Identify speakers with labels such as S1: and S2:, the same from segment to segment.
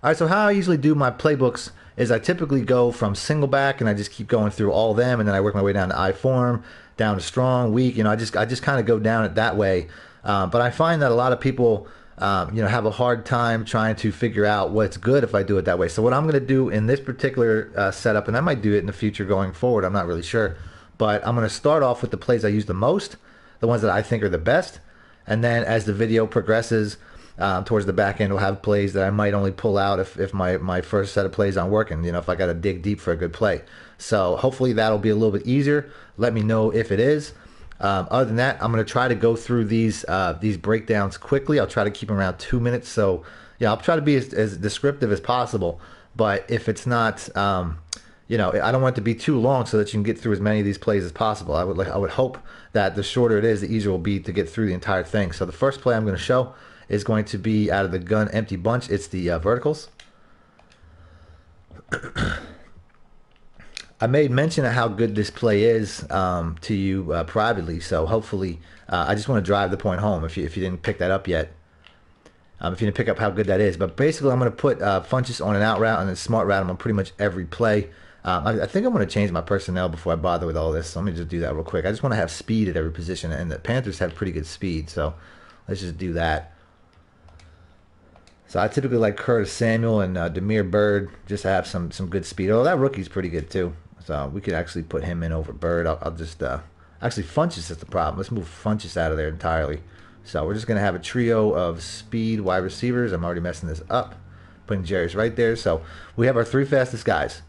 S1: All right, so how I usually do my playbooks is I typically go from single back and I just keep going through all of them, and then I work my way down to I form, down to strong, weak. I just kind of go down it that way. But I find that a lot of people, have a hard time trying to figure out what's good if I do it that way. So what I'm going to do in this particular setup, and I might do it in the future going forward, I'm not really sure, but I'm going to start off with the plays I use the most, the ones that I think are the best, and then as the video progresses, towards the back end, we'll have plays that I might only pull out if my first set of plays aren't working, if I got to dig deep for a good play. So hopefully that'll be a little bit easier. Let me know if it is. Other than that, I'm going to try to go through these breakdowns quickly. I'll try to keep them around 2 minutes. So yeah, I'll try to be as descriptive as possible. But if it's not, I don't want it to be too long so that you can get through as many of these plays as possible. I would hope that the shorter it is, the easier it will be to get through the entire thing. So the first play I'm going to show is going to be out of the gun empty bunch. It's the verticals. I made mention of how good this play is to you privately, so hopefully I just want to drive the point home if you didn't pick that up yet. If you didn't pick up how good that is. But basically I'm going to put Funches on an out route and then smart route on pretty much every play. I think I'm going to change my personnel before I bother with all this, so let me just do that real quick. I just want to have speed at every position, and the Panthers have pretty good speed, so let's just do that. So I typically like Curtis Samuel and Demir Bird just to have some good speed. Oh, that rookie's pretty good too. So we could actually put him in over Bird. I'll just actually Funches is the problem. Let's move Funches out of there entirely. So we're just gonna have a trio of speed wide receivers. I'm already messing this up. Putting Jerry's right there. So we have our three fastest guys.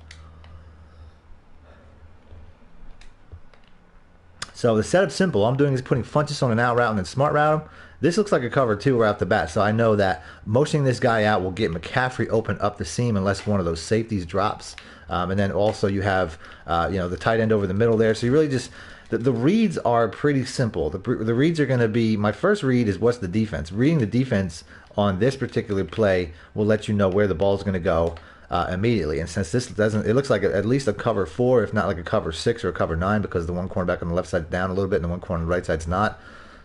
S1: So the setup's simple. All I'm doing is putting Funches on an out route and then smart route him. This looks like a cover two right off the bat, so I know that motioning this guy out will get McCaffrey open up the seam unless one of those safeties drops. And then also you have, the tight end over the middle there. So you really just, the reads are pretty simple. The reads are going to be, my first read is what's the defense. Reading the defense on this particular play will let you know where the ball's going to go immediately. And since this doesn't, it looks like at least a cover 4, if not like a cover 6 or a cover 9, because the one cornerback on the left side's down a little bit and the one corner on the right side's not.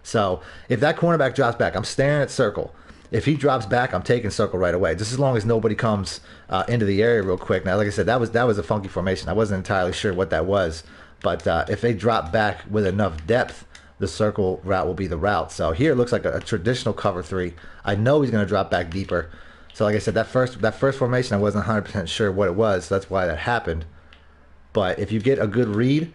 S1: So if that cornerback drops back, I'm staring at circle. If he drops back, I'm taking circle right away, just as long as nobody comes into the area real quick. Now, like I said, that was a funky formation. I wasn't entirely sure what that was, but if they drop back with enough depth, the circle route will be the route. So here it looks like a traditional cover 3. I know he's going to drop back deeper. So like I said, that first formation, I wasn't 100% sure what it was. So that's why that happened. But if you get a good read,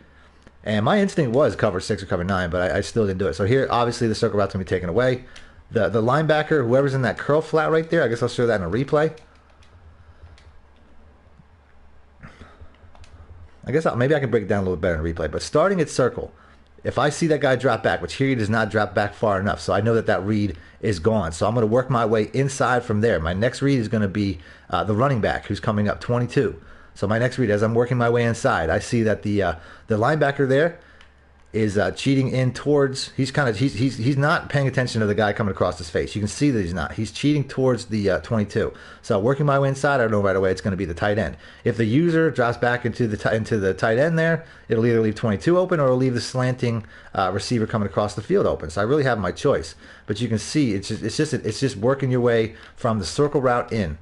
S1: and my instinct was cover 6 or cover 9, but I still didn't do it. So here, obviously, the circle route's going to be taken away. The linebacker, whoever's in that curl flat right there, I guess I'll show that in a replay. I guess maybe I can break it down a little bit better in a replay. But starting at circle, if I see that guy drop back, which here he does not drop back far enough, so I know that read is gone. So I'm going to work my way inside from there. My next read is going to be the running back, who's coming up 22. So my next read, as I'm working my way inside, I see that the linebacker there is cheating in towards. He's not paying attention to the guy coming across his face. You can see that he's not. He's cheating towards the 22. So working my way inside, I know right away it's going to be the tight end. If the user drops back into the tight end there, it'll either leave 22 open or it'll leave the slanting receiver coming across the field open. So I really have my choice. But you can see it's just working your way from the circle route in.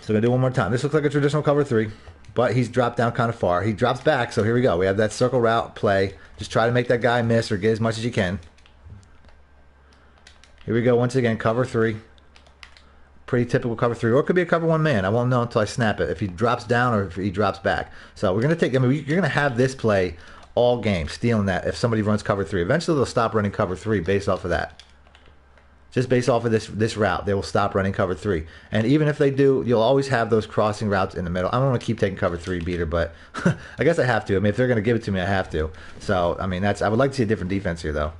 S1: So I'm going to do it one more time. This looks like a traditional cover 3, but he's dropped down kind of far. He drops back, so here we go. We have that circle route play. Just try to make that guy miss or get as much as you can. Here we go once again, cover 3. Pretty typical cover 3, or it could be a cover 1 man. I won't know until I snap it, if he drops down or if he drops back. So we're going to take, you're going to have this play all game, stealing that if somebody runs cover 3. Eventually they'll stop running cover 3 based off of that. Just based off of this route, they will stop running cover 3. And even if they do, you'll always have those crossing routes in the middle. I don't want to keep taking cover 3 beater, but I guess I have to. I mean, if they're going to give it to me, I have to. So, I mean, I would like to see a different defense here, though.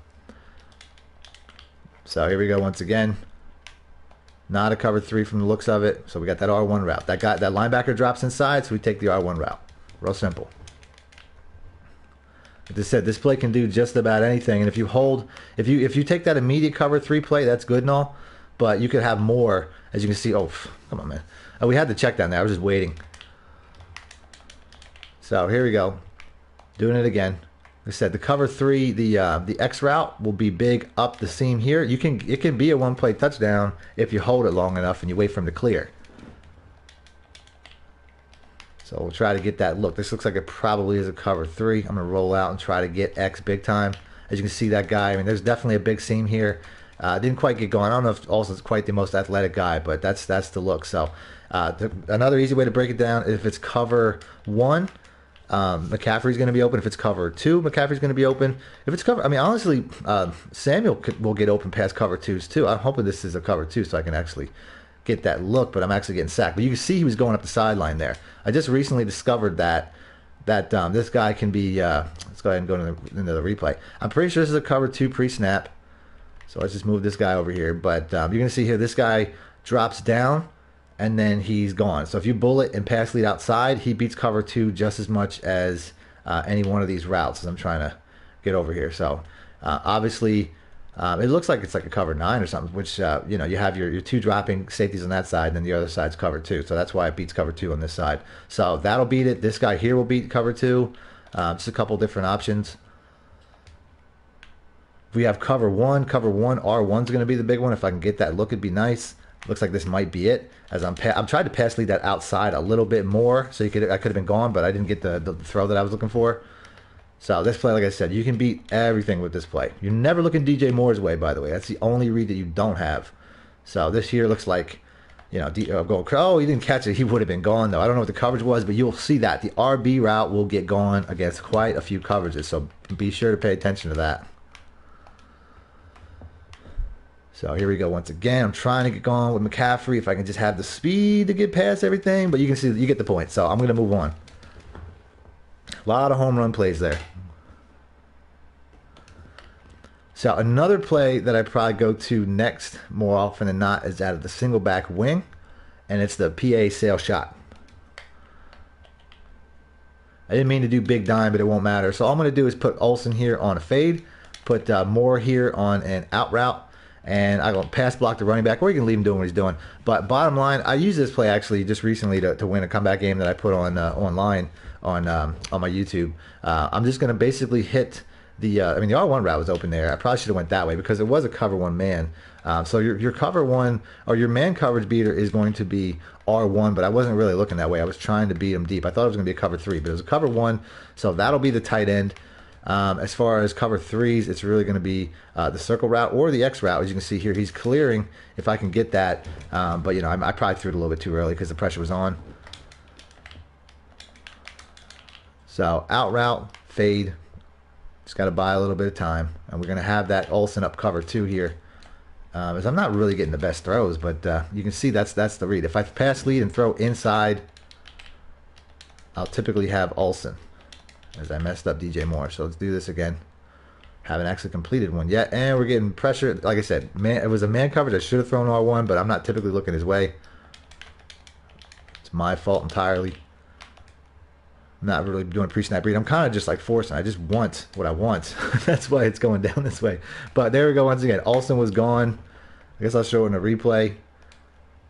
S1: So here we go once again. Not a cover 3 from the looks of it. So we got that R1 route. That linebacker drops inside, so we take the R1 route. Real simple. Like I said, this play can do just about anything, and if you take that immediate cover 3 play, that's good and all, but you could have more, as you can see. Oh, come on, man. Oh, we had the check down there. I was just waiting. So here we go, doing it again. I said the cover three, the X route will be big up the seam here. It can be a one play touchdown if you hold it long enough and you wait for him to clear. So we'll try to get that look. This looks like it probably is a cover three. I'm gonna roll out and try to get X big time. As you can see, that guy, I mean, there's definitely a big seam here. Didn't quite get going. I don't know if Olsen's quite the most athletic guy, but that's the look. So another easy way to break it down, if it's cover one, McCaffrey's going to be open. If it's cover two, McCaffrey's going to be open. If it's cover, I mean, honestly, Samuel will get open past cover twos too. I'm hoping this is a cover two so I can actually get that look, but I'm actually getting sacked. But you can see he was going up the sideline there. I just recently discovered that this guy can be, let's go ahead and go into the replay. I'm pretty sure this is a cover two pre-snap. So let's just move this guy over here. But you're going to see here, this guy drops down, and then he's gone. So if you bullet and pass lead outside, he beats cover two just as much as any one of these routes as I'm trying to get over here. So obviously, it looks like it's like a cover nine or something, which, you know, you have your two dropping safeties on that side, and then the other side's cover two. So that's why it beats cover two on this side. So that'll beat it. This guy here will beat cover two. Just a couple different options. We have cover one. Cover one, R1's going to be the big one. If I can get that look, it'd be nice. Looks like this might be it. As I'm trying to pass lead that outside a little bit more, so I could have been gone, but I didn't get the throw that I was looking for. So this play, like I said, you can beat everything with this play. You're never looking DJ Moore's way, by the way. That's the only read that you don't have. So this here looks like, you know, oh, he didn't catch it. He would have been gone, though. I don't know what the coverage was, but you'll see that. The RB route will get going against quite a few coverages, so be sure to pay attention to that. So here we go once again. I'm trying to get going with McCaffrey if I can just have the speed to get past everything, but you can see, you get the point. So I'm going to move on. A lot of home run plays there. So another play that I probably go to next more often than not is out of the single back wing, and it's the PA sail shot. I didn't mean to do big dime, but it won't matter. So all I'm going to do is put Olsen here on a fade, put Moore here on an out route, and I will pass block the running back, or you can leave him doing what he's doing. But bottom line, I used this play actually just recently to win a comeback game that I put on online on my YouTube. I'm just going to basically hit the I mean, the R1 route was open there. I probably should have went that way because it was a cover one man. So your cover one, or your man coverage beater, is going to be R1, but I wasn't really looking that way. I was trying to beat him deep. I thought it was going to be a cover three, but it was a cover one, so that'll be the tight end. As far as cover threes, it's really going to be the circle route or the X route. As you can see here, he's clearing if I can get that. But, you know, I probably threw it a little bit too early because the pressure was on. So out route, fade. Just got to buy a little bit of time. And we're going to have that Olsen up cover two here. As I'm not really getting the best throws, but you can see that's the read. If I pass lead and throw inside, I'll typically have Olsen, as I messed up DJ Moore. So let's do this again. Haven't actually completed one yet, and we're getting pressure. Like I said, man, it was a man coverage. I should have thrown R1, but I'm not typically looking his way. It's my fault entirely. I'm not really doing pre-snap read. I'm kind of just like forcing. I just want what I want. That's why it's going down this way. But there we go once again. Olsen was gone. I guess I'll show it in a replay.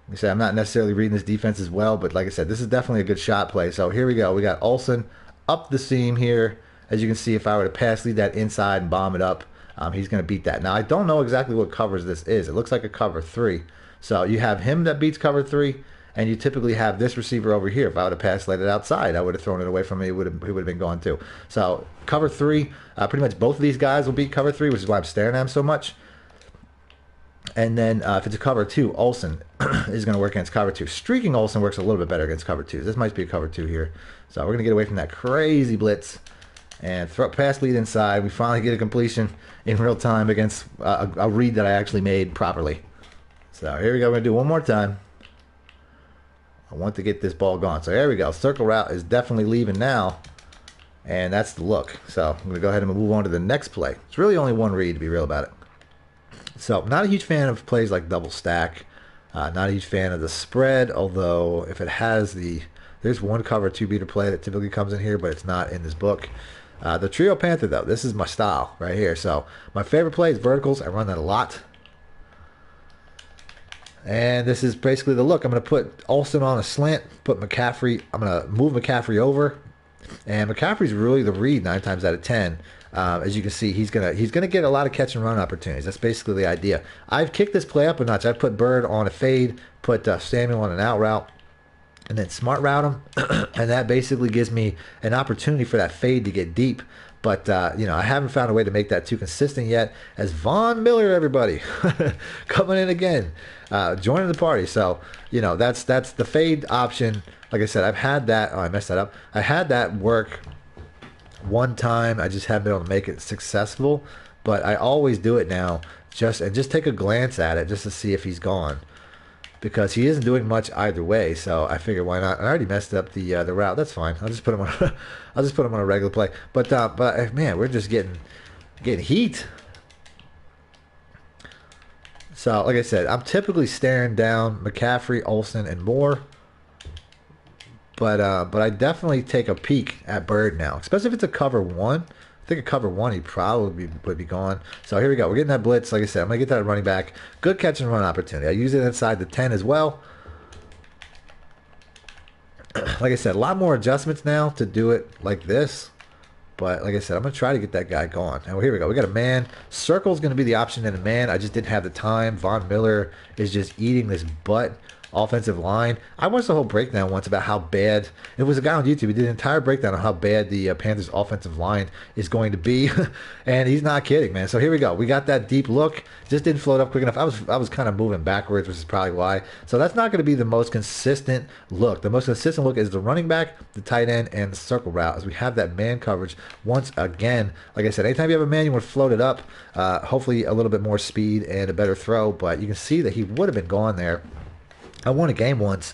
S1: Like I said, I'm not necessarily reading this defense as well, but like I said, this is definitely a good shot play. So here we go. We got Olsen up the seam here. As you can see, if I were to pass lead that inside and bomb it up, he's going to beat that. Now, I don't know exactly what covers this is. It looks like a cover three. So you have him that beats cover three, and you typically have this receiver over here. If I would have passed lead it outside, I would have thrown it away from me. He would have been gone too. So cover three, pretty much both of these guys will beat cover three, which is why I'm staring at him so much. And then if it's a cover two, Olsen is going to work against cover two. Streaking Olsen works a little bit better against cover twos. This might be a cover two here. So we're going to get away from that crazy blitz and throw pass lead inside. We finally get a completion in real time against a read that I actually made properly. So here we go. We're going to do one more time. I want to get this ball gone. So there we go. Circle route is definitely leaving now. And that's the look. So I'm going to go ahead and move on to the next play. It's really only one read, to be real about it. So not a huge fan of plays like double stack. Not a huge fan of the spread, although if it has there's one cover two beater play that typically comes in here, but it's not in this book. The trio panther, though, this is my style right here. So my favorite play is verticals. I run that a lot. And this is basically the look. I'm going to put Olsen on a slant, put McCaffrey. I'm going to move McCaffrey over. And McCaffrey's really the read 9 times out of 10. As you can see, he's gonna get a lot of catch and run opportunities. That's basically the idea. I've kicked this play up a notch. I've put Bird on a fade, put Samuel on an out route, and then smart route him, and that basically gives me an opportunity for that fade to get deep. But you know, I haven't found a way to make that too consistent yet. As Von Miller, everybody, coming in again, joining the party. So you know, that's the fade option. Like I said, I've had that. Oh, I messed that up. I had that work one time. I just haven't been able to make it successful. But I always do it now. Just take a glance at it just to see if he's gone, because he isn't doing much either way. So I figured, why not? I already messed up the route. That's fine. I'll just put him on. I'll just put him on a regular play. But man, we're just getting heat. So like I said, I'm typically staring down McCaffrey, Olsen, and Moore. But I definitely take a peek at Bird now, especially if it's a cover one. I think a cover one, he probably would be gone. So here we go. We're getting that blitz. Like I said, I'm going to get that running back. Good catch and run opportunity. I use it inside the 10 as well. Like I said, a lot more adjustments now to do it like this. But like I said, I'm going to try to get that guy gone. And here we go. We got a man. Circle's going to be the option in a man. I just didn't have the time. Von Miller is just eating this butt. Offensive line. I watched the whole breakdown once about how bad, it was a guy on YouTube, he did an entire breakdown on how bad the Panthers offensive line is going to be, and he's not kidding, man. So here we go. We got that deep look. Just didn't float up quick enough. I was kind of moving backwards, which is probably why. So that's not going to be the most consistent look. The most consistent look is the running back, the tight end, and the circle route, as we have that man coverage once again. Like I said, anytime you have a man, you want to float it up. Hopefully a little bit more speed and a better throw, but you can see that he would have been gone there. I won a game once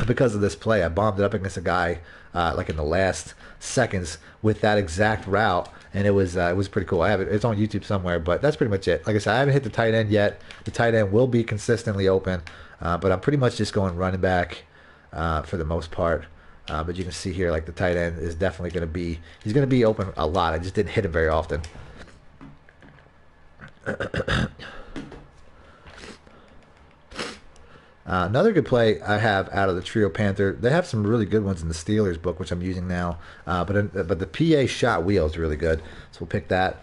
S1: because of this play. I bombed it up against a guy like in the last seconds with that exact route, and it was pretty cool. I have it. It's on YouTube somewhere, but that's pretty much it. Like I said, I haven't hit the tight end yet. The tight end will be consistently open, but I'm pretty much just going running back for the most part. But you can see here, like the tight end is definitely going to be, he's going to be open a lot. I just didn't hit him very often. Another good play I have out of the Trio Panther. They have some really good ones in the Steelers book, which I'm using now. But the PA shot wheel is really good, so we'll pick that.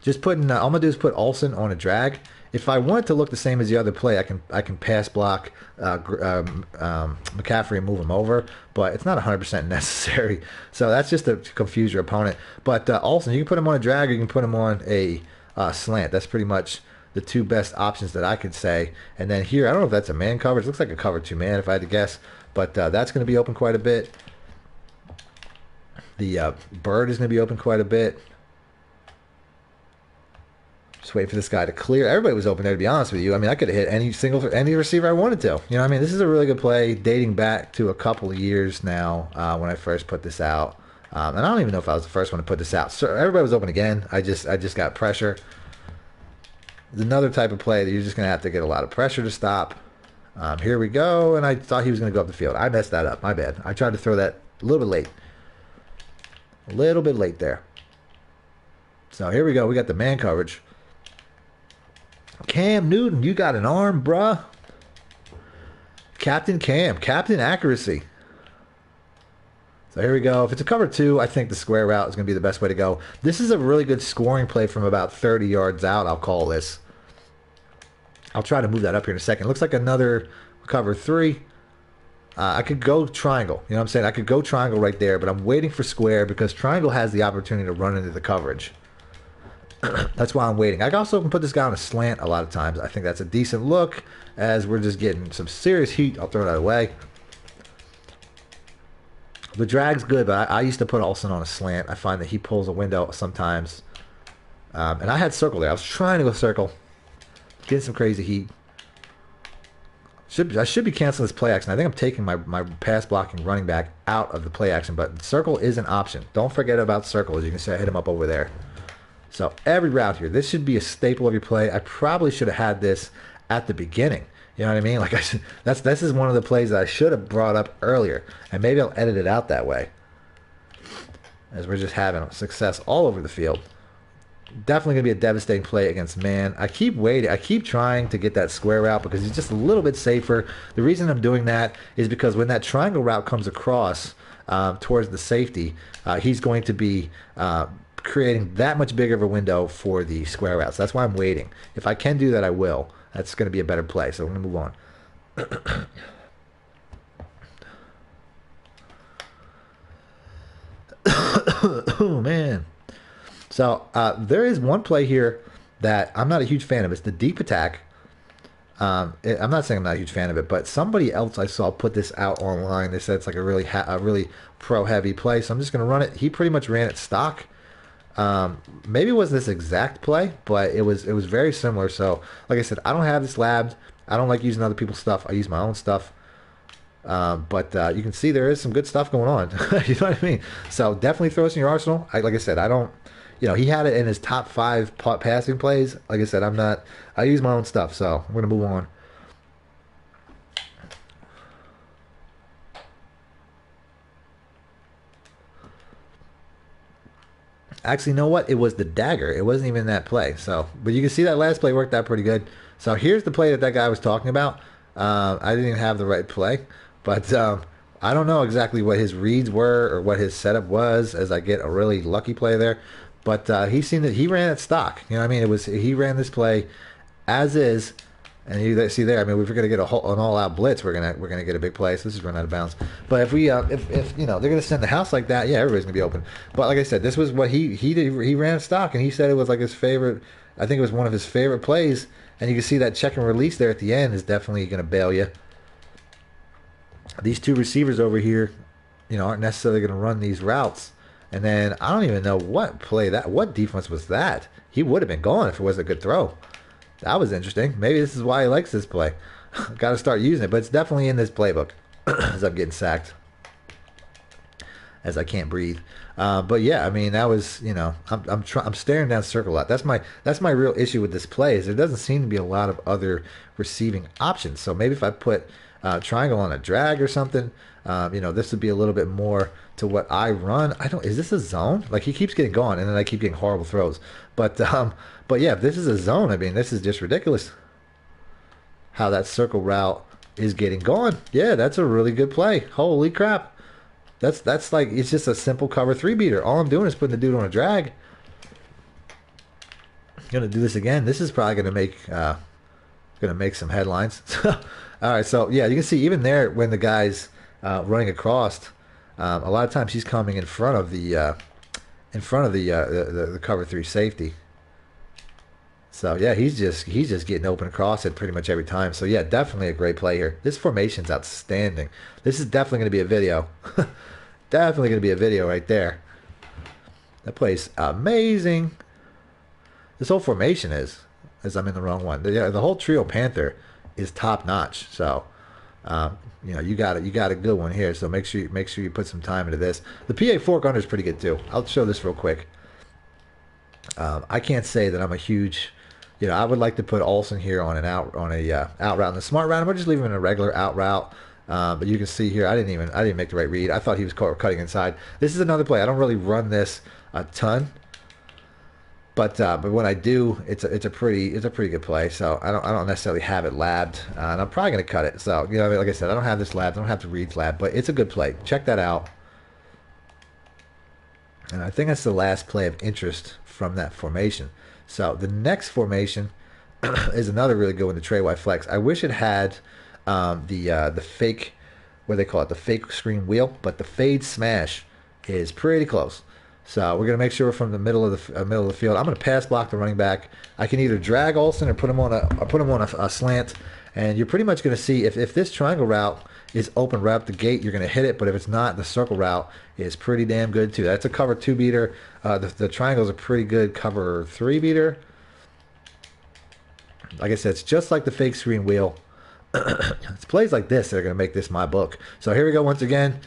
S1: Just putting, all I'm gonna do is put Olsen on a drag. If I want it to look the same as the other play, I can pass block McCaffrey and move him over, but it's not 100% necessary. So that's just to confuse your opponent. But Olsen, you can put him on a drag, or you can put him on a slant. That's pretty much the two best options that I could say. And then here, I don't know if that's a man coverage. It looks like a cover two man if I had to guess, but that's going to be open quite a bit. The Bird is going to be open quite a bit. Just waiting for this guy to clear. Everybody was open there, to be honest with you. I mean, I could have hit any receiver I wanted to. You know what I mean? This is a really good play dating back to a couple of years now when I first put this out. And I don't even know if I was the first one to put this out. So everybody was open again. I just got pressure. It's another type of play that you're just going to have to get a lot of pressure to stop. Here we go, and I thought he was going to go up the field. I messed that up. My bad. I tried to throw that a little bit late. A little bit late there. So here we go. We got the man coverage. Cam Newton, you got an arm, bruh. Captain Cam. Captain accuracy. So here we go. If it's a cover two, I think the square route is going to be the best way to go. This is a really good scoring play from about 30 yards out, I'll call this. I'll try to move that up here in a second. It looks like another cover three. I could go triangle. You know what I'm saying? I could go triangle right there, but I'm waiting for square because triangle has the opportunity to run into the coverage. That's why I'm waiting. I also can put this guy on a slant a lot of times. I think that's a decent look as we're just getting some serious heat. I'll throw that away. The drag's good, but I used to put Olsen on a slant. I find that he pulls a window sometimes. And I had circle there. I was trying to go circle. Getting some crazy heat. I should be canceling this play action. I think I'm taking my pass blocking running back out of the play action, but circle is an option. Don't forget about circle, as you can see I hit him up over there. So every route here, this should be a staple of your play. I probably should have had this at the beginning. You know what I mean? Like this is one of the plays that I should have brought up earlier, and maybe I'll edit it out that way. As we're just having success all over the field. Definitely going to be a devastating play against man. I keep waiting. I keep trying to get that square route because he's just a little bit safer. The reason I'm doing that is because when that triangle route comes across towards the safety, he's going to be creating that much bigger of a window for the square route. So that's why I'm waiting. If I can do that, I will. That's going to be a better play. So we're going to move on. Oh, man. So there is one play here that I'm not a huge fan of. It's the deep attack. I'm not saying I'm not a huge fan of it, but somebody else I saw put this out online. They said it's like a really pro heavy play. So I'm just going to run it. He pretty much ran it stock. Maybe it wasn't this exact play, but it was very similar. So like I said, I don't have this labbed. I don't like using other people's stuff. I use my own stuff. But you can see there is some good stuff going on. You know what I mean? So definitely throw this in your arsenal. Like I said, I don't. You know, he had it in his top 5 passing plays. Like I said, I use my own stuff, so we're going to move on. Actually, you know what? It was the dagger. It wasn't even that play. So, but you can see that last play worked out pretty good. So here's the play that guy was talking about. I didn't even have the right play, but I don't know exactly what his reads were or what his setup was as I get a really lucky play there. But he seemed that he ran at stock. You know what I mean? He ran this play as is, and you see there. I mean, if we're gonna get an all-out blitz, we're gonna get a big play. So this is run out of bounds. But if we if you know they're gonna send the house like that, yeah, everybody's gonna be open. But like I said, this was what he did. He ran at stock, and he said it was like his favorite. I think it was one of his favorite plays. And you can see that check and release there at the end is definitely gonna bail you. These two receivers over here, you know, aren't necessarily gonna run these routes. And then I don't even know what defense was that. He would have been gone if it was a good throw. That was interesting. Maybe this is why he likes this play. Got to start using it, but it's definitely in this playbook as I'm getting sacked, as I can't breathe. But yeah, I mean that was, you know, I'm staring down circle a lot. That's my real issue with this play is there doesn't seem to be a lot of other receiving options. So maybe if I put triangle on a drag or something, you know, this would be a little bit more to what I run. Is this a zone? Like he keeps getting gone and then I keep getting horrible throws. But yeah, if this is a zone, I mean, this is just ridiculous how that circle route is getting gone. Yeah, that's a really good play. Holy crap. That's like, it's just a simple cover 3 beater. All I'm doing is putting the dude on a drag. I'm gonna do this again. This is probably gonna make some headlines. All right, so yeah, you can see even there when the guy's running across, a lot of times he's coming in front of the cover 3 safety. So yeah, he's just getting open across it pretty much every time. So yeah, definitely a great play here. This formation's outstanding. This is definitely going to be a video. Definitely going to be a video right there. That play's amazing. This whole formation is, as I'm in the wrong one. The whole trio Panther is top notch. So you know, you got a good one here. So make sure you put some time into this. The PA fork under is pretty good too. I'll show this real quick. I can't say that I'm a huge, you know, I would like to put Olsen here on out route in the smart route. I'm gonna just leave him in a regular out route. But you can see here, I didn't make the right read. I thought he was cutting inside. This is another play. I don't really run this a ton, but when I do, it's a pretty good play. So I don't necessarily have it labbed, and I'm probably gonna cut it. So you know, like I said, I don't have this labbed. I don't have the reads labbed, but it's a good play. Check that out. And I think that's the last play of interest from that formation. So the next formation is another really good one, the Trey Y Flex. I wish it had the fake, what do they call it, the fake screen wheel, but the fade smash is pretty close. So we're gonna make sure we're from the middle of the field. I'm gonna pass block the running back. I can either drag Olsen or put him on a slant, and you're pretty much gonna see if this triangle route is open right up the gate, you're gonna hit it. But if it's not, the circle route is pretty damn good too. That's a cover 2 beater. The triangle's a pretty good cover 3 beater. Like I said, it's just like the fake screen wheel. It's plays like this that are going to make this my book. So here we go once again.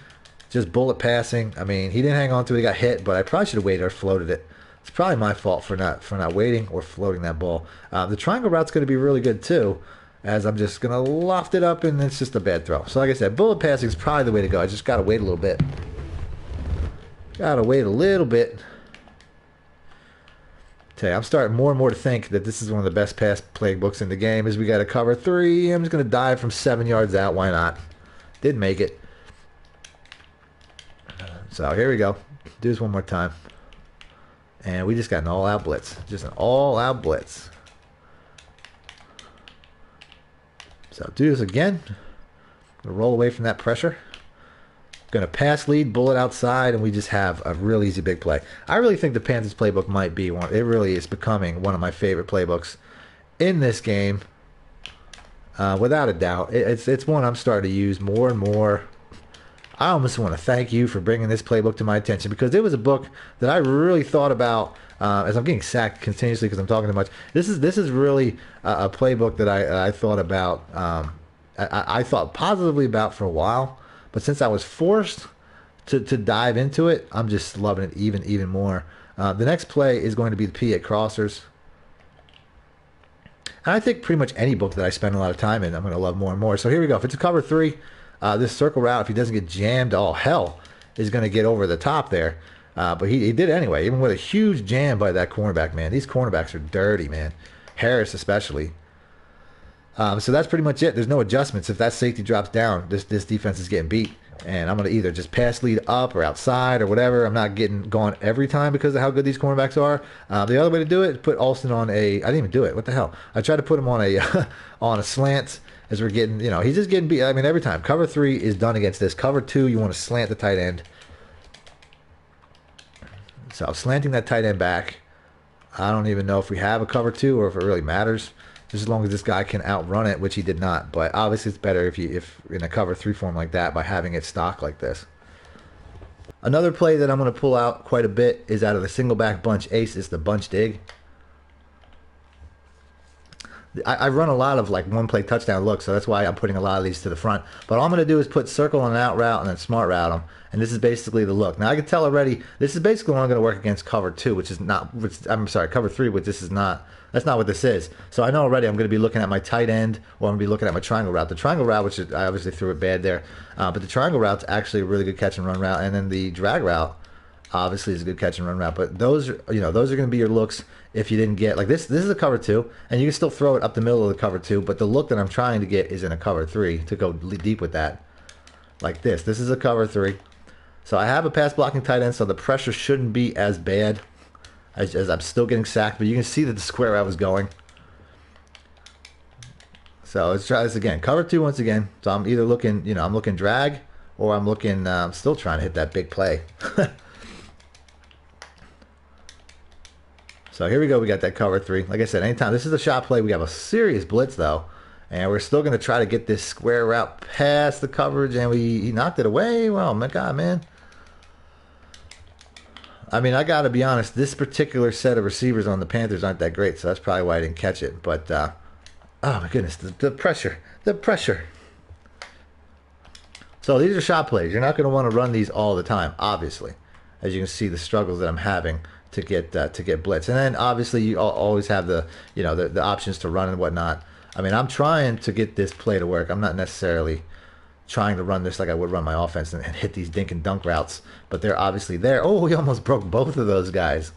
S1: Just bullet passing. I mean, he didn't hang on to it. He got hit, but I probably should have waited or floated it. It's probably my fault for not waiting or floating that ball. The triangle route's going to be really good too, as I'm just going to loft it up, and it's just a bad throw. So like I said, bullet passing is probably the way to go. I just got to wait a little bit. Got to wait a little bit Tell you, I'm starting more and more to think that this is one of the best pass playbooks in the game. Is we got to cover 3. I'm just going to dive from 7 yards out. Why not? Did make it. So here we go. Do this one more time. And we just got an all-out blitz. Just an all-out blitz. So do this again. Roll away from that pressure. Going to pass lead, bullet outside, and we just have a real easy big play. I really think the Panthers playbook might be one. It really is becoming one of my favorite playbooks in this game, without a doubt. It's one I'm starting to use more and more. I almost want to thank you for bringing this playbook to my attention, because it was a book that I really thought about. As I'm getting sacked continuously because I'm talking too much. This is really a playbook that I thought about. I thought positively about for a while. But since I was forced to dive into it, I'm just loving it even more. The next play is going to be the P at crossers. And I think pretty much any book that I spend a lot of time in, I'm going to love more and more. So here we go. If it's a cover 3, this circle route, if he doesn't get jammed, all hell is going to get over the top there. But he did anyway, even with a huge jam by that cornerback, man. These cornerbacks are dirty, man. Harris especially. So that's pretty much it. There's no adjustments. If that safety drops down, this defense is getting beat. And I'm going to either just pass lead up or outside or whatever. I'm not getting gone every time because of how good these cornerbacks are. The other way to do it is put Alston on a... I didn't even do it. What the hell? I tried to put him on a on a slant as we're getting... You know, he's just getting beat. I mean, every time. Cover 3 is done against this. Cover 2, you want to slant the tight end. So slanting that tight end back. I don't even know if we have a cover 2 or if it really matters. Just as long as this guy can outrun it, which he did not. But obviously it's better if in a cover 3 form like that by having it stock like this. Another play that I'm going to pull out quite a bit is out of the single back bunch ace. It's the bunch dig. I run a lot of like one play touchdown looks, so that's why I'm putting a lot of these to the front. But all I'm going to do is put circle on an out route and then smart route them. And this is basically the look. Now I can tell already, this is basically when I'm going to work against cover 2, which is not, I'm sorry, cover 3, which this is not, that's not what this is. So I know already I'm going to be looking at my tight end, or I'm going to be looking at my triangle route. The triangle route, which is, I obviously threw it bad there, but the triangle route's actually a really good catch and run route. And then the drag route, obviously, is a good catch and run route. But those are, those are going to be your looks if you didn't get, like this is a cover 2, and you can still throw it up the middle of the cover 2, but the look that I'm trying to get is in a cover 3 to go deep with that. Like this. This is a cover 3. So I have a pass blocking tight end, so the pressure shouldn't be as bad as I'm still getting sacked, but you can see that the square I was going. So let's try this again. Cover 2 once again. So I'm either looking, I'm looking drag, or I'm looking, I'm still trying to hit that big play. So here we go. We got that cover 3. Like I said, anytime. This is a shot play. We have a serious blitz, though. And we're still going to try to get this square route past the coverage. And he knocked it away. Well, my God, man. I mean, I got to be honest. This particular set of receivers on the Panthers aren't that great. So that's probably why I didn't catch it. But, oh, my goodness. The pressure. The pressure. So these are shot plays. You're not going to want to run these all the time, obviously. As you can see, the struggles that I'm having to get blitz. And then obviously you always have the the options to run and whatnot. I mean, I'm trying to get this play to work. I'm not necessarily trying to run this like I would run my offense and hit these dink and dunk routes, but they're obviously there. Oh, we almost broke both of those guys.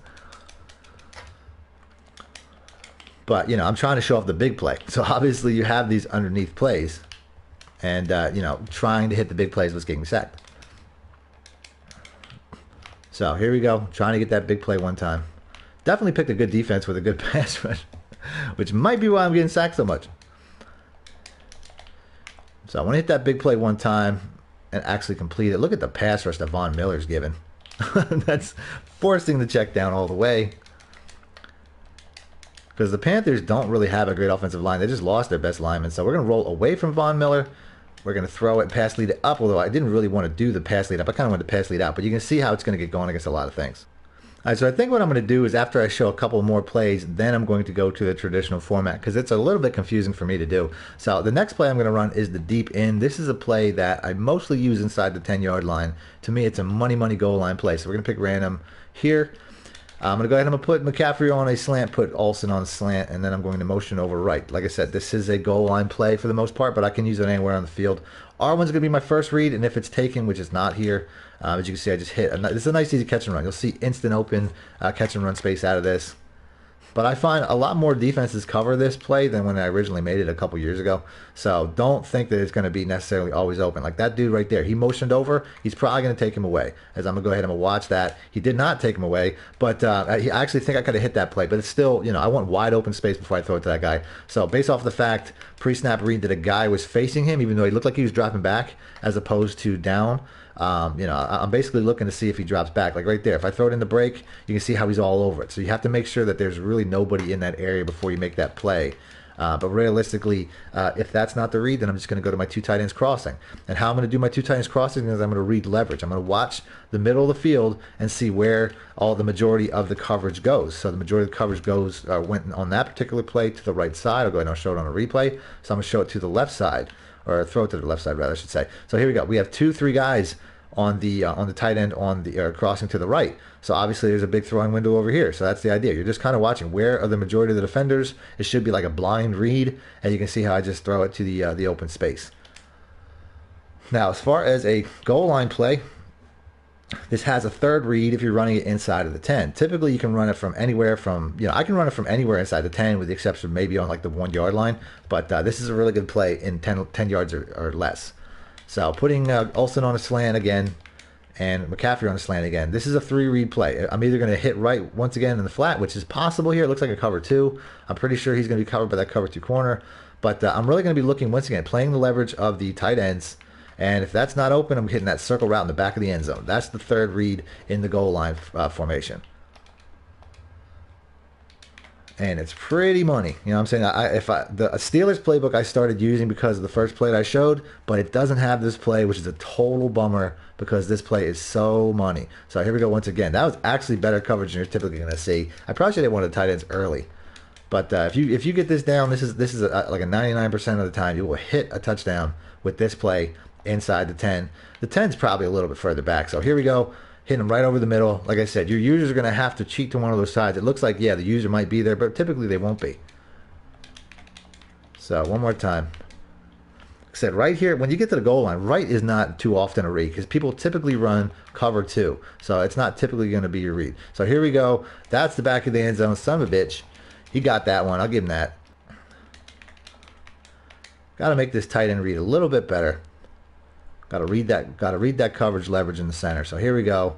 S1: But I'm trying to show off the big play. So obviously you have these underneath plays, and trying to hit the big plays was getting sacked. So here we go, trying to get that big play one time. Definitely picked a good defense with a good pass rush, which might be why I'm getting sacked so much. So I want to hit that big play one time and actually complete it. Look at the pass rush that Von Miller's given. That's forcing the check down all the way. Because the Panthers don't really have a great offensive line. They just lost their best lineman. So we're going to roll away from Von Miller. We're going to throw it, pass lead up, although I didn't really want to do the pass lead up. I kind of wanted to pass lead out, but you can see how it's going to get going against a lot of things. All right, so I think what I'm going to do is after I show a couple more plays, then I'm going to go to the traditional format because it's a little bit confusing for me to do. So the next play I'm going to run is the deep in. This is a play that I mostly use inside the 10-yard line. To me, it's a money goal line play. So we're going to pick random here. I'm going to go ahead and I'm going to put McCaffrey on a slant, put Olsen on a slant, and then I'm going to motion over right. Like I said, this is a goal line play for the most part, but I can use it anywhere on the field. R1's going to be my first read, and if it's taken, which is not here, as you can see, I just hit. This is a nice, easy catch and run. You'll see instant open catch and run space out of this. But I find a lot more defenses cover this play than when I originally made it a couple years ago. So don't think that it's going to be necessarily always open. Like that dude right there, he motioned over. He's probably going to take him away. As I'm going to go ahead and watch that. He did not take him away, but I actually think I could have hit that play. But it's still, you know, I want wide open space before I throw it to that guy. So based off the fact, pre-snap read that a guy was facing him, even though he looked like he was dropping back as opposed to down. You know, I'm basically looking to see if he drops back. Like right there, if I throw it in the break, you can see how he's all over it. So you have to make sure that there's really nobody in that area before you make that play. But realistically, if that's not the read, then I'm just going to go to my two tight ends crossing. And how I'm going to do my two tight ends crossing is I'm going to read leverage. I'm going to watch the middle of the field and see where all the majority of the coverage goes. So the majority of the coverage went on that particular play to the right side. I'll go ahead and I'll show it on a replay. So I'm going to show it to the left side, or throw it to the left side rather, I should say. So here we go. We have 2-3 guys on the tight end on the crossing to the right. So obviously there's a big throwing window over here. So that's the idea. You're just kind of watching where are the majority of the defenders. It should be like a blind read, and you can see how I just throw it to the open space. Now, as far as a goal line play, this has a third read if you're running it inside of the 10. Typically, you can run it from anywhere from, you know, I can run it from anywhere inside the 10 with the exception of maybe on like the 1 yard line. But this is a really good play in 10 yards or less. So putting Olsen on a slant again and McCaffrey on a slant again. This is a 3-read play. I'm either going to hit right once again in the flat, which is possible here. It looks like a cover 2. I'm pretty sure he's going to be covered by that cover 2 corner. But I'm really going to be looking, once again, playing the leverage of the tight ends. And if that's not open, I'm hitting that circle route in the back of the end zone. That's the third read in the goal line formation. And it's pretty money. You know what I'm saying? The Steelers playbook I started using because of the first play that I showed, but it doesn't have this play, which is a total bummer because this play is so money. So here we go once again. That was actually better coverage than you're typically going to see. I probably should have wanted the tight ends early. But if you get this down, this is like a 99% of the time you will hit a touchdown with this play inside the 10. The 10's probably a little bit further back. So here we go. Hitting them right over the middle. Like I said, your users are going to have to cheat to one of those sides. It looks like, yeah, the user might be there, but typically they won't be. So one more time. Like I said, right here, when you get to the goal line, right is not too often a read because people typically run cover 2. So it's not typically going to be your read. So here we go. That's the back of the end zone. Son of a bitch. He got that one. I'll give him that. Got to make this tight end read a little bit better. Got to read that coverage leverage in the center. So here we go.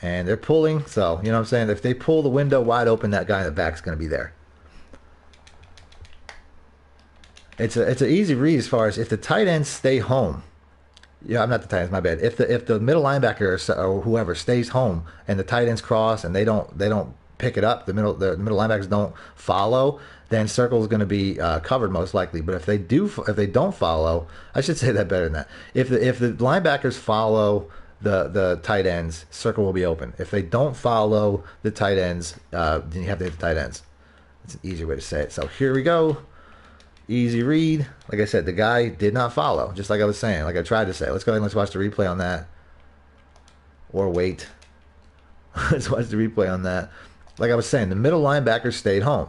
S1: And they're pulling. So, you know what I'm saying? If they pull the window wide open, that guy in the back's going to be there. It's an easy read as far as if the tight ends stay home. Yeah, I'm not the tight ends, my bad. If the middle linebacker or whoever stays home and the tight ends cross and they don't pick it up, the middle linebackers don't follow, then circle is going to be covered most likely. But if they don't follow, I should say that better than that. If the linebackers follow the tight ends, circle will be open. If they don't follow the tight ends, then you have to hit the tight ends. It's an easier way to say it. So here we go. Easy read. Like I said, the guy did not follow, just like I was saying, like I tried to say. Let's go ahead and let's watch the replay on that. Or wait. Let's watch the replay on that. Like I was saying, the middle linebacker stayed home.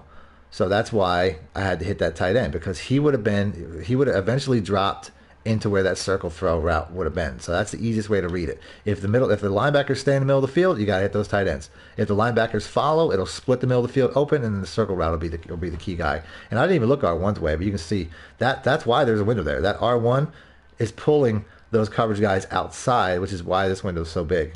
S1: So that's why I had to hit that tight end, because he would have eventually dropped into where that circle throw route would have been. So that's the easiest way to read it. If the linebackers stay in the middle of the field, you got to hit those tight ends. If the linebackers follow, it'll split the middle of the field open, and then the circle route will be the key guy. And I didn't even look R1's way, but you can see that's why there's a window there. That R1 is pulling those coverage guys outside, which is why this window is so big.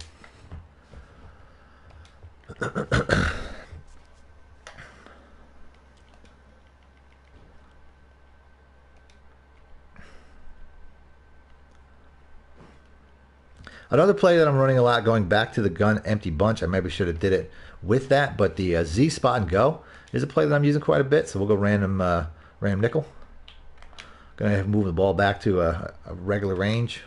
S1: Another play that I'm running a lot, going back to the gun empty bunch. I maybe should have did it with that, but the Z spot and go is a play that I'm using quite a bit. So we'll go random nickel. Gonna move the ball back to a regular range.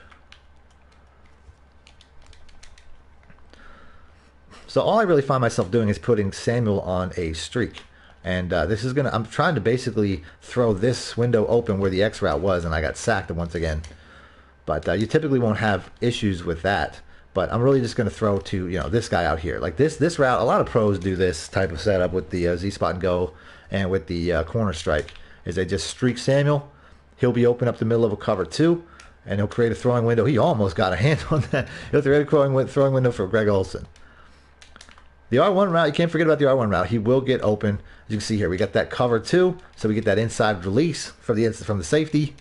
S1: So all I really find myself doing is putting Samuel on a streak. And I'm trying to basically throw this window open where the X route was, and I got sacked once again. But you typically won't have issues with that. But I'm really just going to throw to this guy out here. Like this route, a lot of pros do this type of setup with the Z spot and go and with the corner strike. Is they just streak Samuel. He'll be open up the middle of a cover 2, and he'll create a throwing window. He almost got a hand on that. He'll create a throwing window for Greg Olsen. The R1 route, you can't forget about the R1 route. He will get open. As you can see here, we got that cover 2, so we get that inside release from the safety.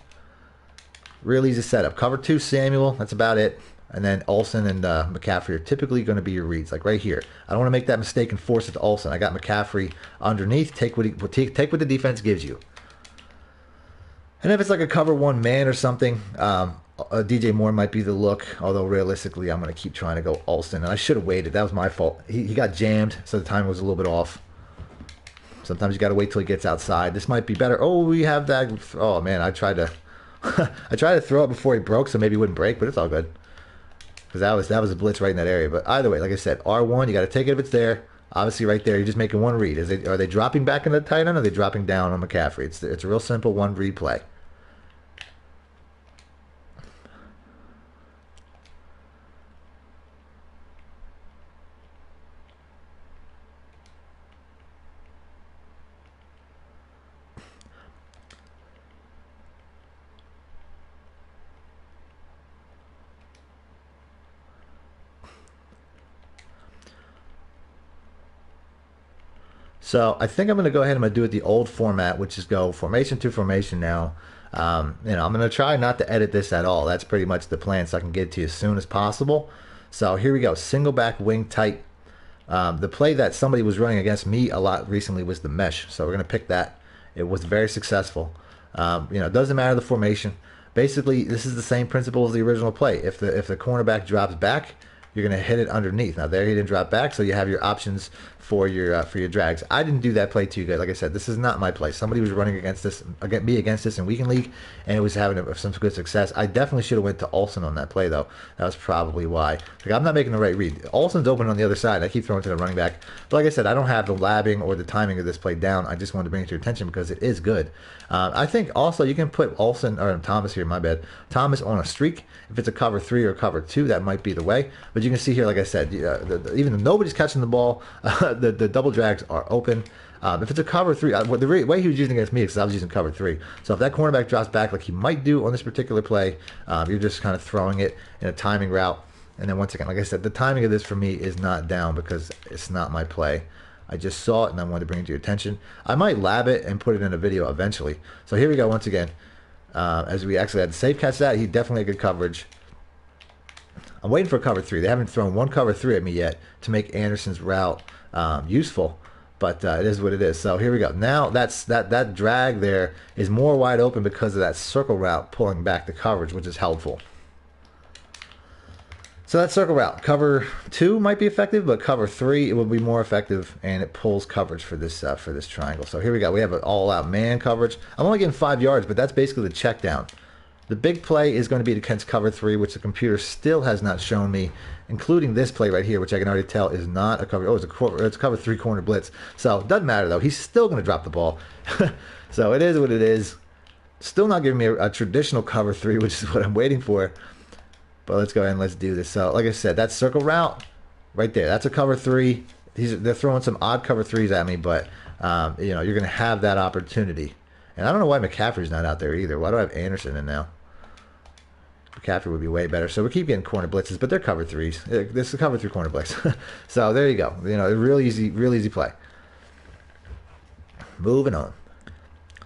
S1: Real easy setup. Cover 2, Samuel, that's about it. And then Olsen and McCaffrey are typically going to be your reads, like right here. I don't want to make that mistake and force it to Olsen. I got McCaffrey underneath. Take what the defense gives you. And if it's like a cover 1 man or something, DJ Moore might be the look, although realistically I'm going to keep trying to go Olsen. And I should have waited. That was my fault. He got jammed, so the timing was a little bit off. Sometimes you got to wait till he gets outside. This might be better. Oh, we have that. Oh, man, I tried to I tried to throw it before he broke, so maybe he wouldn't break, but it's all good. Because that was a blitz right in that area. But either way, like I said, R1, you got to take it if it's there. Obviously, right there, you're just making one read. Are they dropping back into the tight end, or are they dropping down on McCaffrey? It's a real simple one read play. So I think I'm going to go ahead and I'm going to do it the old format, which is go formation to formation now. I'm going to try not to edit this at all. That's pretty much the plan, so I can get it to you as soon as possible. So here we go. Single back wing tight. The play that somebody was running against me a lot recently was the mesh. So we're going to pick that. It was very successful. It doesn't matter the formation. Basically, this is the same principle as the original play. If the cornerback drops back, you're going to hit it underneath. Now there he didn't drop back, so you have your options for your drags. I didn't do that play too good. Like I said, this is not my play. Somebody was running against this in weekend league, and it was having some good success. I definitely should have went to Olsen on that play though. That was probably why. Like, I'm not making the right read. Olsen's open on the other side. I keep throwing to the running back. But like I said, I don't have the labbing or the timing of this play down. I just wanted to bring it to your attention because it is good. I think also you can put Olsen or Thomas here. My bad. Thomas on a streak. If it's a cover 3 or cover 2, that might be the way. But you can see here, like I said, even though nobody's catching the ball, the double drags are open. If it's a cover 3, the way he was using against me is because I was using cover 3. So if that cornerback drops back like he might do on this particular play, you're just kind of throwing it in a timing route. And then once again, like I said, the timing of this for me is not down because it's not my play. I just saw it and I wanted to bring it to your attention. I might lab it and put it in a video eventually. So here we go once again. As we actually had the safe catch that, he definitely had good coverage. I'm waiting for cover 3. They haven't thrown one cover 3 at me yet to make Anderson's route useful, but it is what it is. So here we go. Now that drag there is more wide open because of that circle route pulling back the coverage, which is helpful. So that circle route, cover 2 might be effective, but cover 3 it will be more effective, and it pulls coverage for this triangle. So here we go. We have an all-out man coverage. I'm only getting 5 yards, but that's basically the check down. The big play is going to be against cover 3, which the computer still has not shown me, including this play right here, which I can already tell is not a cover. Oh, it's a cover 3 corner blitz. So it doesn't matter though. He's still going to drop the ball. So it is what it is. Still not giving me a traditional cover 3, which is what I'm waiting for. But let's go ahead and let's do this. So like I said, that circle route right there, that's a cover 3. They're throwing some odd cover 3s at me, but you're going to have that opportunity. And I don't know why McCaffrey's not out there either. Why do I have Anderson in now? McCaffrey would be way better. So we keep getting corner blitzes, but they're cover 3s. This is a cover 3 corner blitz. So there you go. Real easy play. Moving on.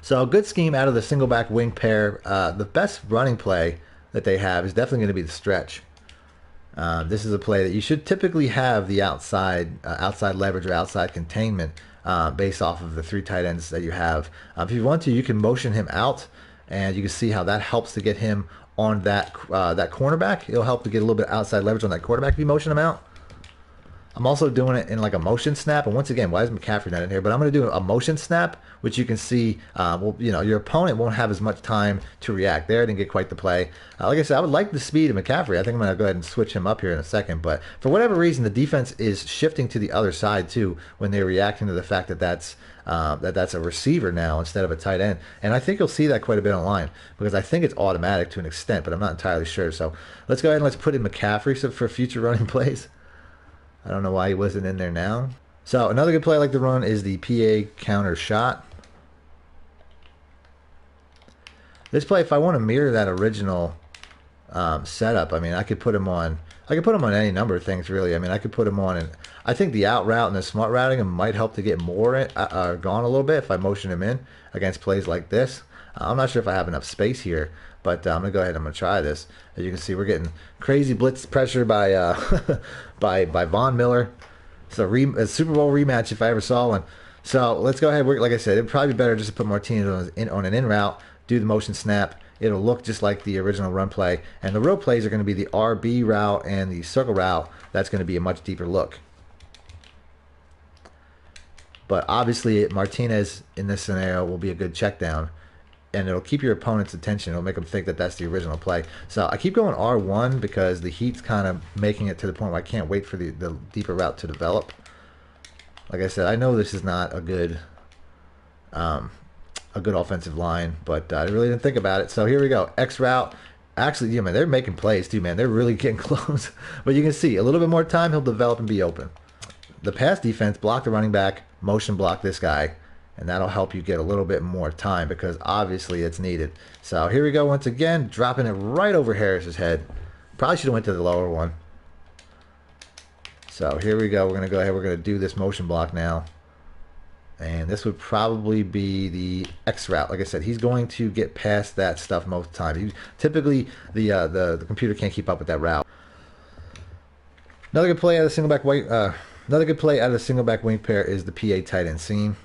S1: So a good scheme out of the single back wing pair. The best running play that they have is definitely going to be the stretch. This is a play that you should typically have the outside leverage or outside containment based off of the 3 tight ends that you have. If you want to, you can motion him out, and you can see how that helps to get him on that cornerback. It'll help to get a little bit outside leverage on that quarterback if you motion him out. I'm also doing it in like a motion snap, and once again, why is McCaffrey not in here? But I'm going to do a motion snap, which you can see, your opponent won't have as much time to react. There, I didn't get quite the play. Like I said, I would like the speed of McCaffrey. I think I'm going to go ahead and switch him up here in a second, but for whatever reason, the defense is shifting to the other side too when they're reacting to the fact that that's a receiver now instead of a tight end. And I think you'll see that quite a bit online because I think it's automatic to an extent, but I'm not entirely sure. So let's go ahead and let's put in McCaffrey for future running plays. I don't know why he wasn't in there now. So another good play I like to run is the PA counter shot. This play, if I want to mirror that original setup, I mean, I could put him on I could put them on any number of things, really. I mean, I could put them on, and I think the out route and the smart routing might help to get more gone a little bit if I motion him in against plays like this. I'm not sure if I have enough space here, but I'm going to go ahead and I'm going to try this. As you can see, we're getting crazy blitz pressure by by Von Miller. It's a Super Bowl rematch if I ever saw one. So let's go ahead. Like I said, it'd probably be better just to put Martinez on an in route, do the motion snap. It'll look just like the original run play. And the real plays are going to be the RB route and the circle route. That's going to be a much deeper look. But obviously, Martinez in this scenario will be a good check down. And it'll keep your opponent's attention. It'll make them think that that's the original play. So I keep going R1 because the heat's kind of making it to the point where I can't wait for the deeper route to develop. Like I said, I know this is not a good offensive line, but I really didn't think about it. So here we go. X route. Actually, man, they're making plays too, man. They're really getting close. But you can see a little bit more time, he'll develop and be open. The pass defense, block the running back, motion block this guy. And that'll help you get a little bit more time because obviously it's needed. So here we go once again, dropping it right over Harris's head. Probably should have went to the lower one. So here we go. We're going to go ahead. We're going to do this motion block now. And this would probably be the X route. Like I said, he's going to get past that stuff most of the time. Typically, the computer can't keep up with that route. Another good play out of the single back wing pair is the PA tight end seam.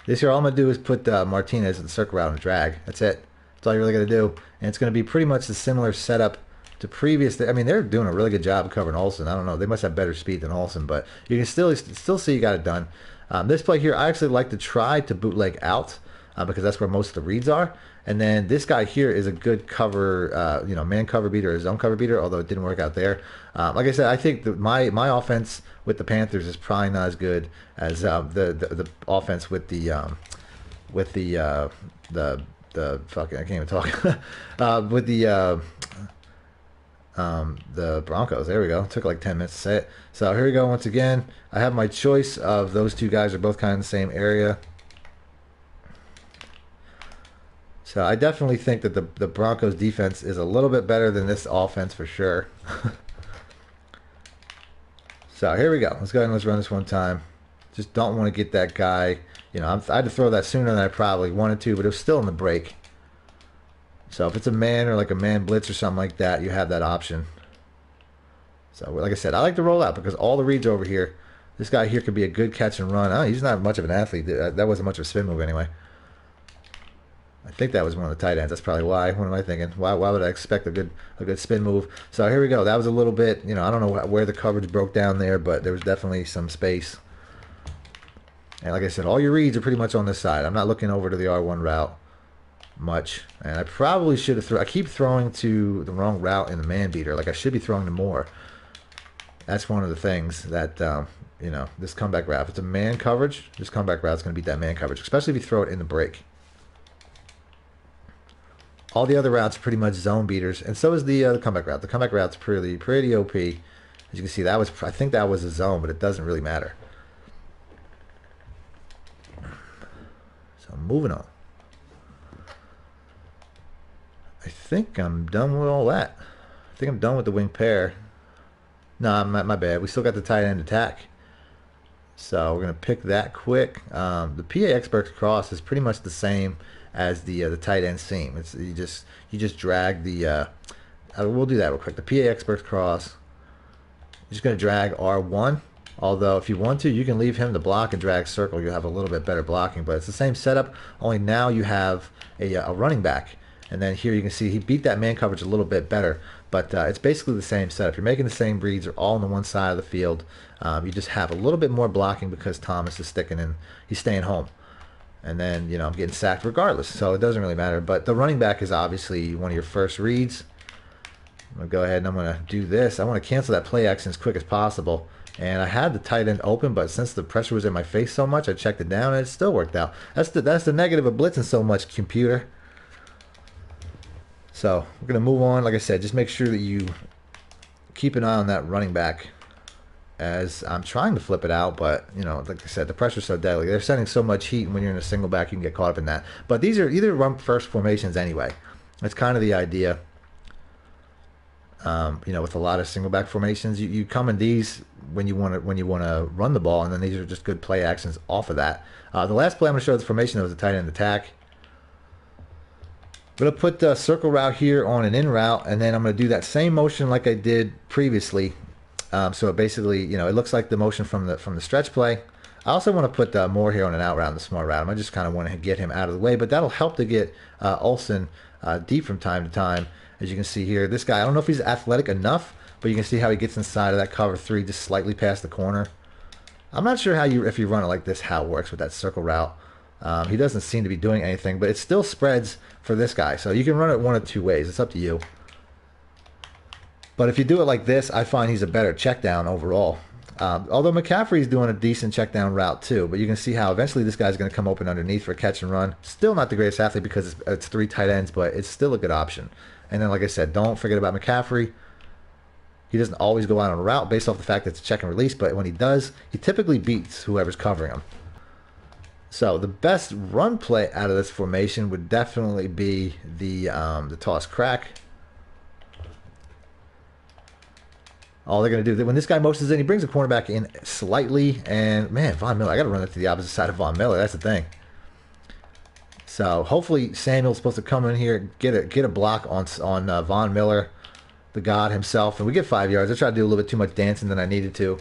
S1: This here, all I'm going to do is put Martinez in the circle route and drag. That's it. That's all you're really going to do. And it's going to be pretty much the similar setup to previous. I mean, they're doing a really good job of covering Olsen. I don't know. They must have better speed than Olsen, but you can still see you got it done. This play here, I actually like to try to bootleg out because that's where most of the reads are. And then this guy here is a good cover, man cover beater or zone cover beater, although it didn't work out there. Like I said, I think that my offense with the Panthers is probably not as good as the offense with the fucking, I can't even talk with the Broncos. There we go. It took like 10 minutes to say it. So here we go once again. I have my choice of those two guys are both kind of in the same area. So I definitely think that the Broncos defense is a little bit better than this offense for sure. So here we go. Let's go ahead and let's run this one time. Just don't want to get that guy. You know, I had to throw that sooner than I probably wanted to, but it was still in the break. So if it's a man or like a man blitz or something like that, you have that option. So like I said, I like to roll out because all the reads over here, this guy here could be a good catch and run. Oh, he's not much of an athlete. That wasn't much of a spin move anyway. I think that was one of the tight ends. That's probably why. What am I thinking? Why would I expect a good spin move? So here we go. That was a little bit, I don't know where the coverage broke down there, but there was definitely some space. And like I said, all your reads are pretty much on this side. I'm not looking over to the R1 route much. And I probably should have I keep throwing to the wrong route in the man beater. Like I should be throwing to more. That's one of the things that, this comeback route. If it's a man coverage, this comeback route is going to beat that man coverage, especially if you throw it in the break. All the other routes are pretty much zone beaters, and so is the comeback route. The comeback route's pretty OP. As you can see, I think that was a zone, but it doesn't really matter. So moving on. I think I'm done with all that. I think I'm done with the wing pair. No, my bad. We still got the tight end attack. So we're gonna pick that quick. The PA expert cross is pretty much the same as the tight end seam. It's you just drag the. We'll do that real quick. The PA expert cross. You're just gonna drag R1. Although if you want to, you can leave him to block and drag circle. You'll have a little bit better blocking. But it's the same setup. Only now you have a running back. And then here you can see he beat that man coverage a little bit better. But it's basically the same setup. You're making the same reads. They're all on the one side of the field. You just have a little bit more blocking because Thomas is sticking in. He's staying home. And then, I'm getting sacked regardless. So it doesn't really matter. But the running back is obviously one of your first reads. I'm going to go ahead and I'm going to do this. I want to cancel that play action as quick as possible. And I had the tight end open, but since the pressure was in my face so much, I checked it down and it still worked out. That's the negative of blitzing so much, computer. So we're going to move on. Like I said, just make sure that you keep an eye on that running back as I'm trying to flip it out. But, like I said, the pressure's so deadly. They're sending so much heat, and when you're in a single back, you can get caught up in that. But these are either run first formations anyway. That's kind of the idea. You know, with a lot of single back formations, you come in these when you want to run the ball, and then these are just good play actions off of that. The last play I'm going to show the formation was a tight end attack. I'm going to put the circle route here on an in route, and then I'm going to do that same motion like I did previously. So it basically, you know, it looks like the motion from the stretch play. I also want to put more here on an out route and the smart route. I just kind of want to get him out of the way, but that'll help to get Olsen deep from time to time. As you can see here, this guy, I don't know if he's athletic enough, but you can see how he gets inside of that cover 3 just slightly past the corner. I'm not sure how if you run it like this, how it works with that circle route. He doesn't seem to be doing anything, but it still spreads for this guy. So you can run it one of two ways. It's up to you. But if you do it like this, I find he's a better check down overall. Although McCaffrey's doing a decent check down route too, but you can see how eventually this guy's going to come open underneath for catch and run. Still not the greatest athlete because it's 3 tight ends, but it's still a good option. And then, like I said, don't forget about McCaffrey. He doesn't always go out on a route based off the fact that it's check and release, but when he does, he typically beats whoever's covering him. So the best run play out of this formation would definitely be the toss crack. All they're going to do, when this guy motions in, he brings the cornerback in slightly, and man, Von Miller, I got to run it to the opposite side of Von Miller. That's the thing. So hopefully Samuel's supposed to come in here, get a block on Von Miller, the god himself, and we get 5 yards. I tried to do a little bit too much dancing than I needed to.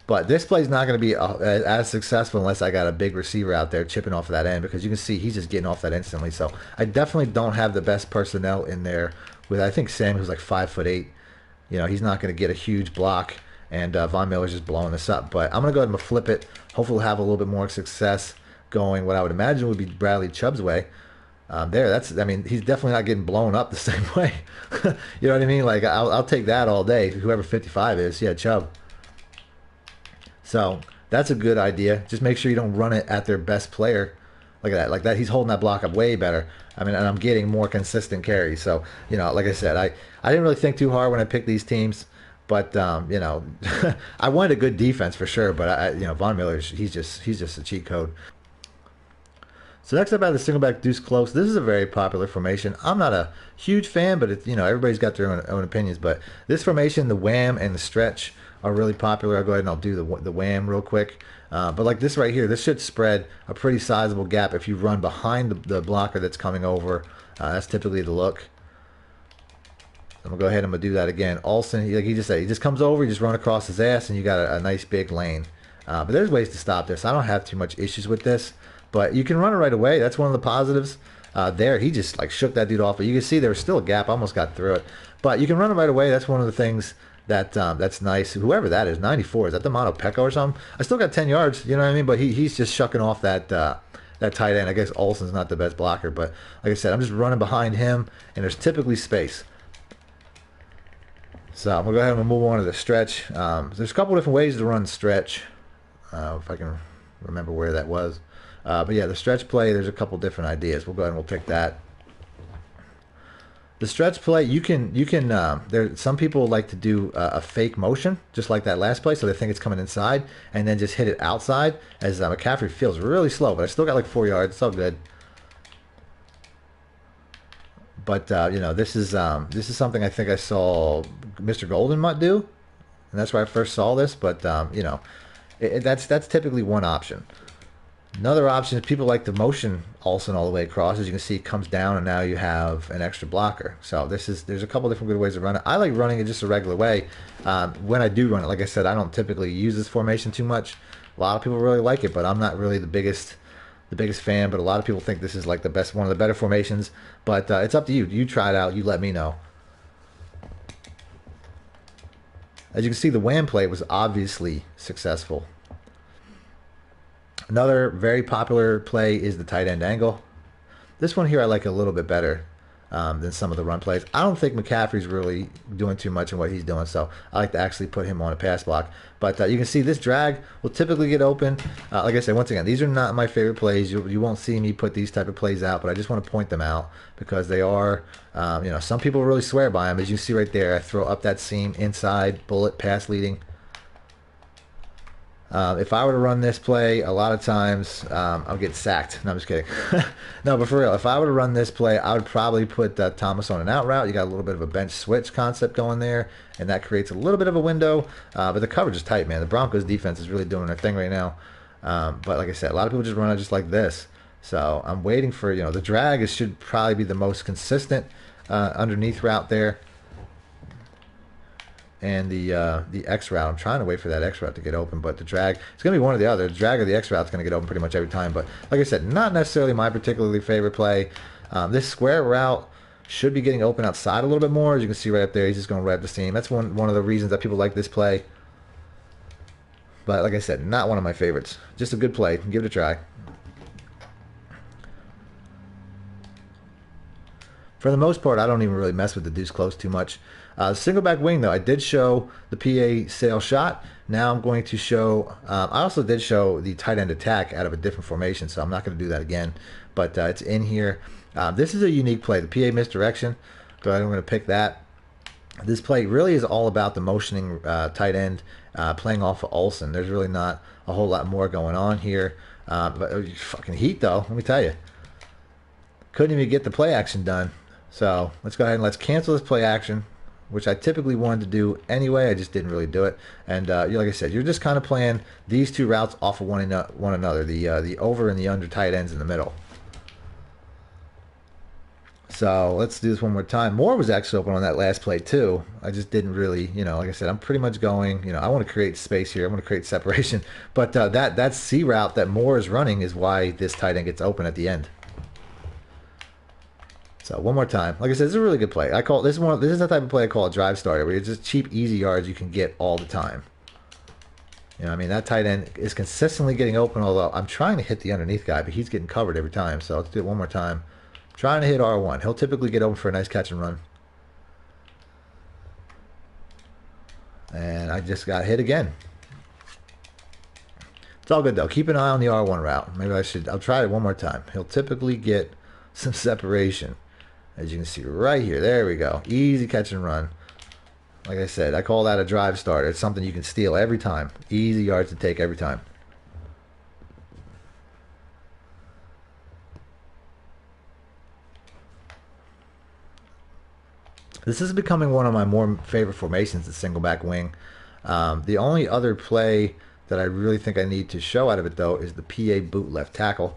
S1: But this play is not going to be as successful unless I got a big receiver out there chipping off of that end, because you can see he's just getting off that instantly. So I definitely don't have the best personnel in there. With I think Samuel's like 5'8". You know, he's not going to get a huge block, and Von Miller's just blowing this up. But I'm going to go ahead and flip it. Hopefully we'll have a little bit more success going what I would imagine would be Bradley Chubb's way. I mean, he's definitely not getting blown up the same way. You know what I mean? Like, I'll take that all day. Whoever 55 is, yeah, Chubb. So that's a good idea. Just make sure you don't run it at their best player. Look at that. Like that, he's holding that block up way better. I mean, and I'm getting more consistent carries. So, you know, like I said, I didn't really think too hard when I picked these teams. But, you know, I wanted a good defense for sure. But, you know, Von Miller, he's just a cheat code. So next up I have the single back deuce close. This is a very popular formation. I'm not a huge fan, but you know, everybody's got their own opinions. But this formation, the wham and the stretch, are really popular. I'll go ahead and I'll do the wham real quick. But like this right here, this should spread a pretty sizable gap if you run behind the blocker that's coming over. That's typically the look. I'm gonna go ahead and I'm gonna do that again. Olsen, he just comes over, you just run across his ass, and you got a nice big lane. But there's ways to stop this. I don't have too much issues with this. But you can run it right away. That's one of the positives. There, he just like shook that dude off. But you can see there was still a gap. I almost got through it. But you can run it right away. That's one of the things that's nice. Whoever that is, 94. Is that the Mono Pecco or something? I still got 10 yards. You know what I mean? But he's just shucking off that tight end. I guess Olsen's not the best blocker. But like I said, I'm just running behind him. And there's typically space. So I'm going to go ahead and move on to the stretch. There's a couple different ways to run stretch. If I can remember where that was. But yeah, the stretch play, there's a couple different ideas. We'll go ahead and we'll pick that. The stretch play, you can some people like to do a fake motion, just like that last play, so they think it's coming inside, and then just hit it outside, as McCaffrey feels really slow, but I still got like 4 yards. It's all good. But you know, this is something I think I saw Mr. Golden might do, and that's where I first saw this. But you know, that's typically one option. Another option is people like to motion Olsen all the way across. As you can see, it comes down, and now you have an extra blocker. So there's a couple different good ways to run it. I like running it just a regular way. When I do run it, like I said, I don't typically use this formation too much. A lot of people really like it, but I'm not really the biggest fan. But a lot of people think this is like the best, one of the better formations. But it's up to you. You try it out. You let me know. As you can see, the wham play was obviously successful. Another very popular play is the tight end angle. This one here I like a little bit better than some of the run plays. I don't think McCaffrey's really doing too much in what he's doing, so I like to actually put him on a pass block. But you can see this drag will typically get open. Like I said, once again, these are not my favorite plays. You won't see me put these type of plays out, but I just want to point them out because they are, you know, some people really swear by them. As you see right there, I throw up that seam inside, bullet, pass leading. If I were to run this play, a lot of times I'll get sacked. No, I'm just kidding. No, but for real, if I were to run this play, I would probably put Thomas on an out route. You got a little bit of a bench switch concept going there, and that creates a little bit of a window. But the coverage is tight, man. The Broncos defense is really doing their thing right now. But like I said, a lot of people just run it just like this. So I'm waiting for, the drag should probably be the most consistent underneath route there. And the X route, I'm trying to wait for that X route to get open, but the drag, it's going to be one or the other. The drag or the X route is going to get open pretty much every time. But like I said, not necessarily my particularly favorite play. This square route should be getting open outside a little bit more. As you can see right up there, he's just going right up the seam. That's one of the reasons that people like this play. But like I said, not one of my favorites. Just a good play. Give it a try. For the most part, I don't even really mess with the deuce close too much. Single back wing, though, I did show the PA sail shot. Now I'm going to show, I also did show the tight end attack out of a different formation, so I'm not going to do that again. But it's in here. This is a unique play, the PA misdirection. So I'm going to pick that. This play really is all about the motioning tight end playing off of Olsen. There's really not a whole lot more going on here. But fucking heat, though, let me tell you. Couldn't even get the play action done. So let's go ahead and let's cancel this play action, which I typically wanted to do anyway. I just didn't really do it. And like I said, you're just kind of playing these two routes off of one another, the over and the under tight ends in the middle. So let's do this one more time. Moore was actually open on that last play too. I just didn't really, like I said, I'm pretty much going, I want to create space here. I want to create separation. But that C route that Moore is running is why this tight end gets open at the end. So one more time. Like I said, this is a really good play. I call this is the type of play I call a drive starter, where it's just cheap, easy yards you can get all the time. That tight end is consistently getting open, although I'm trying to hit the underneath guy, but he's getting covered every time. So let's do it one more time. I'm trying to hit R1. He'll typically get open for a nice catch and run. And I just got hit again. It's all good though. Keep an eye on the R1 route. Maybe I'll try it one more time. He'll typically get some separation. As you can see right here, there we go. Easy catch and run. Like I said, I call that a drive starter. It's something you can steal every time. Easy yards to take every time. This is becoming one of my more favorite formations, the single back wing. The only other play that I really think I need to show out of it, though, is the PA boot left tackle.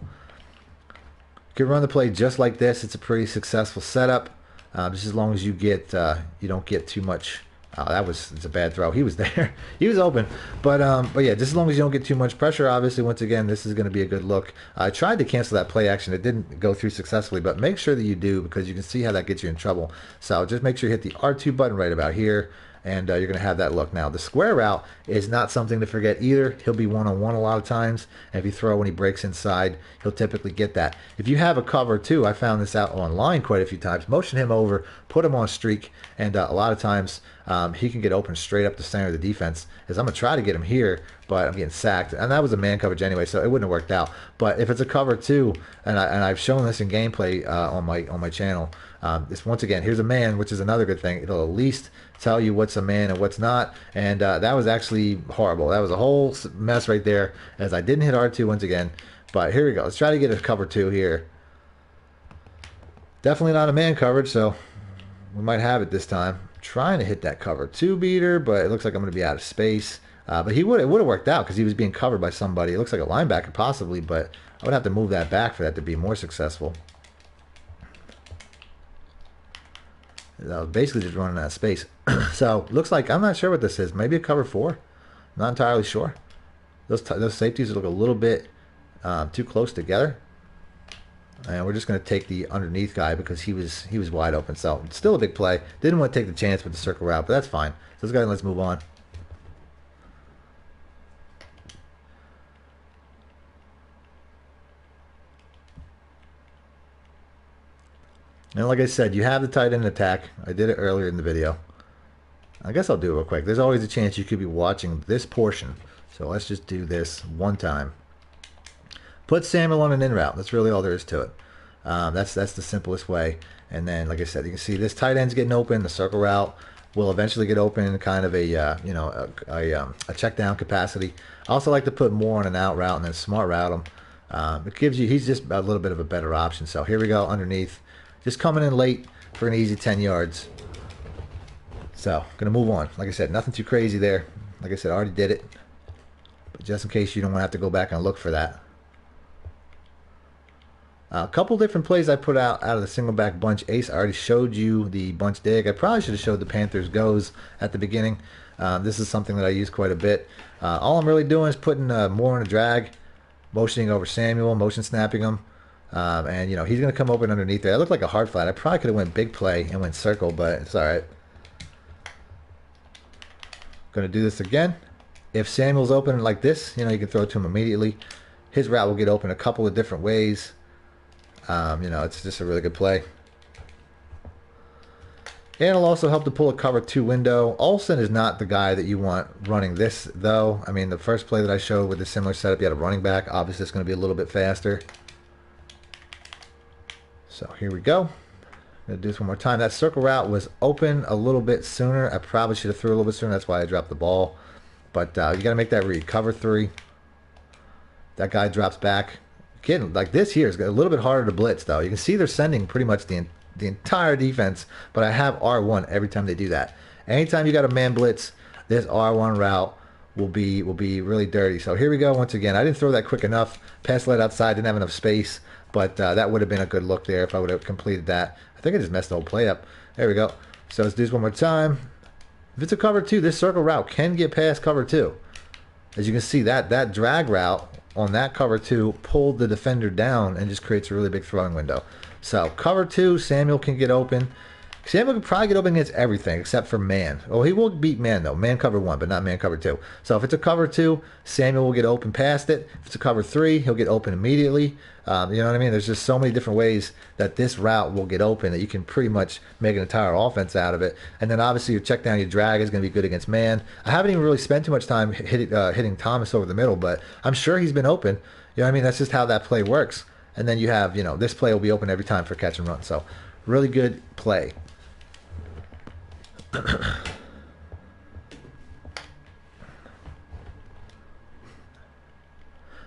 S1: You can run the play just like this. It's a pretty successful setup, just as long as you you don't get too much. It's a bad throw. He was there. He was open, but yeah, just as long as you don't get too much pressure. Obviously, once again, this is going to be a good look. I tried to cancel that play action. It didn't go through successfully, but make sure that you do, because you can see how that gets you in trouble. So just make sure you hit the R2 button right about here. And you're going to have that look. Now, the square route is not something to forget either. He'll be one-on-one a lot of times. And if you throw when he breaks inside, he'll typically get that. If you have a cover, too, I found this out online quite a few times. Motion him over, put him on streak, and a lot of times he can get open straight up the center of the defense. As I'm going to try to get him here, but I'm getting sacked. And that was a man coverage anyway, so it wouldn't have worked out. But if it's a cover, too, and I've shown this in gameplay on my channel, once again, here's a man, which is another good thing. It'll at least tell you what's a man and what's not. And that was actually horrible. That was a whole mess right there, as I didn't hit R2 once again. But here we go. Let's try to get a cover 2 here. Definitely not a man coverage, so we might have it this time. Trying to hit that cover 2 beater, but it looks like I'm going to be out of space. But it would have worked out because he was being covered by somebody. It looks like a linebacker possibly, but I would have to move that back for that to be more successful. I was basically just running out of space. So looks like, I'm not sure what this is. Maybe a cover 4. Not entirely sure. Those safeties look a little bit too close together. And we're just going to take the underneath guy because he was wide open. So still a big play. Didn't want to take the chance with the circle route, but that's fine. So let's go ahead and let's move on. And like I said, you have the tight end attack. I did it earlier in the video. I guess I'll do it real quick. There's always a chance you could be watching this portion. So let's just do this one time. Put Samuel on an in route. That's really all there is to it. That's the simplest way. And then, like I said, you can see this tight end's getting open, the circle route. will eventually get open in kind of a a check down capacity. I also like to put more on an out route and then smart route him. It gives you, he's just a little bit of a better option. So here we go underneath, just coming in late for an easy 10 yards. So gonna move on. Like I said, nothing too crazy there. Like I said, I already did it, but just in case you don't want to have to go back and look for that. A couple different plays I put out of the single back bunch ace. I already showed you the bunch dig. I probably should have showed the Panthers goes at the beginning. This is something that I use quite a bit. All I'm really doing is putting more on a drag, motioning over Samuel, motion snapping him. And, you know, he's going to come open underneath there. I look like a hard flat. I probably could have went big play and went circle, but it's all right. Going to do this again. If Samuel's open like this, you know, you can throw it to him immediately. His route will get open a couple of different ways. You know, it's just a really good play. And it'll also help to pull a cover 2 window. Olsen is not the guy that you want running this, though. I mean, the first play that I showed with a similar setup, you had a running back. Obviously, it's going to be a little bit faster. So here we go. I'm going to do this one more time. That circle route was open a little bit sooner. I probably should have threw a little bit sooner. That's why I dropped the ball. But you got to make that read. Cover 3. That guy drops back. Again, like this here is a little bit harder to blitz, though. You can see they're sending pretty much the entire defense, but I have R1 every time they do that. Anytime you got a man blitz, this R1 route will be really dirty. So here we go once again. I didn't throw that quick enough. Pass led outside, didn't have enough space, but that would have been a good look there if I would have completed that. I think I just messed the whole play up. There we go. So let's do this one more time. If it's a cover 2, this circle route can get past cover 2. As you can see, that drag route on that cover 2 pulled the defender down and just creates a really big throwing window. So cover 2, Samuel can get open. Samuel can probably get open against everything except for man. Oh, he will beat man though. Man cover 1, but not man cover 2. So if it's a cover 2, Samuel will get open past it. If it's a cover 3, he'll get open immediately. You know what I mean? There's just so many different ways that this route will get open that you can pretty much make an entire offense out of it. And then obviously your check down, your drag is going to be good against man. I haven't even really spent too much time hitting Thomas over the middle, but I'm sure he's been open. You know what I mean? That's just how that play works. And then you have, you know, this play will be open every time for catch and run. So really good play.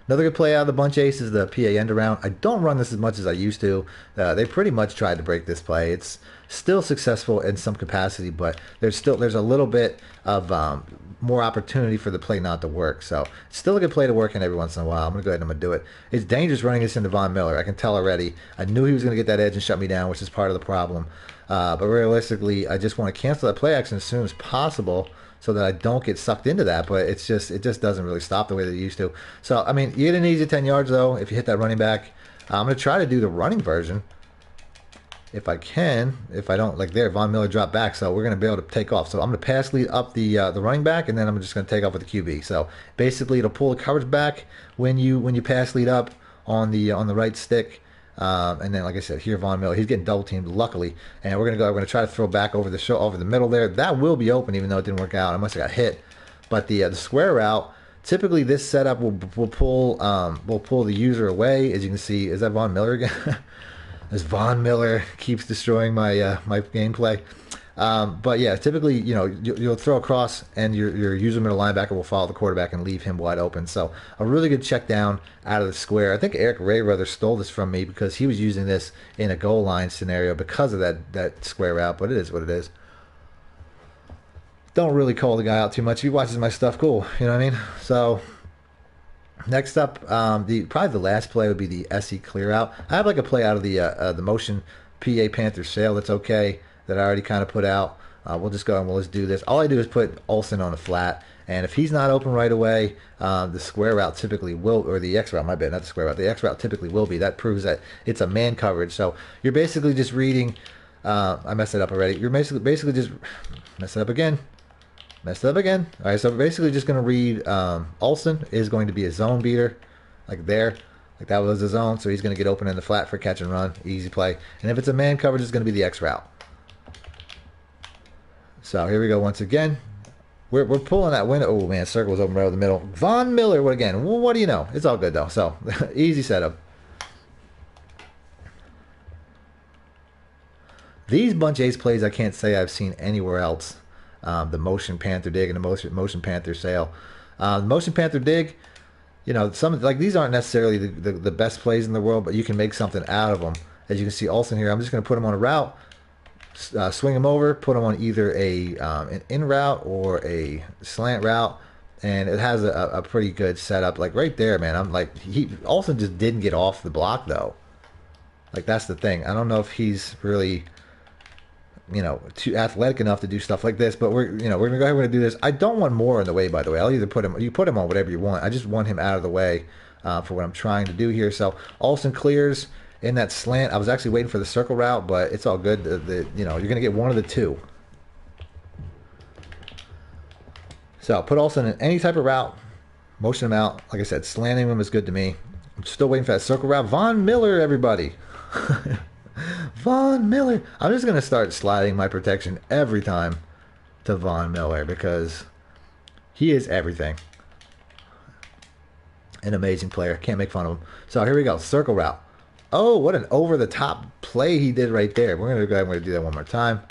S1: Another good play out of the bunch ace is the PA end around. I don't run this as much as I used to. They pretty much tried to break this play. It's still successful in some capacity, but there's a little bit of more opportunity for the play not to work. So it's still a good play to work in every once in a while. I'm going to go ahead and I'm going to do it. It's dangerous running this into Von Miller. I can tell already. I knew he was going to get that edge and shut me down, which is part of the problem. But realistically, I just want to cancel that play action as soon as possible so that I don't get sucked into that. But it just doesn't really stop the way that it used to. So, I mean, you get an easy 10 yards, though, if you hit that running back. I'm going to try to do the running version if I can. If I don't, like there, Von Miller dropped back, so we're going to be able to take off. So I'm going to pass lead up the running back, and then I'm just going to take off with the QB. So basically, it'll pull the coverage back when you pass lead up on the right stick. And then, like I said, here Von Miller, he's getting double teamed, luckily, and we're gonna try to throw back over the middle there. That will be open, even though it didn't work out. I must have got hit, but the square route, typically this setup will pull the user away. As you can see, is that Von Miller again? As Von Miller keeps destroying my my gameplay. But yeah, typically, you know, you'll throw across and your user middle linebacker will follow the quarterback and leave him wide open. So a really good check down out of the square. I think Eric Ray rather stole this from me because he was using this in a goal line scenario because of that square route, but it is what it is. Don't really call the guy out too much. If he watches my stuff, cool. You know what I mean? So next up, probably the last play would be the SE clear out. I have like a play out of the motion PA Panther sail that's okay, that I already kind of put out. We'll just go and we'll just do this. All I do is put Olsen on a flat, and if he's not open right away, the square route typically will, or the X route, my bad, not the square route, the X route typically will be. That proves that it's a man coverage. So you're basically just reading, I messed it up already. You're basically just, messed it up again. All right, so we're basically just going to read, Olsen is going to be a zone beater, like there. Like that was the zone, so he's going to get open in the flat for catch and run, easy play. And if it's a man coverage, it's going to be the X route. So here we go once again. We're pulling that window. Oh man, circle was open right over the middle. Von Miller, what again? Well, what do you know? It's all good though. So easy setup. These bunch ace plays I can't say I've seen anywhere else. the motion panther dig and the motion panther sail. The motion panther dig, you know, some like these aren't necessarily the best plays in the world, but you can make something out of them. As you can see, Olsen here, I'm just going to put him on a route, swing him over, put him on either an in route or a slant route, and it has a pretty good setup. Like right there, man, I'm like, Olsen just didn't get off the block though. Like that's the thing. I don't know if he's really, you know, too athletic enough to do stuff like this, but we're gonna go ahead and do this. I don't want more in the way, by the way. I'll either put him, you put him on whatever you want. I just want him out of the way for what I'm trying to do here. So Olsen clears in that slant. I was actually waiting for the circle route, but it's all good. You know, you're gonna get one of the two. So put Olsen in any type of route, motion him out. Like I said, slanting him is good to me. I'm still waiting for that circle route. Von Miller, everybody. Von Miller. I'm just going to start sliding my protection every time to Von Miller because he is everything. An amazing player. Can't make fun of him. So here we go. Circle route. Oh, what an over-the-top play he did right there. We're going to go ahead and do that one more time.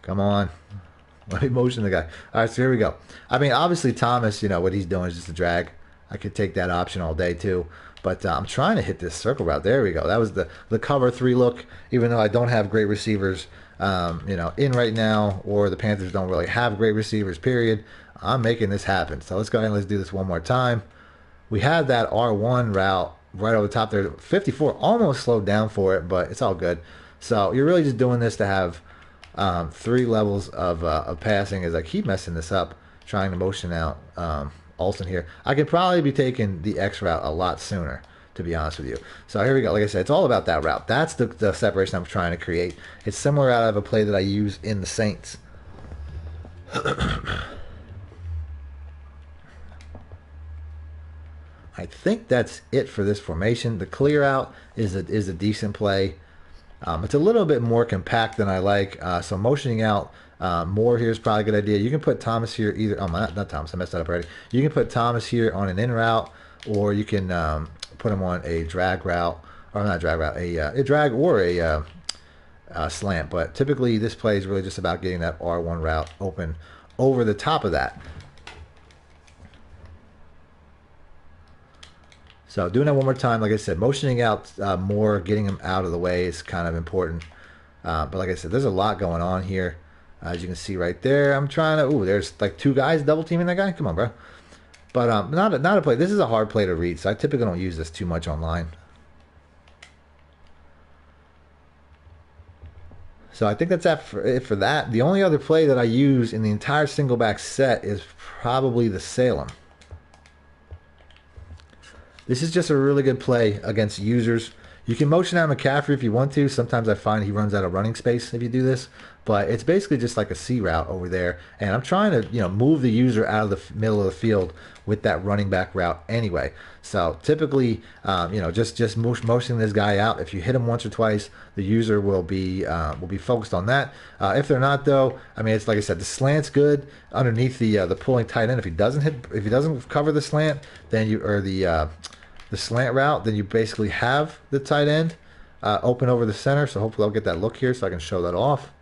S1: Come on. Let me motion the guy. All right, so here we go. I mean, obviously, Thomas, you know, what he's doing is just a drag. I could take that option all day, too. But I'm trying to hit this circle route. There we go. That was the cover 3 look, even though I don't have great receivers, you know, in right now, or the Panthers don't really have great receivers, period. I'm making this happen. So let's go ahead and let's do this one more time. We had that R1 route right over the top there. 54 almost slowed down for it, but it's all good. So you're really just doing this to have 3 levels of passing as I keep messing this up, trying to motion out Olsen here. I could probably be taking the X route a lot sooner, to be honest with you. So here we go. Like I said, it's all about that route. That's the separation I'm trying to create. It's similar out of a play that I use in the Saints. I think that's it for this formation. The clear out is a decent play. It's a little bit more compact than I like, so motioning out more here is probably a good idea. You can put Thomas here either. Oh, not Thomas. I messed that up already. You can put Thomas here on an in route, or you can put him on a drag route, or not drag route, a drag or a slant. But typically, this play is really just about getting that R1 route open over the top of that. So doing that one more time, like I said, motioning out more, getting him out of the way is kind of important. But like I said, there's a lot going on here. As you can see right there, I'm trying to, ooh, there's like 2 guys double teaming that guy. Come on, bro. But not a play. This is a hard play to read, so I typically don't use this too much online. So I think that's it for that. The only other play that I use in the entire single back set is probably the Salem. This is just a really good play against users. You can motion out McCaffrey if you want to. Sometimes I find he runs out of running space if you do this. But it's basically just like a C route over there. And I'm trying to, you know, move the user out of the middle of the field with that running back route anyway. So typically, you know, just motioning this guy out. If you hit him once or twice, the user will be focused on that. If they're not, though, I mean, it's like I said, the slant's good underneath the pulling tight end. If he doesn't cover the slant, then the slant route, then you basically have the tight end open over the center. So hopefully I'll get that look here so I can show that off.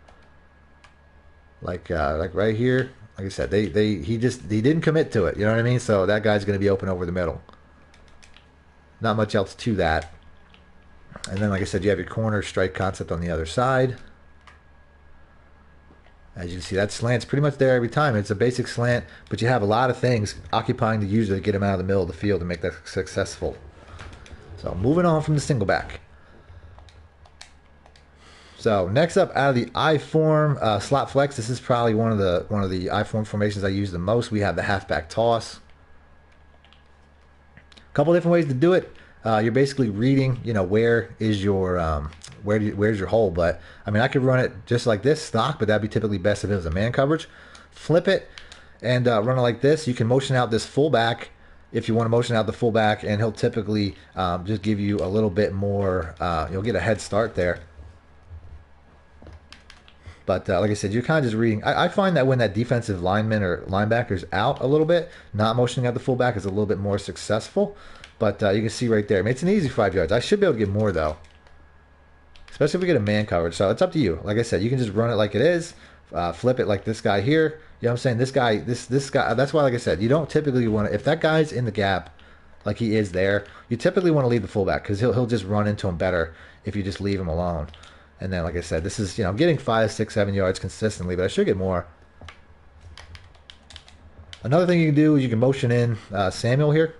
S1: Like right here. Like I said, he didn't commit to it. You know what I mean? So that guy's going to be open over the middle. Not much else to that. And then, like I said, you have your corner strike concept on the other side. As you can see, that slant's pretty much there every time. It's a basic slant, but you have a lot of things occupying the user to get him out of the middle of the field and make that successful. So moving on from the single back. So next up, out of the I-form slot flex, this is probably one of the I-form formations I use the most. We have the halfback toss. A couple different ways to do it. You're basically reading, you know, where is your where's your hole. But I mean, I could run it just like this stock, but that'd be typically best if it was a man coverage. Flip it and run it like this. You can motion out this fullback if you want to motion out the fullback, and he'll typically just give you a little bit more. You'll get a head start there. But like I said, you're kind of just reading. I find that when that defensive lineman or linebacker's out a little bit, not motioning out the fullback is a little bit more successful. But you can see right there, I mean, it's an easy 5 yards. I should be able to get more, though. especially if we get a man coverage. So it's up to you. Like I said, you can just run it like it is, flip it like this guy here. You know what I'm saying? This guy. That's why, like I said, you don't typically want to. If that guy's in the gap, like he is there, you typically want to leave the fullback because he'll just run into him better if you just leave him alone. And then, like I said, this is, I'm getting 5, 6, 7 yards consistently, but I should get more. Another thing you can do is you can motion in Samuel here.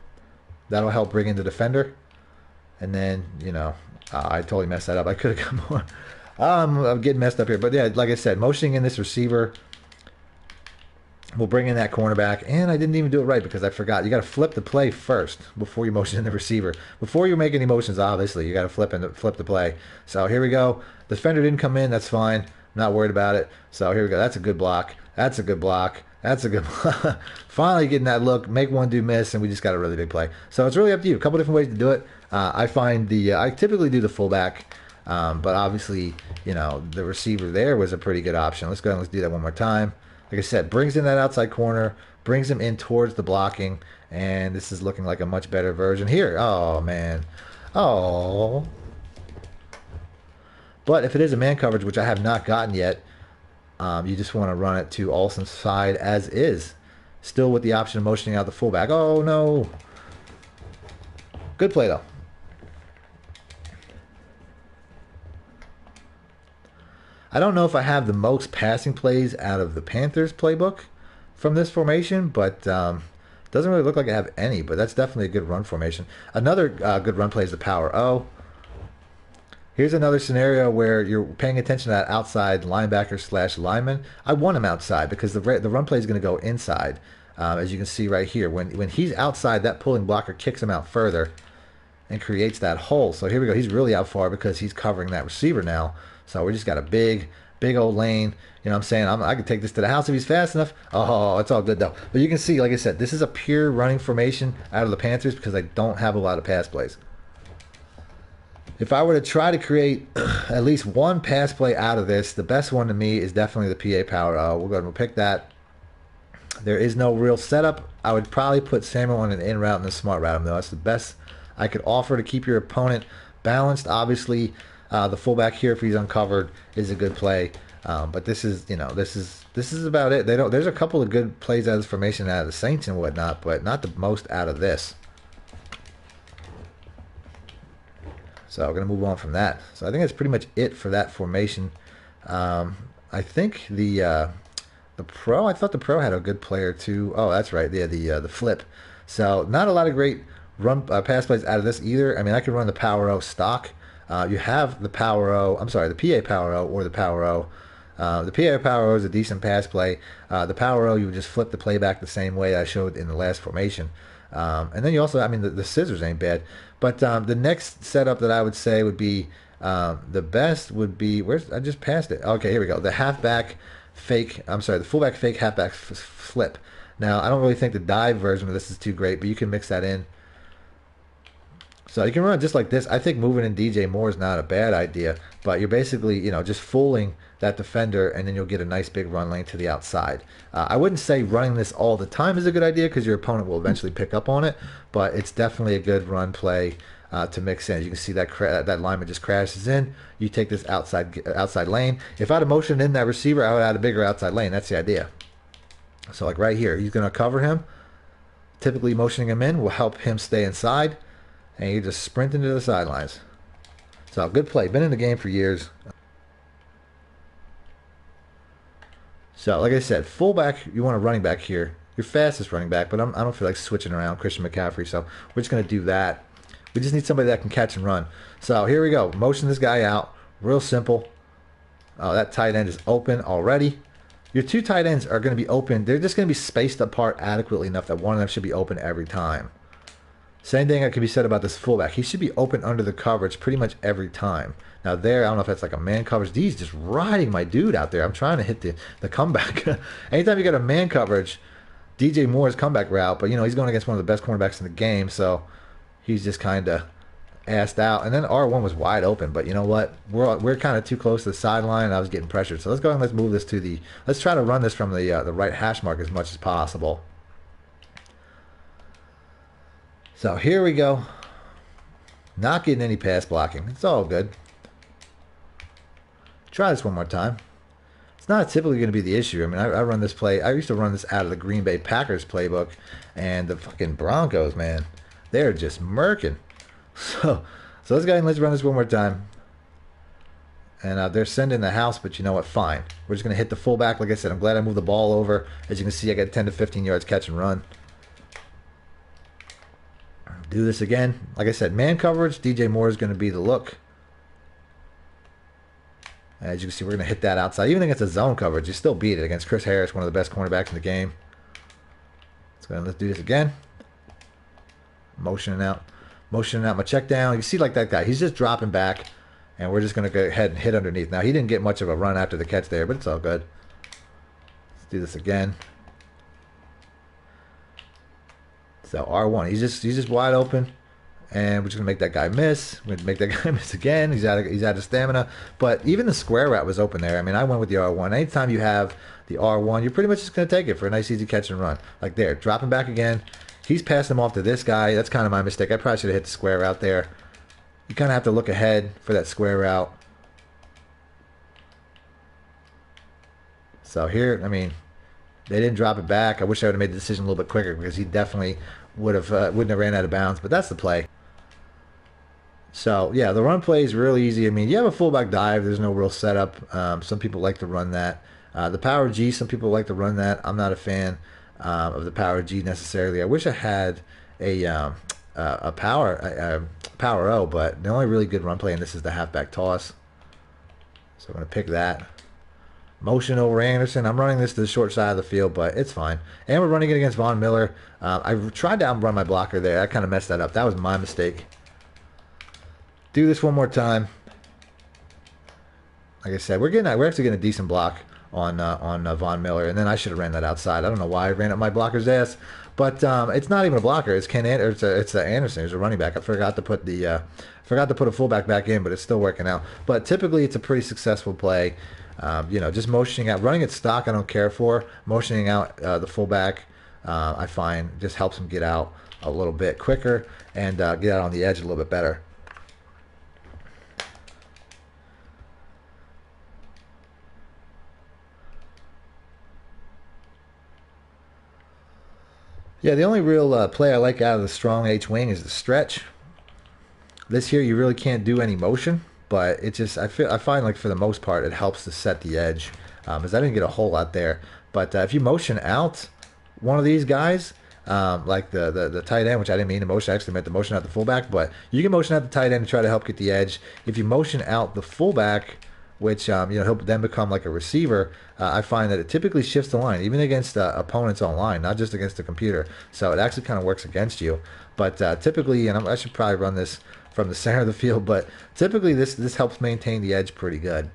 S1: That'll help bring in the defender. And then, I totally messed that up. I could have got more. I'm getting messed up here. But yeah, like I said, motioning in this receiver will bring in that cornerback. And I didn't even do it right because I forgot. You got to flip the play first before you motion in the receiver. Before you make any motions, obviously, you got to flip the play. So here we go. The defender didn't come in. That's fine. I'm not worried about it. So here we go. That's a good block. That's a good block. That's a good block. Finally getting that look. Make one do miss, and we just got a really big play. So it's really up to you. A couple different ways to do it. I find I typically do the fullback, but obviously, the receiver there was a pretty good option. Let's go ahead and let's do that one more time. Like I said, brings in that outside corner, brings him in towards the blocking, and this is looking like a much better version here. Oh, man. Oh. But if it is a man coverage, which I have not gotten yet, you just want to run it to Olsen's side as is. Still with the option of motioning out the fullback. Oh, no. Good play, though. I don't know if I have the most passing plays out of the Panthers playbook from this formation, but doesn't really look like I have any, but that's definitely a good run formation. Another good run play is the power O. Here's another scenario where you're paying attention to that outside linebacker / lineman. I want him outside because the run play is going to go inside. As you can see right here, when he's outside, that pulling blocker kicks him out further and creates that hole. So here we go. He's really out far because he's covering that receiver now. So we just got a big old lane. You know what I'm saying? I could take this to the house if he's fast enough. Oh, it's all good, though. But you can see, like I said, this is a pure running formation out of the Panthers because I don't have a lot of pass plays. If I were to try to create at least one pass play out of this, the best one to me is definitely the PA power. We'll go ahead and pick that. There is no real setup. I would probably put Samuel on an in route and a smart route, though. That's the best I could offer to keep your opponent balanced. Obviously, the fullback here, if he's uncovered, is a good play. But this is about it. There's a couple of good plays out of this formation out of the Saints and whatnot, but not the most out of this. So we're going to move on from that. So I think that's pretty much it for that formation. I think the pro, I thought the pro had a good player too. Oh, that's right. Yeah, the flip. So not a lot of great run pass plays out of this either. I mean, I could run the power O stock. You have the power O. I'm sorry, the PA power O or the power O. The PA power O is a decent pass play. The power O, you would just flip the play back the same way I showed in the last formation. And then you also, I mean, the scissors ain't bad. But the next setup that I would say would be the best would be, I just passed it. Okay, here we go. The halfback fake, I'm sorry, the fullback fake halfback flip. Now, I don't really think the dive version of this is too great, but you can mix that in. So you can run it just like this. I think moving in DJ Moore is not a bad idea, but you're basically, just fooling that defender, and then you'll get a nice big run lane to the outside. I wouldn't say running this all the time is a good idea because your opponent will eventually pick up on it, but it's definitely a good run play to mix in. As you can see that lineman just crashes in. You take this outside lane. If I'd have motioned in that receiver, I would have had a bigger outside lane. That's the idea. So like right here, he's going to cover him. Typically motioning him in will help him stay inside, and you just sprint into the sidelines. So good play. Been in the game for years. So, like I said, fullback, you want a running back here. Your fastest running back, but I don't feel like switching around Christian McCaffrey, so we're just going to do that. We just need somebody that can catch and run. So, here we go. Motion this guy out. Real simple. Oh, that tight end is open already. Your two tight ends are going to be open. They're just going to be spaced apart adequately enough that one of them should be open every time. Same thing that can be said about this fullback. He should be open under the coverage pretty much every time. Now there, I don't know if that's like a man coverage. He's just riding my dude out there. I'm trying to hit the comeback. Anytime you get a man coverage, DJ Moore's comeback route, but he's going against one of the best cornerbacks in the game, so he's just kind of assed out. And then R1 was wide open, but you know what? We're kind of too close to the sideline, and I was getting pressured. So let's go ahead and let's move this to let's try to run this from the right hash mark as much as possible. So here we go. Not getting any pass blocking. It's all good. Try this one more time. It's not typically going to be the issue. I mean, I run this play. I used to run this out of the Green Bay Packers playbook, and the fucking Broncos, man, they're just murking. So let's go ahead and let's run this one more time. And they're sending the house, but you know what? Fine. We're just going to hit the fullback. Like I said, I'm glad I moved the ball over. As you can see, I got 10 to 15 yards catch and run. Do this again. Like I said, man coverage, DJ Moore is going to be the look. As you can see, we're going to hit that outside. Even against a zone coverage, you still beat it against Chris Harris, one of the best cornerbacks in the game. Let's do this again. Motioning out my check down. You see, like that guy, he's just dropping back, and we're just going to go ahead and hit underneath. Now, he didn't get much of a run after the catch there, but it's all good. Let's do this again. So R1, he's just wide open, and we're just gonna make that guy miss. We're gonna make that guy miss again. He's out of stamina. But even the square route was open there. I mean, I went with the R1. Anytime you have the R1, you're pretty much just gonna take it for a nice easy catch and run. Like there, dropping back again. He's passing him off to this guy. That's kind of my mistake. I probably should have hit the square route there. You kind of have to look ahead for that square route. So here, I mean, they didn't drop it back. I wish I would have made the decision a little bit quicker, because he definitely wouldn't have ran out of bounds. But that's the play. So yeah, the run play is really easy. I mean, you have a fullback dive. There's no real setup. Some people like to run that. The power G, some people like to run that. I'm not a fan of the power G necessarily. I wish I had a power O, but the only really good run play in this is the halfback toss. So I'm going to pick that. Motion over Anderson. I'm running this to the short side of the field, but it's fine. And we're running it against Von Miller. I tried to outrun my blocker there. I kind of messed that up. That was my mistake. Do this one more time. Like I said, we're actually getting a decent block on Von Miller, and then I should have ran that outside. I don't know why I ran up my blocker's ass, but it's not even a blocker. It's it's Anderson, who's a running back. I forgot to put a fullback back in, but it's still working out. But typically, it's a pretty successful play. Just motioning out, running it stock, I don't care for. Motioning out the fullback, I find just helps him get out a little bit quicker and get out on the edge a little bit better. Yeah, the only real play I like out of the strong H wing is the stretch. This here, you really can't do any motion. But it just, I find like for the most part, it helps to set the edge. Because I didn't get a whole lot there. But if you motion out one of these guys, like the tight end, which I didn't mean to motion, I actually meant to motion out the fullback. But you can motion out the tight end to try to help get the edge. If you motion out the fullback, which he'll then become like a receiver, I find that it typically shifts the line, even against opponents online, not just against the computer. So it actually kind of works against you. But typically, and I should probably run this from the center of the field, but typically this helps maintain the edge pretty good.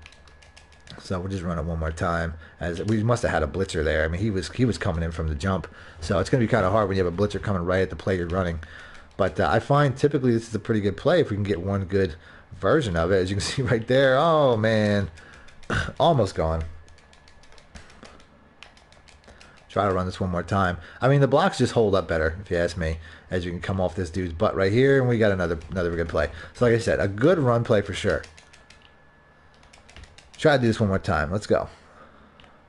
S1: So we'll just run it one more time, as we must have had a blitzer there. I mean, he was coming in from the jump, so it's going to be kind of hard when you have a blitzer coming right at the play you're running. But I find typically this is a pretty good play if we can get one good version of it. As you can see right there, oh man, almost gone. Try to run this one more time. I mean, the blocks just hold up better, if you ask me, as you can come off this dude's butt right here, and we got another good play. So like I said, a good run play for sure. Try to do this one more time. Let's go.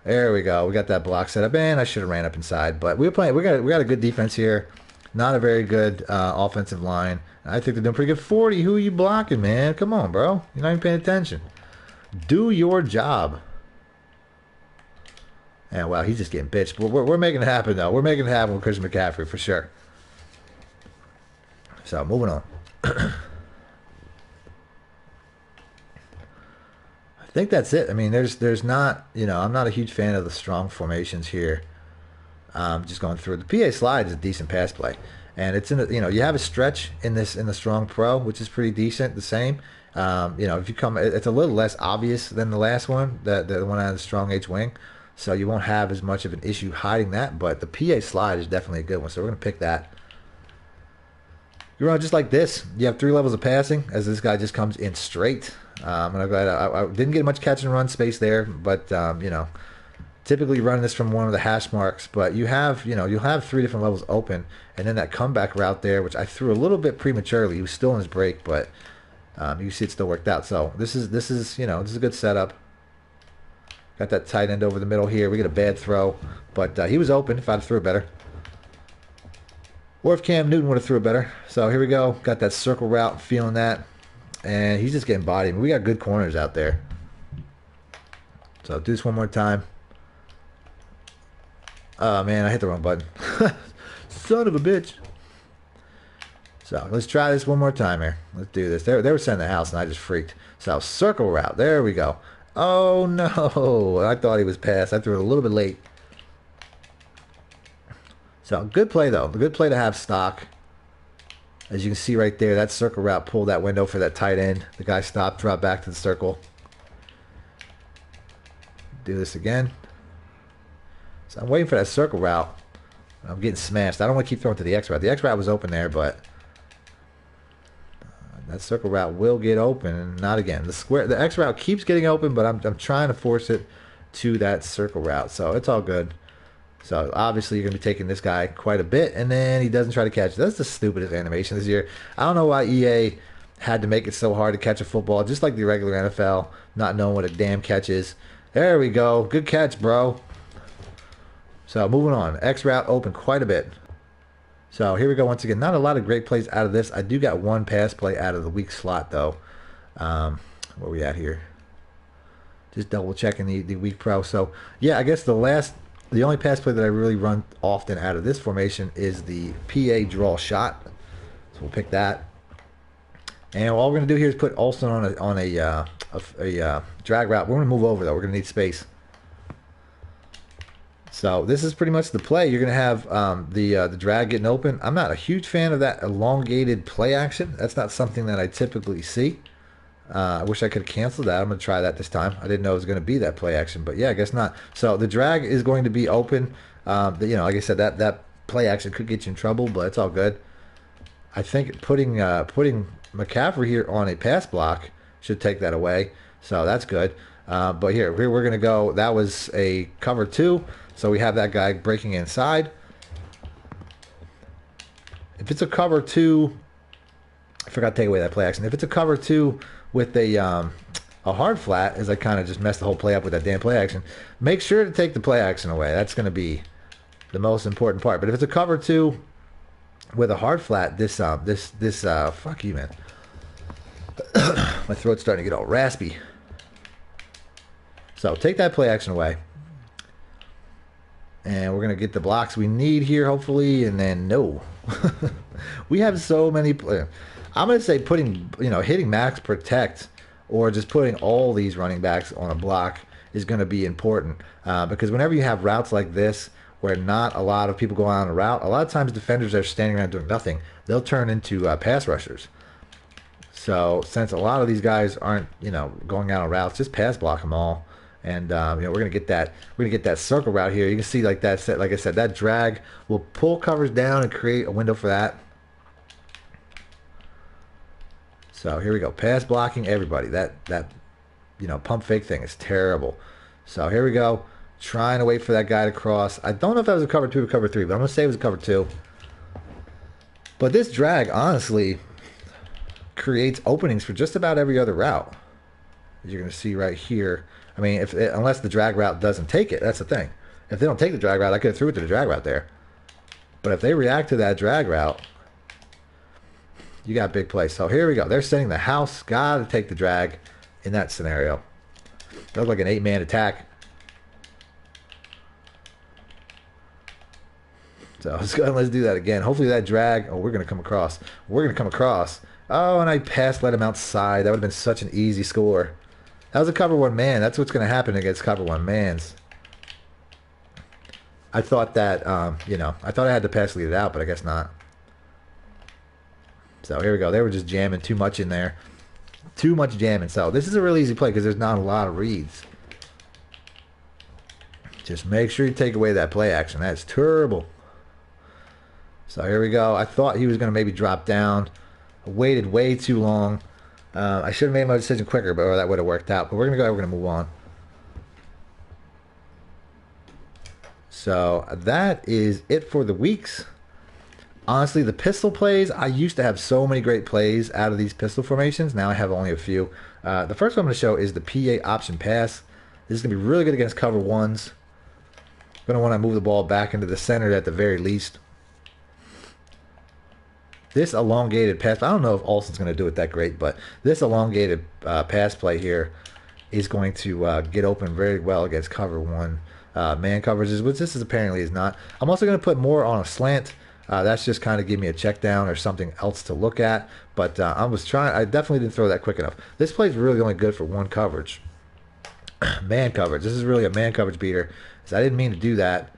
S1: There we go. We got that block set up, and I should have ran up inside, but we got a good defense here. Not a very good offensive line. I think they're doing pretty good. 40. Who are you blocking, man? Come on, bro. You're not even paying attention. Do your job. And wow, he's just getting bitched. But we're making it happen, though. We're making it happen with Christian McCaffrey for sure. So moving on. I think that's it. I mean, there's not, I'm not a huge fan of the strong formations here. Just going through the PA slide is a decent pass play, and it's in the, you have a stretch in the strong pro, which is pretty decent. The same, if you come, it's a little less obvious than the last one, the one out of the strong H wing, so you won't have as much of an issue hiding that. But the PA slide is definitely a good one, so we're gonna pick that. You run just like this. You have 3 levels of passing, as this guy just comes in straight. And I'm glad I didn't get much catch and run space there, but typically running this from one of the hash marks, but you'll have 3 different levels open, and then that comeback route there, which I threw a little bit prematurely. He was still in his break, but you see it still worked out. So this is a good setup. Got that tight end over the middle here. We get a bad throw, but he was open if I'd threw it better. Or if Cam Newton would have threw it better. So here we go. Got that circle route, feeling that. And he's just getting bodied. We got good corners out there. So do this one more time. Oh, man, I hit the wrong button. Son of a bitch. So let's try this one more time here. Let's do this. They were sending the house, and I just freaked. So circle route. There we go. Oh, no. I thought he was past. I threw it a little bit late. So good play, though. A good play to have stock. As you can see right there, that circle route pulled that window for that tight end. The guy stopped, dropped back to the circle. Do this again. So I'm waiting for that circle route. I'm getting smashed. I don't want to keep throwing to the X route. The X route was open there, but that circle route will get open, and not again. The X route keeps getting open, but I'm trying to force it to that circle route. So it's all good. So obviously you're going to be taking this guy quite a bit, and then he doesn't try to catch it. That's the stupidest animation this year. I don't know why EA had to make it so hard to catch a football, just like the regular NFL, not knowing what a damn catch is. There we go. Good catch, bro. So moving on. X route open quite a bit. So here we go once again. Not a lot of great plays out of this. I do got one pass play out of the weak slot, though. Where we at here? Just double checking the weak pro. So yeah, I guess the only pass play that I really run often out of this formation is the PA draw shot. So we'll pick that. And all we're going to do here is put Olsen on a drag route. We're going to move over, though. We're going to need space. So this is pretty much the play. You're going to have the drag getting open. I'm not a huge fan of that elongated play action. That's not something that I typically see. I wish I could have canceled that. I'm going to try that this time. I didn't know it was going to be that play action, but yeah, I guess not. So the drag is going to be open. Like I said, that play action could get you in trouble, but it's all good. I think putting McCaffrey here on a pass block should take that away. So that's good. But here we're going to go. That was a cover 2. So we have that guy breaking inside. If it's a cover 2, I forgot to take away that play action. If it's a cover 2 with a hard flat, as I kind of just messed the whole play up with that damn play action, make sure to take the play action away. That's going to be the most important part. But if it's a cover 2 with a hard flat, fuck you, man. My throat's starting to get all raspy. So take that play action away. And we're going to get the blocks we need here, hopefully. And then, no. We have so many. I'm going to say hitting max protect or just putting all these running backs on a block is going to be important. Because whenever you have routes like this, where not a lot of people go on a route, a lot of times defenders are standing around doing nothing. They'll turn into pass rushers. So since a lot of these guys aren't, going out on routes, just pass block them all. And we're gonna get that circle route here. You can see like I said, that drag will pull covers down and create a window for that. So here we go, pass blocking everybody. That pump fake thing is terrible. So here we go, trying to wait for that guy to cross. I don't know if that was a cover 2 or cover 3, but I'm gonna say it was a cover 2. But this drag honestly creates openings for just about every other route, as you're gonna see right here. I mean, unless the drag route doesn't take it, that's the thing. If they don't take the drag route, I could have threw it to the drag route there. But if they react to that drag route, you got big play. So here we go. They're sending the house. Got to take the drag in that scenario. That looked like an 8-man attack. So let's go ahead and let's do that again. Hopefully that drag. Oh, we're going to come across. We're going to come across. Oh, and I let him outside. That would have been such an easy score. That was a cover 1 man. That's what's going to happen against cover 1 mans. I thought that, I thought I had to pass lead it out, but I guess not. So here we go. They were just jamming too much in there. Too much jamming. So this is a really easy play because there's not a lot of reads. Just make sure you take away that play action. That's terrible. So here we go. I thought he was going to maybe drop down. I waited way too long. I should have made my decision quicker, but that would have worked out. But we're going to go. We're going to move on. So that is it for the weeks. Honestly, the pistol plays, I used to have so many great plays out of these pistol formations. Now I have only a few. The first one I'm going to show is the PA option pass. This is going to be really good against cover ones. Going to want to move the ball back into the center at the very least. This elongated pass, I don't know if Olsen's going to do it that great, but this elongated pass play here is going to get open very well against cover one man coverages, which this is apparently is not. I'm also going to put more on a slant. That's just kind of give me a check down or something else to look at. But I definitely didn't throw that quick enough. This play is really only good for one coverage. Man coverage. This is really a man coverage beater. So I didn't mean to do that.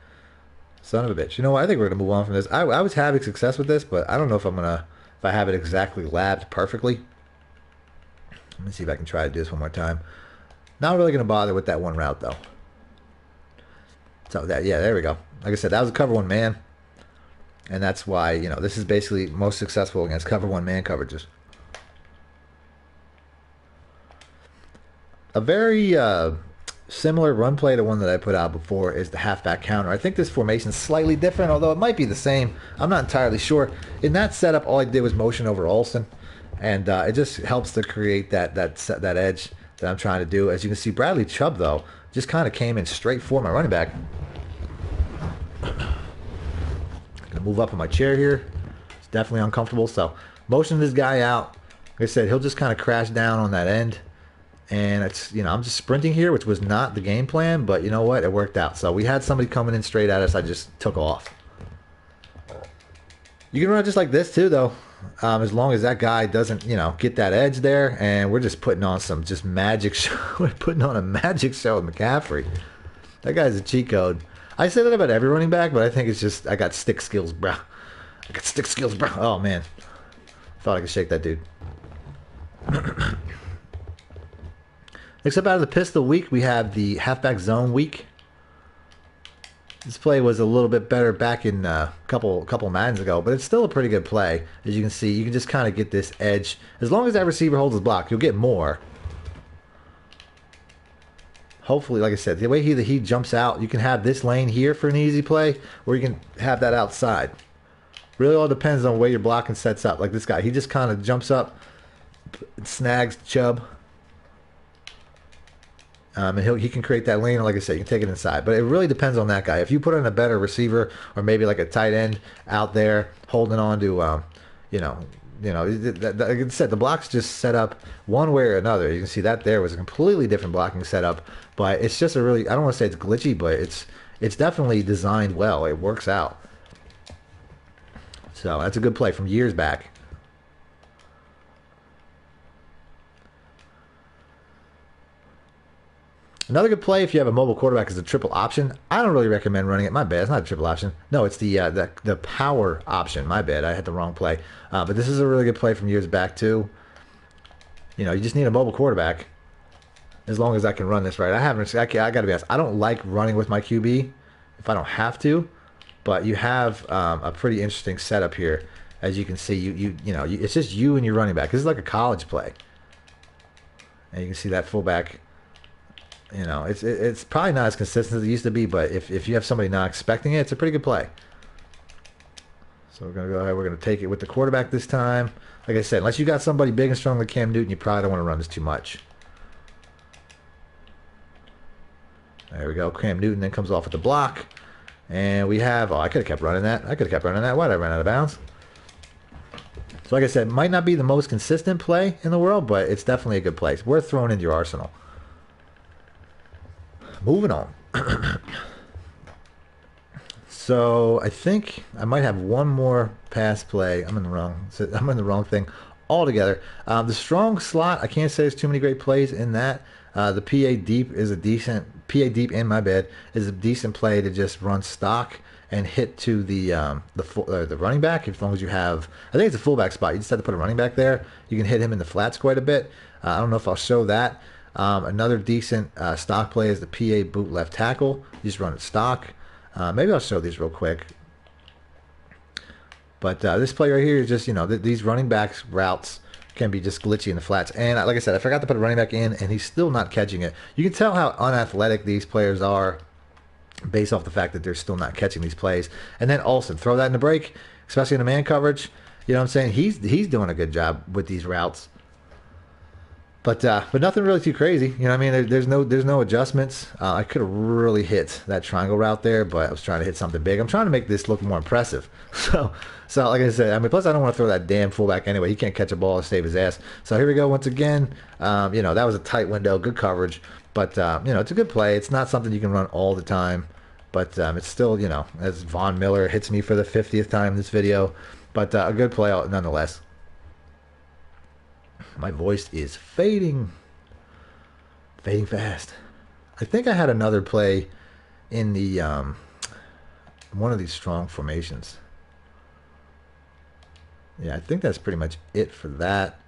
S1: Son of a bitch. You know what? I think we're going to move on from this. I was having success with this, but I don't know if if I have it exactly labbed perfectly. Let me see if I can try to do this one more time. Not really going to bother with that one route, though. So, yeah, there we go. Like I said, that was a cover one man. And that's why, you know, this is basically most successful against cover one man coverages. A very similar run play to one that I put out before is the halfback counter. I think this formation is slightly different, although it might be the same. I'm not entirely sure. In that setup, all I did was motion over Olsen, and it just helps to create that edge that I'm trying to do. As you can see, Bradley Chubb, though, just kind of came in straight for my running back. I'm going to move up in my chair here. It's definitely uncomfortable, so motion this guy out. Like I said, he'll just kind of crash down on that end. And it's, you know, I'm just sprinting here, which was not the game plan, but you know what? It worked out. So we had somebody coming in straight at us. I just took off. You can run it just like this too, though, as long as that guy doesn't, you know, get that edge there. And we're just putting on some just magic show. We're putting on a magic show with McCaffrey. That guy's a cheat code. I say that about every running back, but I think it's just I got stick skills, bro. I got stick skills, bro. Oh man, thought I could shake that dude. Next up out of the pistol week, we have the halfback zone week. This play was a little bit better back in a couple Maddens ago, but it's still a pretty good play. As you can see, you can just kind of get this edge. As long as that receiver holds his block, you'll get more. Hopefully, like I said, the way he jumps out, you can have this lane here for an easy play, or you can have that outside. Really all depends on where your blocking sets up. Like this guy, he just kind of jumps up, snags Chubb. And he can create that lane, like I said, you can take it inside. But it really depends on that guy. If you put in a better receiver or maybe like a tight end out there holding on to, like I said, the block's just set up one way or another. You can see that there was a completely different blocking setup. But it's just a really, I don't want to say it's glitchy, but it's definitely designed well. It works out. So that's a good play from years back. Another good play if you have a mobile quarterback is a triple option. I don't really recommend running it. My bad. It's not a triple option. No, it's the power option. My bad. I had the wrong play. But this is a really good play from years back too. You know, you just need a mobile quarterback. As long as I can run this right. I got to be honest. I don't like running with my QB if I don't have to. But you have a pretty interesting setup here. As you can see, it's just you and your running back. This is like a college play. And you can see that fullback. You know, it's probably not as consistent as it used to be, but if you have somebody not expecting it, it's a pretty good play. So we're going to go ahead. We're going to take it with the quarterback this time. Like I said, unless you got somebody big and strong like Cam Newton, you probably don't want to run this too much. There we go. Cam Newton then comes off at the block. And we have, I could have kept running that. Why did I run out of bounds? So like I said, it might not be the most consistent play in the world, but it's definitely a good play. It's worth throwing into your arsenal. Moving on. So I think I might have one more pass play. I'm in the wrong thing altogether. The strong slot, I can't say there's too many great plays in that. The PA deep is a decent is a decent play to just run stock and hit to the running back. As long as you have, I think it's a fullback spot. You just have to put a running back there. You can hit him in the flats quite a bit. I don't know if I'll show that. Another decent stock play is the PA boot left tackle. You just run it stock. Maybe I'll show these real quick. But this play right here is just, these running backs routes can be just glitchy in the flats. And like I said, I forgot to put a running back in, and he's still not catching it. You can tell how unathletic these players are based off the fact that they're still not catching these plays. And then Olsen, throw that in the break, especially in the man coverage. You know what I'm saying? He's doing a good job with these routes. But nothing really too crazy. You know what I mean? There's no adjustments. I could have really hit that triangle route there, but I was trying to hit something big. I'm trying to make this look more impressive. So like I said, I mean, plus I don't want to throw that damn fullback anyway. He can't catch a ball to save his ass. So here we go once again. You know, that was a tight window, good coverage. But you know, it's a good play. It's not something you can run all the time. But it's still, you know, as Von Miller hits me for the 50th time in this video. But a good play nonetheless. My voice is fading fast. I think I had another play in the one of these strong formations. Yeah, I think that's pretty much it for that.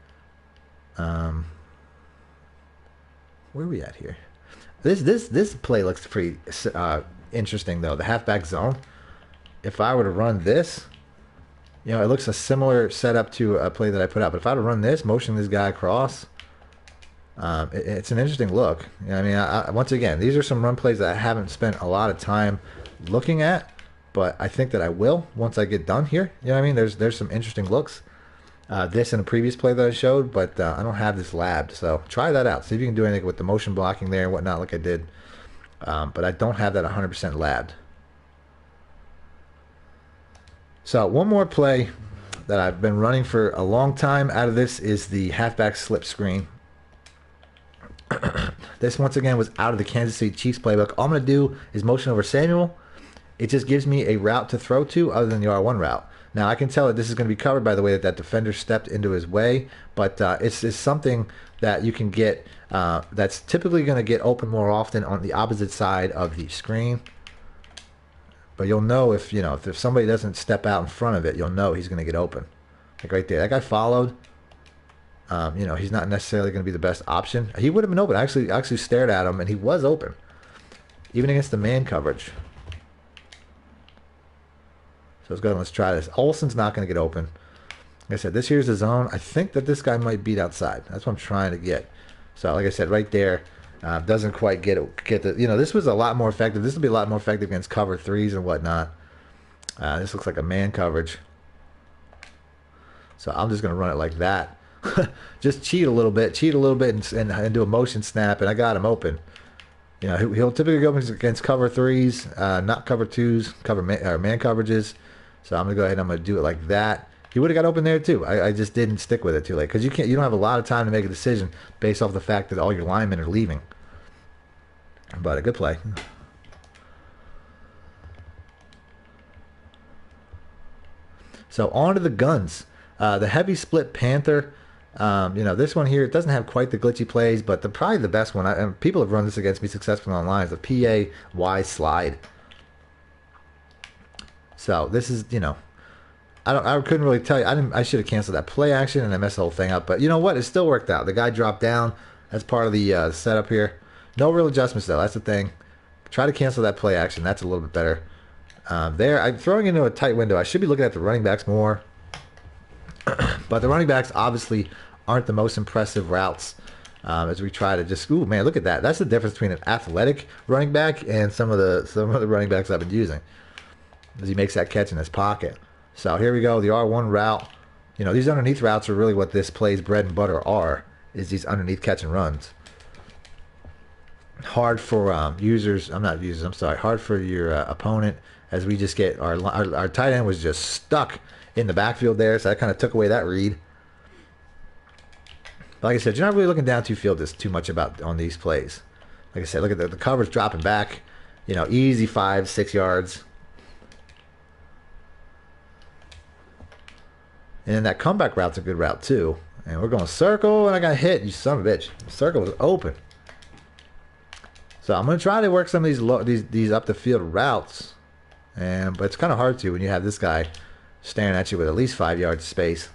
S1: Where are we at here? This play looks pretty interesting though. The halfback zone. If I were to run this, you know, it looks a similar setup to a play that I put out. But if I were to run this, motion this guy across, it's an interesting look. You know, I mean, once again, these are some run plays that I haven't spent a lot of time looking at, but I think that I will once I get done here. You know what I mean? There's some interesting looks. This and a previous play that I showed, but I don't have this labbed. So try that out. See if you can do anything with the motion blocking there and whatnot like I did. But I don't have that 100% labbed. So one more play that I've been running for a long time out of this is the halfback slip screen. This once again was out of the Kansas City Chiefs playbook. All I'm going to do is motion over Samuel. It just gives me a route to throw to other than the R1 route. Now I can tell that this is going to be covered by the way that that defender stepped into his way, but it's something that you can get that's typically going to get open more often on the opposite side of the screen. But you'll know if somebody doesn't step out in front of it, you'll know he's going to get open. Like right there, that guy followed. You know, he's not necessarily going to be the best option. He would have been open. I actually stared at him, and he was open, even against the man coverage. So let's go and let's try this. Olsen's not going to get open. Like I said, this here's the zone. I think that this guy might beat outside. That's what I'm trying to get. So like I said, right there, doesn't quite get the. You know, this was a lot more effective. This will be a lot more effective against cover threes and whatnot. This looks like a man coverage. So I'm just going to run it like that. Just cheat a little bit and do a motion snap, and I got him open. You know, he'll typically go against cover threes, not cover twos, man coverages. So I'm gonna go ahead and I'm gonna do it like that. He would have got open there too. I just didn't stick with it too late because you don't have a lot of time to make a decision based off the fact that all your linemen are leaving. But a good play. So on to the guns. The heavy split Panther. You know, this one here, it doesn't have quite the glitchy plays, but probably the best one, and people have run this against me successfully online, is the PA-Y slide. So this is, you know, I couldn't really tell you. I should have canceled that play action and I messed the whole thing up. But you know what? It still worked out. The guy dropped down. That's part of the setup here. No real adjustments though. That's the thing. Try to cancel that play action. That's a little bit better. There, I'm throwing into a tight window. I should be looking at the running backs more. But the running backs obviously aren't the most impressive routes as we try to just. Ooh, man, look at that. That's the difference between an athletic running back and some of the running backs I've been using. As he makes that catch in his pocket. So here we go, the R1 route. You know, these underneath routes are really what this play's bread and butter are, is these underneath catch and runs. Hard for users, I'm sorry, hard for your opponent, as we just get, our tight end was just stuck in the backfield there, so I kind of took away that read. But like I said, you're not really looking downfield too much about on these plays. Like I said, look at the coverage dropping back, you know, easy 5-6 yards. And then that comeback route's a good route too. And we're going circle, and I got hit. You son of a bitch. Circle was open. So I'm going to try to work some of these up the field routes. But it's kind of hard to when you have this guy staring at you with at least 5 yards space.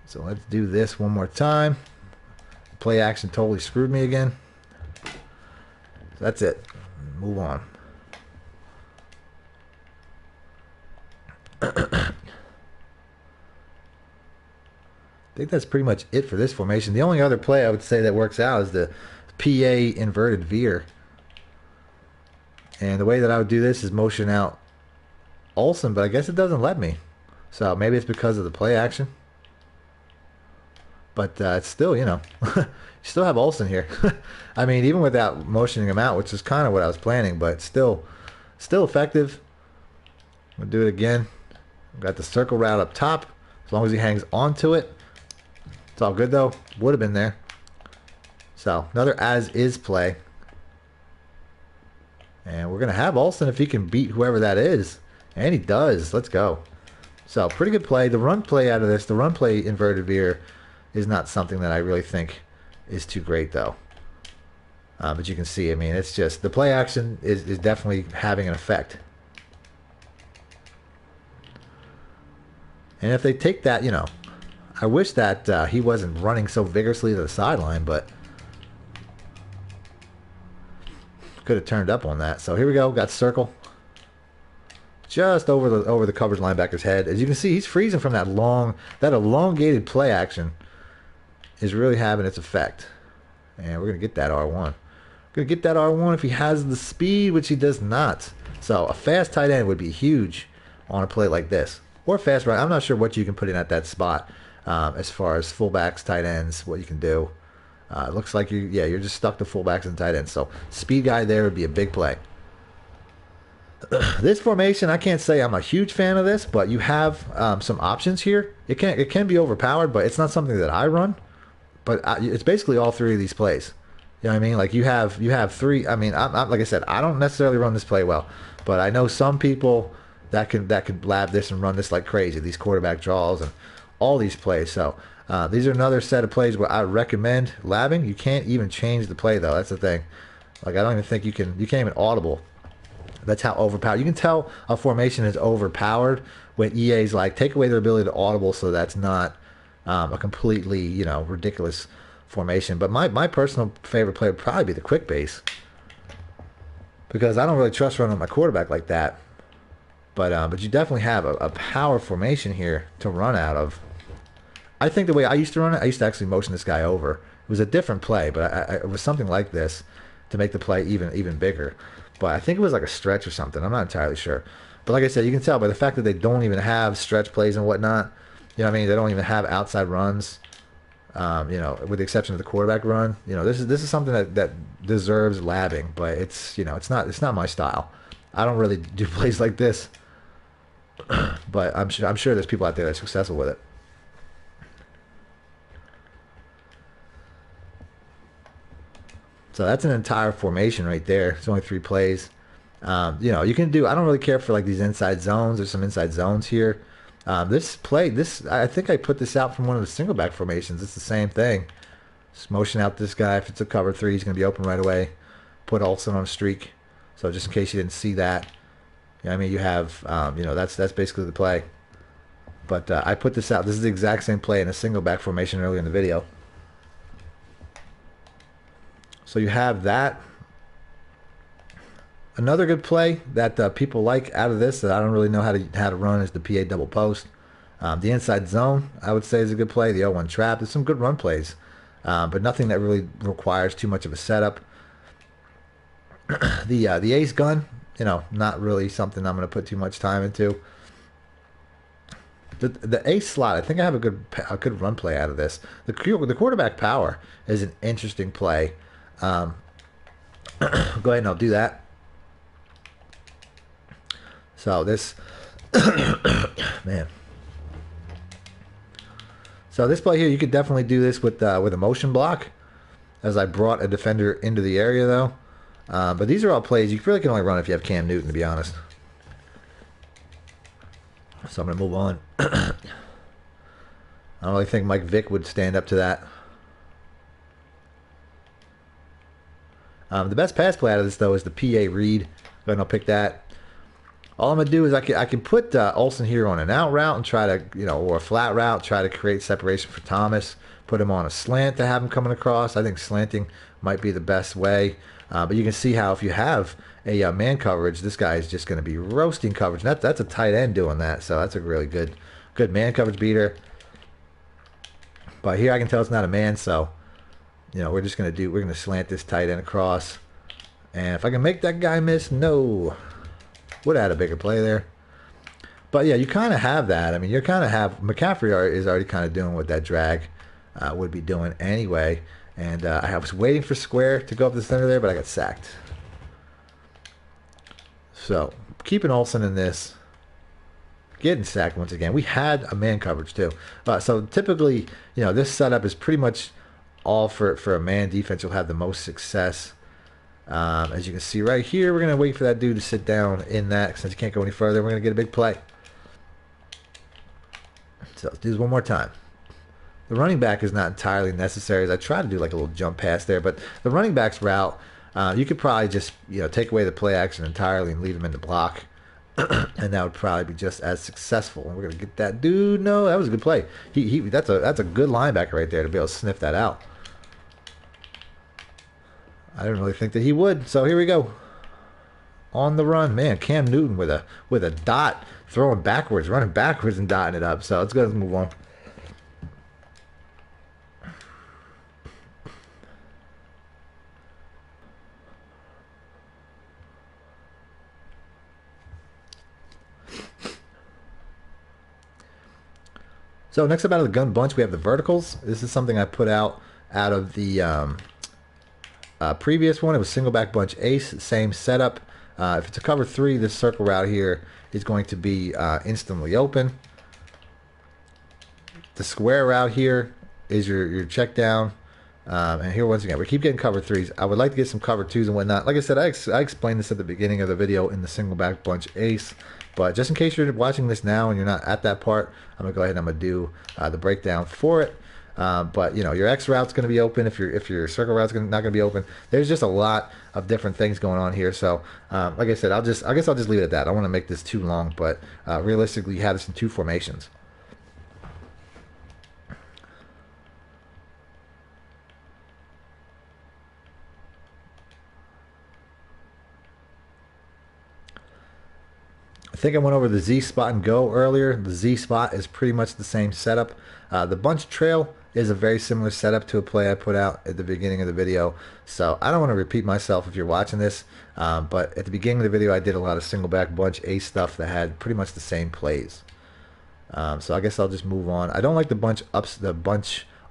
S1: So let's do this one more time. Play action totally screwed me again. So that's it. Move on. I think that's pretty much it for this formation. The only other play I would say that works out is the PA inverted veer. And the way that I would do this is motion out Olsen, but I guess it doesn't let me. So maybe it's because of the play action. But it's still, you know, you still have Olsen here. I mean, even without motioning him out, which is kind of what I was planning, but still effective. We'll do it again. Got the circle route up top. As long as he hangs onto it, it's all good though. Would have been there. So another as-is play. And we're going to have Olsen if he can beat whoever that is. And he does. Let's go. So pretty good play. The run play out of this, the run play inverted veer is not something that I really think is too great though. But you can see, I mean, it's just, the play action is definitely having an effect. And if they take that, you know, I wish that he wasn't running so vigorously to the sideline, but could have turned up on that. So here we go, got circle. Just over the coverage linebacker's head. As you can see, he's freezing from that elongated play action is really having its effect. And we're going to get that R1. Going to get that R1 if he has the speed, which he does not. So a fast tight end would be huge on a play like this. Or a fast run. I'm not sure what you can put in at that spot as far as fullbacks, tight ends, what you can do. It looks like you're just stuck to fullbacks and tight ends. So speed guy there would be a big play. This formation, I can't say I'm a huge fan of this, but you have some options here. It can be overpowered, but it's not something that I run. But it's basically all three of these plays. You know what I mean? Like you have three. I mean, I'm like I said, I don't necessarily run this play well, but I know some people that can lab this and run this like crazy. These quarterback draws and all these plays. So these are another set of plays where I recommend labbing. You can't even change the play though. That's the thing. Like I don't even think you can't even audible. That's how overpowered. You can tell a formation is overpowered when EA's like take away their ability to audible, so that's not a completely, you know, ridiculous formation. But my personal favorite play would probably be the quick base, because I don't really trust running my quarterback like that. But you definitely have a power formation here to run out of. I think the way I used to run it, I used to actually motion this guy over. It was a different play, but it was something like this to make the play even bigger. But I think it was like a stretch or something. I'm not entirely sure. But like I said, you can tell by the fact that they don't even have stretch plays and whatnot. You know what I mean? They don't even have outside runs. You know, with the exception of the quarterback run. You know, this is something that deserves labbing, but it's, you know, it's not my style. I don't really do plays like this. But I'm sure there's people out there that are successful with it. So that's an entire formation right there. It's only 3 plays. You know, you can do. I don't really care for like these inside zones. There's some inside zones here. This play, I think I put this out from one of the single back formations. It's the same thing. Just motion out this guy. If it's a cover 3, he's going to be open right away. Put Olsen on a streak. So just in case you didn't see that, you know, I mean, you have, you know, that's basically the play. But I put this out. This is the exact same play in a single back formation earlier in the video. So you have that. Another good play that people like out of this that I don't really know how to run is the PA double post. The inside zone, I would say, is a good play. The 0-1 trap. There's some good run plays, but nothing that really requires too much of a setup. The ace gun, you know, not really something I'm going to put too much time into. The ace slot, I think I have a good run play out of this. The quarterback power is an interesting play. Go ahead and I'll do that. So this, man. So this play here, you could definitely do this with a motion block, as I brought a defender into the area though. But these are all plays you really can only run if you have Cam Newton, to be honest. So I'm gonna move on. I don't really think Mike Vick would stand up to that. The best pass play out of this though is the PA read. Go ahead and I'll pick that. All I'm gonna do is I can put Olsen here on an out route and try to, you know, or a flat route, try to create separation for Thomas. Put him on a slant to have him coming across. I think slanting might be the best way. But you can see how if you have a man coverage, this guy is just going to be roasting coverage. And that's a tight end doing that, so that's a really good man coverage beater. But here I can tell it's not a man, so you know we're going to slant this tight end across. And if I can make that guy miss, no. Would have had a bigger play there. But yeah, you kind of have that. I mean, you kind of have McCaffrey is already kind of doing what that drag would be doing anyway. And I was waiting for Square to go up the center there, but I got sacked. So keeping Olsen in this, getting sacked once again. We had a man coverage too. So typically, you know, this setup is pretty much all for a man defense. You'll have the most success. As you can see right here, we're going to wait for that dude to sit down in that. Since he can't go any further, we're going to get a big play. So let's do this one more time. The running back is not entirely necessary. As I try to do like a little jump pass there, but the running back's route, you could probably just, you know, take away the play action entirely and leave him in the block. And that would probably be just as successful. And we're gonna get that dude. No, that was a good play. That's a good linebacker right there to be able to sniff that out. I didn't really think that he would. So here we go. On the run, man. Cam Newton with a dot, throwing backwards, running backwards and dotting it up. So let's go and move on. So next up out of the gun bunch, we have the verticals. This is something I put out of the previous one. It was single back bunch ace, same setup. If it's a cover 3, this circle route here is going to be instantly open. The square route here is your check down. And here once again, we keep getting cover 3s. I would like to get some cover 2s and whatnot. Like I said, I explained this at the beginning of the video in the single back bunch ace. But just in case you're watching this now and you're not at that part, I'm going to go ahead and I'm going to do the breakdown for it. But you know, your X route's going to be open if your circle route's not going to be open. There's just a lot of different things going on here. So like I said, I guess I'll just leave it at that. I don't want to make this too long, but realistically, you have this in 2 formations. I think I went over the Z spot and go earlier. The Z spot is pretty much the same setup. The bunch trail is a very similar setup to a play I put out at the beginning of the video. So I don't want to repeat myself if you're watching this. But at the beginning of the video, I did a lot of single back bunch ace stuff that had pretty much the same plays. So I guess I'll just move on. I don't like the bunch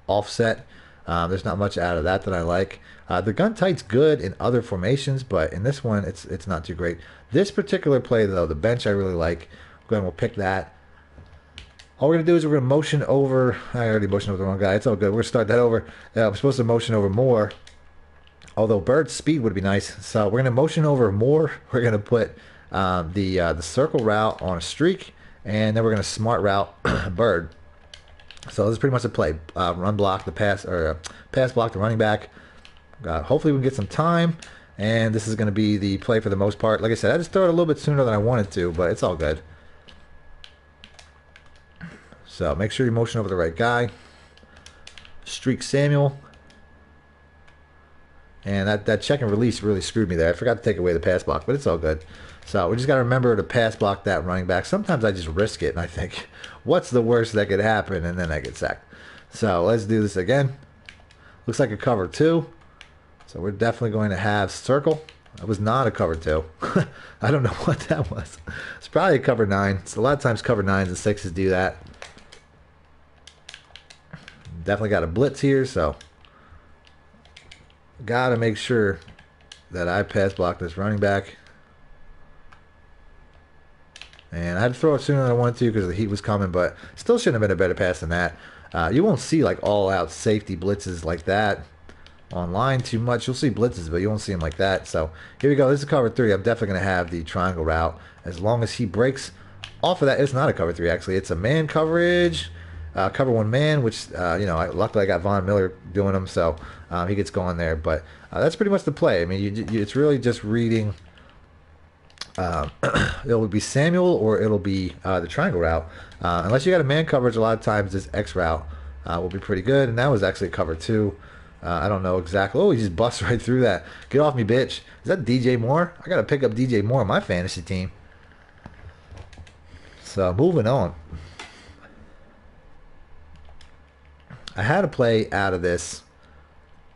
S1: offset. There's not much out of that I like. The gun tight's good in other formations, but in this one, it's not too great. This particular play, though, the bench I really like. We'll pick that. All we're going to do is we're going to motion over. I already motioned over the wrong guy. It's all good. We're going to start that over. We're supposed to motion over more. Although Bird's speed would be nice. So we're going to motion over more. We're going to put the circle route on a streak. And then we're going to smart route Bird. So this is pretty much a play. Run block the pass, or pass block the running back. Hopefully we can get some time. And this is going to be the play for the most part. Like I said, I just throw it a little bit sooner than I wanted to, but it's all good. So make sure you motion over the right guy. Streak Samuel. And that check and release really screwed me there. I forgot to take away the pass block, but it's all good. So we just got to remember to pass block that running back. Sometimes I just risk it, and I think, what's the worst that could happen? And then I get sacked. So let's do this again. Looks like a cover 2. So we're definitely going to have circle. That was not a cover 2. I don't know what that was. It's probably a cover 9. So a lot of times cover 9s and 6s do that. Definitely got a blitz here, so got to make sure that I pass block this running back. And I had to throw it sooner than I wanted to because the heat was coming, but still shouldn't have been a better pass than that. You won't see like all-out safety blitzes like that online too much. You'll see blitzes, but you won't see them like that. So here we go. This is cover 3. I'm definitely going to have the triangle route. As long as he breaks off of that, it's not a cover 3 actually. It's a man coverage, cover 1 man, which luckily I got Von Miller doing them, so he gets going there. But that's pretty much the play. I mean, it's really just reading. It would be Samuel or it'll be the triangle route. Unless you got a man coverage, a lot of times this X route will be pretty good. And that was actually cover 2. I don't know exactly. Oh, he just busts right through that. Get off me, bitch. Is that DJ Moore? I got to pick up DJ Moore on my fantasy team. So moving on. I had a play out of this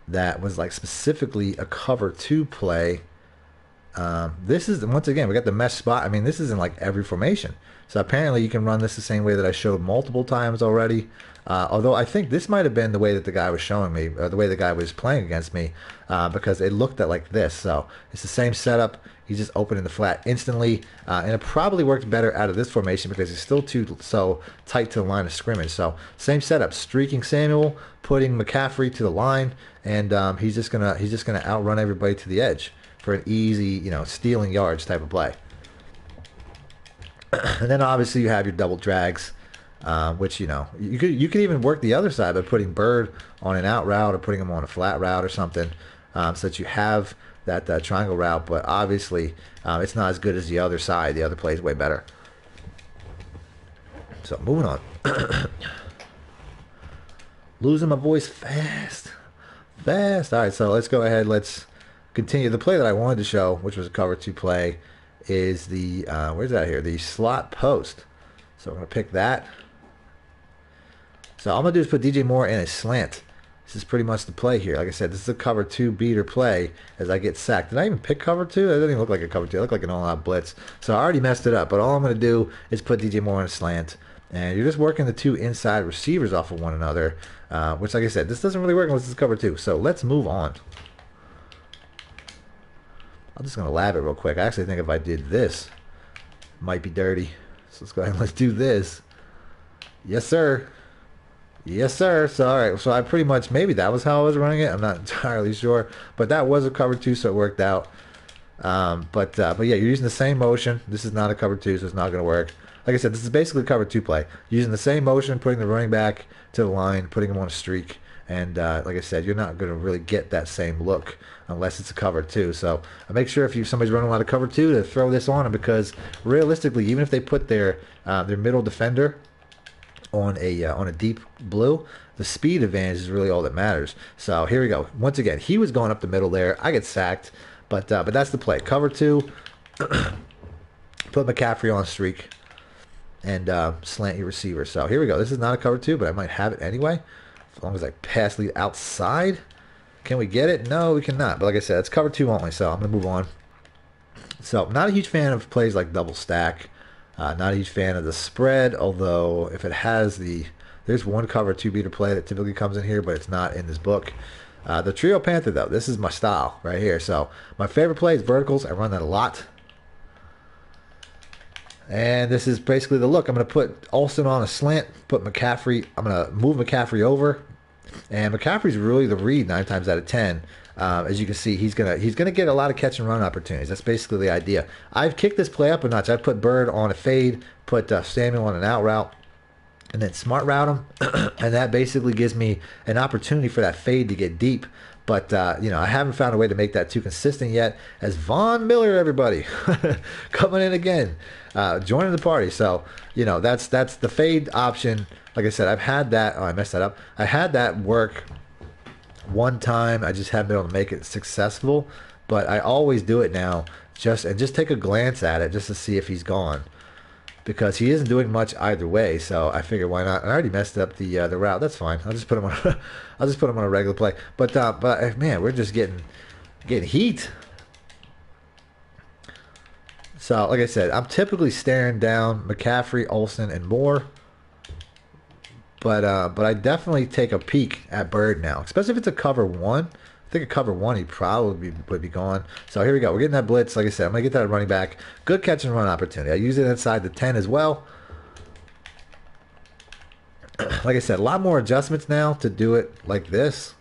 S1: that was like specifically a cover 2 play. This is, once again, we got the mesh spot. I mean, this is in like every formation. So apparently you can run this the same way that I showed multiple times already. Although I think this might have been the way that the guy was showing me, or the way the guy was playing against me, because it looked at like this. So it's the same setup. He's just opening the flat instantly, and it probably worked better out of this formation because it's still so tight to the line of scrimmage. So same setup, streaking Samuel, putting McCaffrey to the line, and he's just gonna outrun everybody to the edge for an easy, stealing yards type of play. And then obviously you have your double drags, which you could even work the other side by putting Bird on an out route or putting him on a flat route or something, so that you have that triangle route. But obviously it's not as good as the other side. The other play is way better. So moving on. Losing my voice fast. All right, so let's go ahead. Let's continue. The play that I wanted to show, which was a cover 2 play, is the where's that here? The slot post. So I'm gonna pick that. So all I'm gonna do is put DJ Moore in a slant. This is pretty much the play here. Like I said, this is a cover 2 beater play as I get sacked. Did I even pick cover 2? It doesn't even look like a cover 2. It looked like an all-out blitz. So I already messed it up. But all I'm gonna do is put DJ Moore in a slant, and you're just working the 2 inside receivers off of one another. Which, like I said, this doesn't really work unless it's cover 2. So let's move on. I'm just gonna lab it real quick. I actually think if I did this, it might be dirty. So let's go ahead and let's do this. Yes, sir. Yes, sir. So all right. So I pretty much, maybe that was how I was running it. I'm not entirely sure, but that was a cover 2, so it worked out. But yeah, you're using the same motion. This is not a cover 2, so it's not gonna work. Like I said, this is basically a cover 2 play. Using the same motion, putting the running back to the line, putting him on a streak. And like I said, you're not going to really get that same look unless it's a cover 2. So make sure if somebody's running a lot of cover 2 to throw this on them, because realistically, even if they put their middle defender on a deep blue, the speed advantage is really all that matters. So here we go. Once again, he was going up the middle there. I get sacked, but that's the play. Cover 2, put McCaffrey on a streak, and slant your receiver. So here we go. This is not a cover 2, but I might have it anyway. As long as I pass lead outside. Can we get it? No, we cannot. But like I said, it's cover 2 only, so I'm going to move on. So not a huge fan of plays like double stack. Not a huge fan of the spread, although if it has there's one cover 2 beater play that typically comes in here, but it's not in this book. The trio panther, though, this is my style right here. So my favorite play is verticals. I run that a lot. And this is basically the look. I'm going to put Olsen on a slant, put McCaffrey. I'm going to move McCaffrey over. And McCaffrey's really the read 9 times out of 10. As you can see, he's gonna get a lot of catch and run opportunities. That's basically the idea. I've kicked this play up a notch. I've put Bird on a fade, put Samuel on an out route, and then smart route him. And that basically gives me an opportunity for that fade to get deep. But, I haven't found a way to make that too consistent yet. As Von Miller, everybody, coming in again, joining the party. So, that's the fade option. Like I said, I've had that. Oh, I messed that up. I had that work one time. I just haven't been able to make it successful. But I always do it now. Just take a glance at it just to see if he's gone. Because he isn't doing much either way, so I figured why not. I already messed up the route. That's fine. I'll just put him on. I'll just put him on a regular play. But man, we're just getting heat. So like I said, I'm typically staring down McCaffrey, Olsen, and Moore. But I definitely take a peek at Bird now, especially if it's a cover 1. I think a cover 1, he probably would be gone. So here we go. We're getting that blitz. Like I said, I'm going to get that running back. Good catch and run opportunity. I use it inside the 10 as well. Like I said, a lot more adjustments now to do it like this.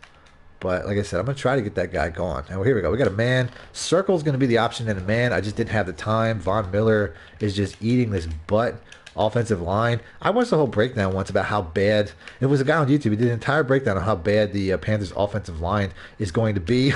S1: But like I said, I'm going to try to get that guy gone. And here we go. We got a man. Circle's going to be the option in a man. I just didn't have the time. Von Miller is just eating this butt. Offensive line. I watched the whole breakdown once about how bad, it was a guy on YouTube, he did an entire breakdown on how bad the Panthers offensive line is going to be.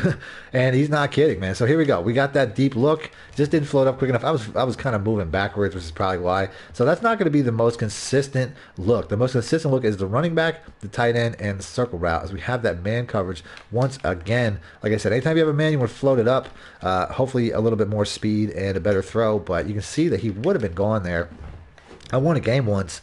S1: And he's not kidding, man. So here we go. We got that deep look. Just didn't float up quick enough. I was kind of moving backwards, which is probably why. So that's not going to be the most consistent look. The most consistent look is the running back, the tight end, and the circle route, as we have that man coverage once again. Like I said, anytime you have a man, you want to float it up. Hopefully a little bit more speed and a better throw. But you can see that he would have been gone there. I won a game once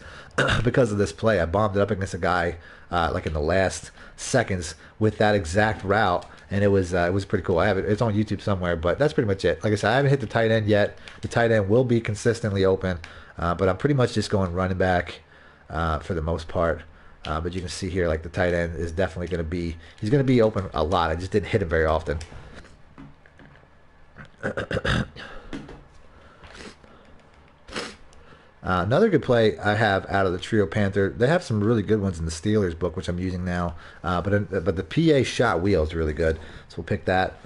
S1: because of this play. I bombed it up against a guy like in the last seconds with that exact route, and it was pretty cool. I have it. It's on YouTube somewhere, but that's pretty much it. Like I said, I haven't hit the tight end yet. The tight end will be consistently open, but I'm pretty much just going running back for the most part. But you can see here, like the tight end is definitely going to be, he's going to be open a lot. I just didn't hit him very often. Another good play I have out of the Trio Panther, they have some really good ones in the Steelers book, which I'm using now. But the PA shot wheel is really good, so we'll pick that.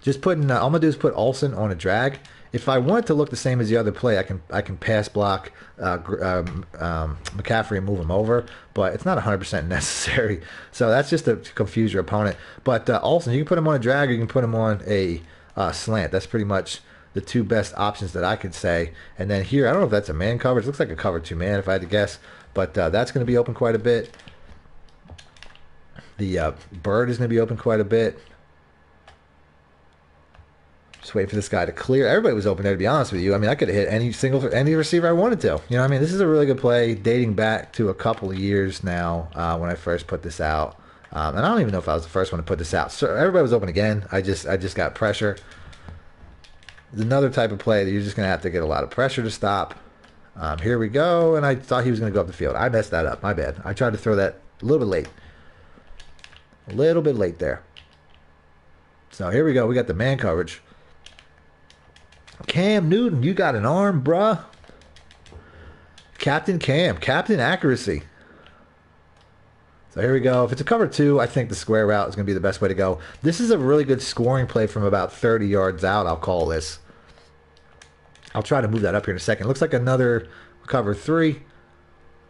S1: Just putting, all I'm gonna do is put Olsen on a drag. If I want it to look the same as the other play, I can pass block McCaffrey and move him over, but it's not 100% necessary. So that's just to confuse your opponent. But Olsen, you can put him on a drag, or you can put him on a slant. That's pretty much the two best options that I could say. And then here, I don't know if that's a man coverage. It looks like a cover 2 man if I had to guess, but that's going to be open quite a bit. The bird is going to be open quite a bit. Just waiting for this guy to clear. Everybody was open there, to be honest with you. I mean, I could have hit any receiver I wanted to. You know what I mean? This is a really good play dating back to a couple of years now when I first put this out. And I don't even know if I was the first one to put this out. So everybody was open again. I just got pressure. It's another type of play that you're just going to have to get a lot of pressure to stop. Here we go. And I thought he was going to go up the field. I messed that up. My bad. I tried to throw that a little bit late. A little bit late there. So here we go. We got the man coverage. Cam Newton, you got an arm, bruh. Captain Cam, Captain Accuracy. So here we go. If it's a cover 2, I think the square route is going to be the best way to go. This is a really good scoring play from about 30 yards out, I'll call this. I'll try to move that up here in a second. Looks like another cover 3.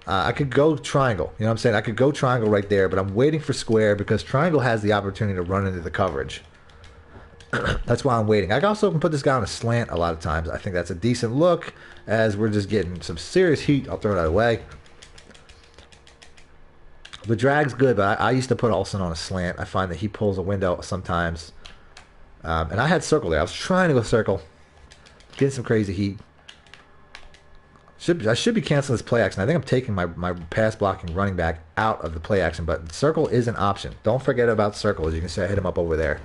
S1: I could go triangle. You know what I'm saying? I could go triangle right there, but I'm waiting for square because triangle has the opportunity to run into the coverage. That's why I'm waiting. I also can put this guy on a slant a lot of times. I think that's a decent look as we're just getting some serious heat. I'll throw that away. The drag's good, but I used to put Olsen on a slant. I find that he pulls a window sometimes. And I had circle there. I was trying to go circle. Getting some crazy heat. I should be canceling this play action. I think I'm taking my pass blocking running back out of the play action, but circle is an option. Don't forget about circle. As you can see, I hit him up over there.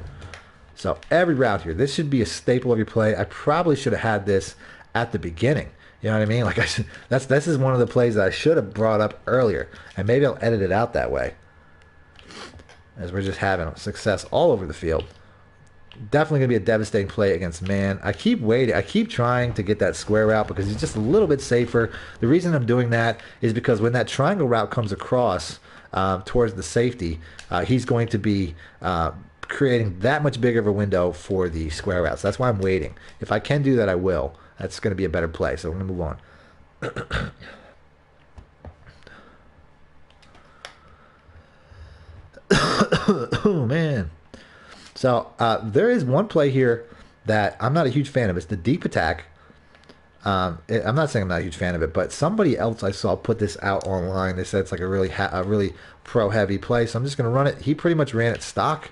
S1: So every route here, this should be a staple of your play. I probably should have had this at the beginning. You know what I mean? Like this is one of the plays that I should have brought up earlier, and maybe I'll edit it out that way. As we're just having success all over the field. Definitely gonna be a devastating play against man. I keep waiting. I keep trying to get that square route because it's just a little bit safer. The reason I'm doing that is because when that triangle route comes across towards the safety, he's going to be creating that much bigger of a window for the square routes. That's why I'm waiting. If I can do that, I will. That's going to be a better play. So we're going to move on. Oh, man. So there is one play here that I'm not a huge fan of. It's the deep attack. I'm not saying I'm not a huge fan of it, but somebody else I saw put this out online. They said it's like a really pro-heavy play. So I'm just going to run it. He pretty much ran it stock.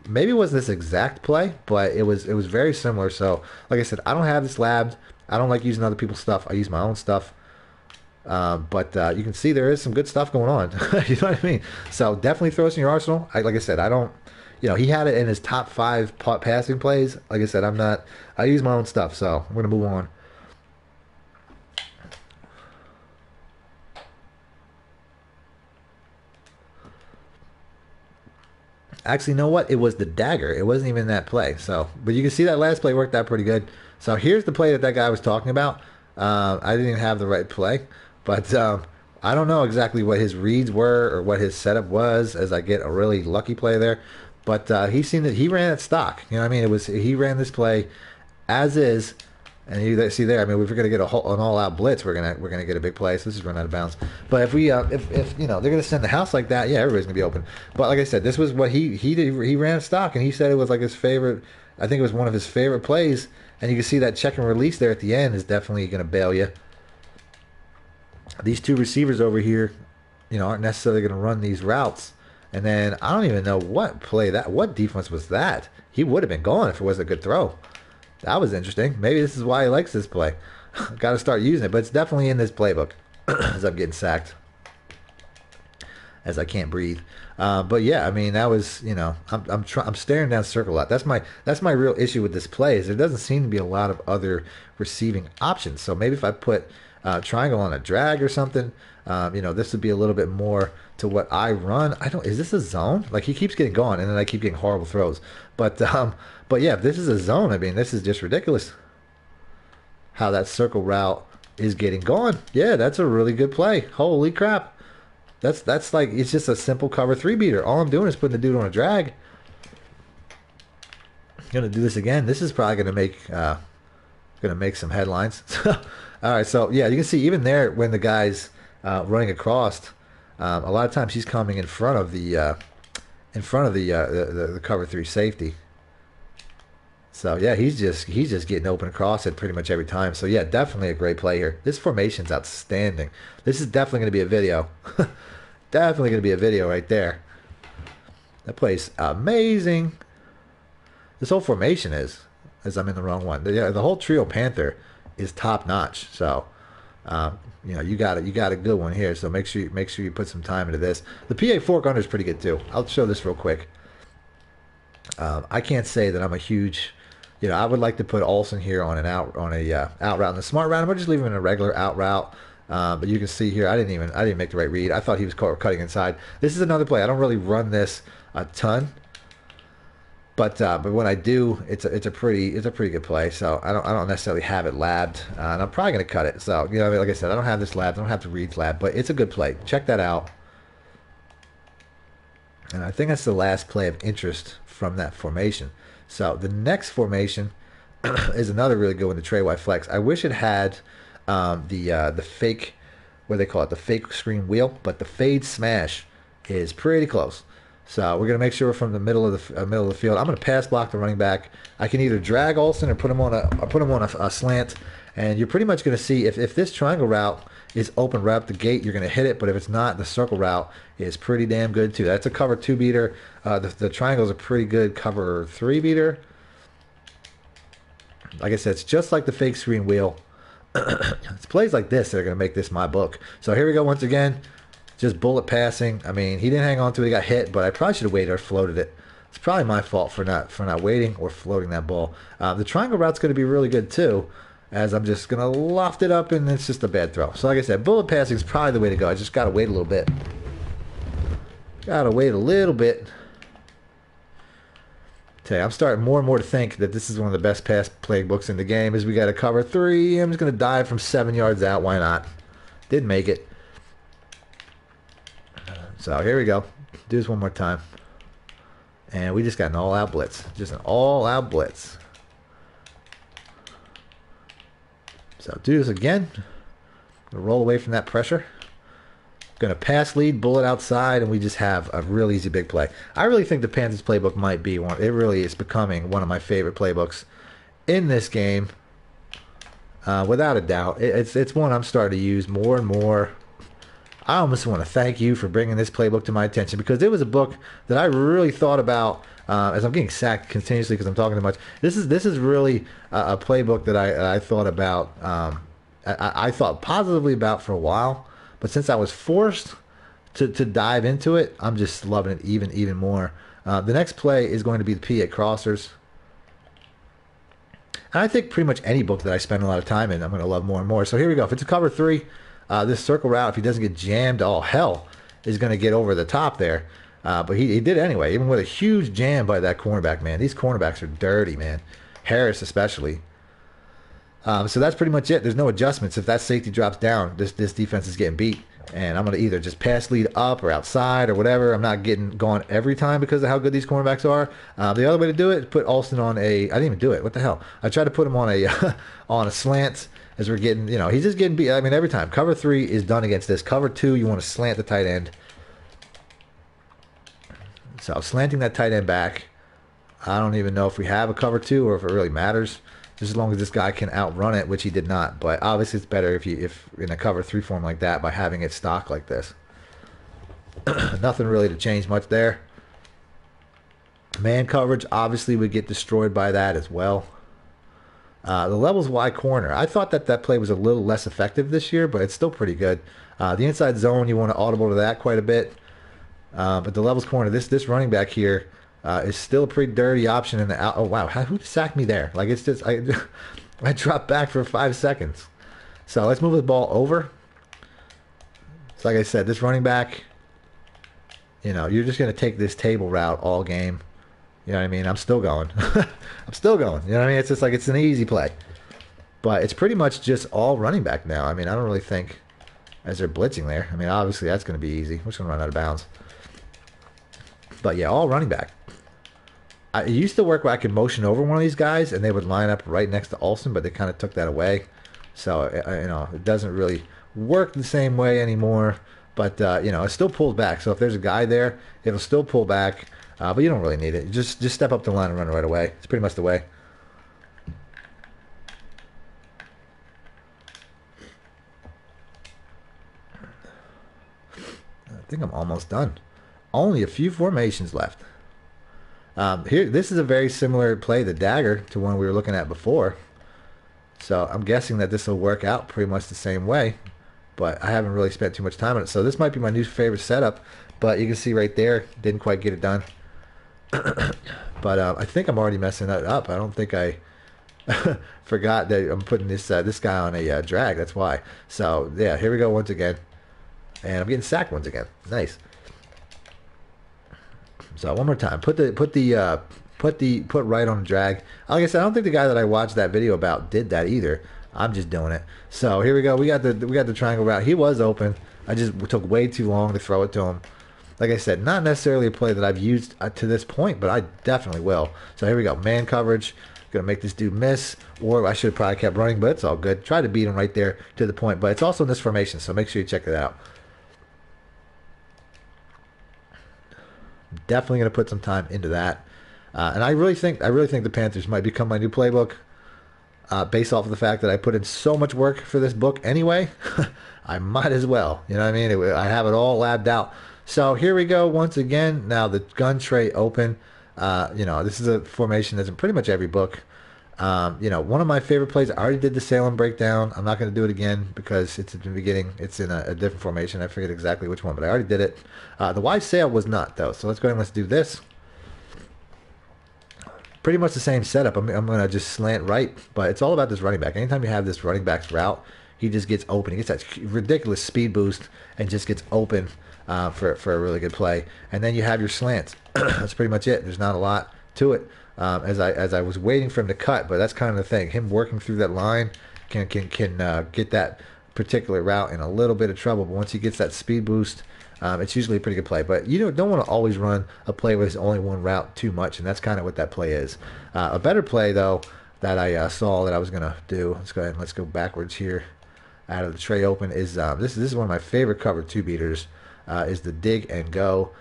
S1: Maybe it wasn't this exact play, but it was very similar. So like I said, I don't have this labbed. I don't like using other people's stuff. I use my own stuff. But you can see there is some good stuff going on. You know what I mean? So definitely throw this in your arsenal. Like I said, I don't, he had it in his top 5 passing plays. Like I said, I use my own stuff. So I'm going to move on. Actually, you know what? It was the dagger. It wasn't even that play. So, but you can see that last play worked out pretty good. So here's the play that guy was talking about. I didn't even have the right play, but I don't know exactly what his reads were or what his setup was. As I get a really lucky play there, but he ran it stock. You know what I mean? He ran this play as is. And you see there, I mean, if we're gonna get an all-out blitz, we're gonna get a big play. So this is run out of bounds. But if we, if they're gonna send the house like that, yeah, everybody's gonna be open. But like I said, this was what he did. He ran stock, and he said it was like his favorite. I think it was one of his favorite plays. And you can see that check and release there at the end is definitely gonna bail you. These two receivers over here, aren't necessarily gonna run these routes. And then I don't even know what defense was that. He would have been gone if it was a good throw. That was interesting. Maybe this is why he likes this play. Got to start using it, but it's definitely in this playbook as I'm getting sacked. as I can't breathe. But yeah, I mean that was, you know, I'm staring down circle a lot. That's my real issue with this play is there doesn't seem to be a lot of other receiving options. So maybe if I put triangle on a drag or something, you know, this would be a little bit more to what I run. I don't. Is this a zone? Like he keeps getting gone, and then I keep getting horrible throws. But yeah, if this is a zone, I mean, this is just ridiculous. How that circle route is getting gone. Yeah, that's a really good play. Holy crap. That's like it's just a simple cover three beater. All I'm doing is putting the dude on a drag. Gonna do this again. This is probably gonna make some headlines. All right, so yeah, you can see even there when the guy's running across, a lot of times he's coming in front of the the cover three safety. So yeah, he's just getting open across it pretty much every time. So yeah, definitely a great play here. This formation's outstanding. This is definitely going to be a video. Definitely going to be a video right there. That play's amazing. This whole formation is, as I'm in the wrong one. The whole trio panther is top notch. So you know, you got a good one here. So make sure you put some time into this. The PA fork under is pretty good too. I'll show this real quick. I can't say that I'm a huge, you know, I would like to put Olsen here on an out route and the smart route. I'm gonna just leave him in a regular out route. But you can see here, I didn't make the right read. I thought he was cutting inside. This is another play. I don't really run this a ton, but when I do, it's a pretty good play. So I don't necessarily have it labbed, and I'm probably gonna cut it. So you know, like I said, I don't have this labbed. I don't have the reads labbed, but it's a good play. Check that out. And I think that's the last play of interest from that formation. So the next formation is another really good one, the Trey Y Flex. I wish it had the fake, what do they call it, the fake screen wheel, but the fade smash is pretty close. So we're gonna make sure we're from the middle of the field. I'm gonna pass block the running back. I can either drag Olsen or put him on a slant, and you're pretty much gonna see if this triangle route is open right up the gate, you're gonna hit it. But if it's not, the circle route is pretty damn good too. That's a cover two beater. The triangle is a pretty good cover three beater. Like I said, it's just like the fake screen wheel. It's plays like this that are going to make this my book. So here we go once again. Just bullet passing. I mean, he didn't hang on to it. He got hit, but I probably should have waited or floated it. It's probably my fault for not waiting or floating that ball. The triangle route's going to be really good too, as I'm just going to loft it up, and it's just a bad throw. So like I said, bullet passing is probably the way to go. I just got to wait a little bit. Got to wait a little bit. I'm starting more and more to think that this is one of the best pass playbooks in the game. Is we got to cover three. I'm just going to dive from 7 yards out. Why not? Did make it. So here we go. Do this one more time. And we just got an all-out blitz. Just an all-out blitz. So do this again. Roll away from that pressure. Going to pass lead, bullet outside, and we just have a real easy big play. I really think the Panthers playbook might be one. It really is becoming one of my favorite playbooks in this game, without a doubt. It's one I'm starting to use more and more. I almost want to thank you for bringing this playbook to my attention, because it was a book that I really thought about. As I'm getting sacked continuously because I'm talking too much. This is really a playbook that I thought about. I thought positively about for a while. But since I was forced to dive into it, I'm just loving it even more. The next play is going to be the P8 crossers. And I think pretty much any book that I spend a lot of time in, I'm going to love more and more. So here we go. If it's a cover three, this circle route, if he doesn't get jammed, all hell is going to get over the top there. But he did anyway, even with a huge jam by that cornerback, man. These cornerbacks are dirty, man. Harris especially. So that's pretty much it. There's no adjustments. If that safety drops down, this defense is getting beat. And I'm going to either just pass lead up or outside or whatever. I'm not getting gone every time because of how good these cornerbacks are. The other way to do it is put Olsen on a... I didn't even do it. What the hell? I tried to put him on a on a slant as we're getting... You know, he's just getting beat. I mean, every time. Cover three is done against this. Cover two, you want to slant the tight end. So slanting that tight end back. I don't even know if we have a cover two or if it really matters. Just as long as this guy can outrun it, which he did not. But obviously it's better if in a cover three form like that by having it stock like this. Nothing really to change much there. Man coverage obviously would get destroyed by that as well. The levels Y corner. I thought that play was a little less effective this year, but it's still pretty good. The inside zone, you want to audible to that quite a bit. But the levels corner, this running back here is still a pretty dirty option in the out. Oh wow, who sacked me there? Like it's just I dropped back for 5 seconds. So let's move the ball over. So like I said, this running back, you know, you're just gonna take this table route all game. You know what I mean? I'm still going. I'm still going. You know what I mean? It's just like it's an easy play. But it's pretty much just all running back now. I mean, I don't really think as they're blitzing there. I mean, obviously that's going to be easy. We're just going to run out of bounds. But yeah, all running back. It used to work where I could motion over one of these guys and they would line up right next to Olsen, but they kind of took that away. So, you know, it doesn't really work the same way anymore. But, you know, it still pulls back. So if there's a guy there, it'll still pull back. But you don't really need it. Just step up the line and run right away. It's pretty much the way. I think I'm almost done. Only a few formations left. Here, this is a very similar play, the dagger, to one we were looking at before. So I'm guessing that this will work out pretty much the same way. But I haven't really spent too much time on it. So this might be my new favorite setup. But you can see right there, didn't quite get it done. But I think I'm already messing that up. I don't think I forgot that I'm putting this guy on a drag. That's why. So yeah, here we go once again. And I'm getting sacked once again. Nice. So one more time. Put right on the drag. Like I said, I don't think the guy that I watched that video about did that either. I'm just doing it. So here we go. We got the triangle route. He was open. I just took way too long to throw it to him. Like I said, not necessarily a play that I've used to this point, but I definitely will. So here we go. Man coverage. Gonna make this dude miss, or I should have probably kept running, but it's all good. Try to beat him right there to the point, but it's also in this formation, so make sure you check it out. Definitely going to put some time into that, and I really think the Panthers might become my new playbook, based off of the fact that I put in so much work for this book anyway. I might as well, you know what I mean? I have it all labbed out. So here we go once again. Now the gun tray open. You know, this is a formation that's in pretty much every book. You know, one of my favorite plays, I already did the Salem breakdown. I'm not going to do it again because it's at the beginning. It's in a different formation. I forget exactly which one, but I already did it. The wide sail was not, though. So let's go ahead and let's do this. Pretty much the same setup. I'm going to just slant right, but it's all about this running back. Anytime you have this running back's route, he just gets open. He gets that ridiculous speed boost and just gets open for a really good play. And then you have your slants. That's pretty much it. There's not a lot to it. As I was waiting for him to cut, but that's kind of the thing. Him working through that line can get that particular route in a little bit of trouble. But once he gets that speed boost, it's usually a pretty good play. But you don't want to always run a play with only one route too much, and that's kind of what that play is. A better play though that I saw that I was gonna do. Let's go ahead and let's go backwards here. Out of the tray open is this is one of my favorite cover two beaters. Is the dig and go.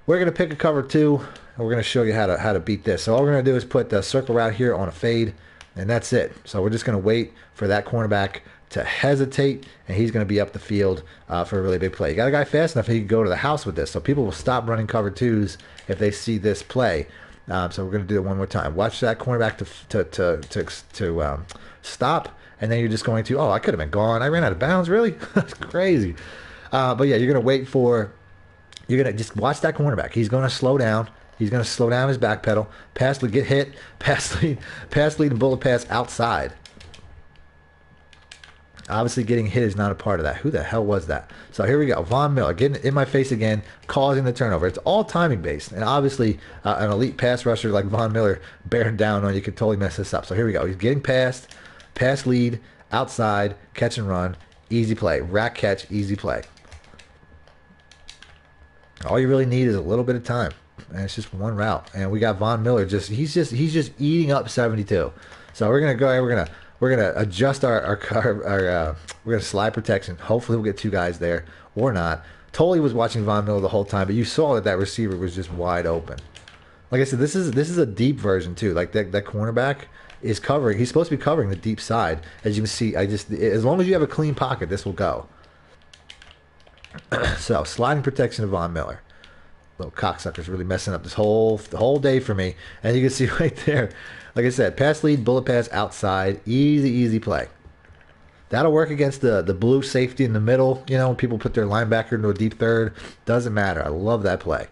S1: We're going to pick a cover two, and we're going to show you how to beat this. So all we're going to do is put the circle route here on a fade, and that's it. So we're just going to wait for that cornerback to hesitate, and he's going to be up the field for a really big play. You got a guy fast enough, he can go to the house with this. So people will stop running cover twos if they see this play. So we're going to do it one more time. Watch that cornerback to stop, and then you're just going to, oh, I could have been gone. I ran out of bounds, really? That's crazy. But yeah, you're going to wait for... You're going to just watch that cornerback. He's going to slow down. He's going to slow down his back pedal. Pass lead, get hit. Pass lead, and bullet pass outside. Obviously, getting hit is not a part of that. Who the hell was that? So here we go. Von Miller getting in my face again, causing the turnover. It's all timing based. And obviously, an elite pass rusher like Von Miller bearing down on you could totally mess this up. So here we go. He's getting past. Pass lead, outside, catch and run. Easy play. Rack catch, easy play. All you really need is a little bit of time, and it's just one route. And we got Von Miller he's just eating up 72. So we're gonna go ahead. We're gonna adjust our we're gonna slide protection. Hopefully we'll get two guys there or not. Totally was watching Von Miller the whole time, but you saw that receiver was just wide open. Like I said, this is a deep version too. Like that cornerback is covering. He's supposed to be covering the deep side. As you can see, as long as you have a clean pocket, this will go. So, sliding protection of Von Miller. Little cocksucker's really messing up the whole day for me. And you can see right there, like I said, pass lead, bullet pass, outside. Easy play. That'll work against the blue safety in the middle. You know, when people put their linebacker into a deep third. Doesn't matter. I love that play.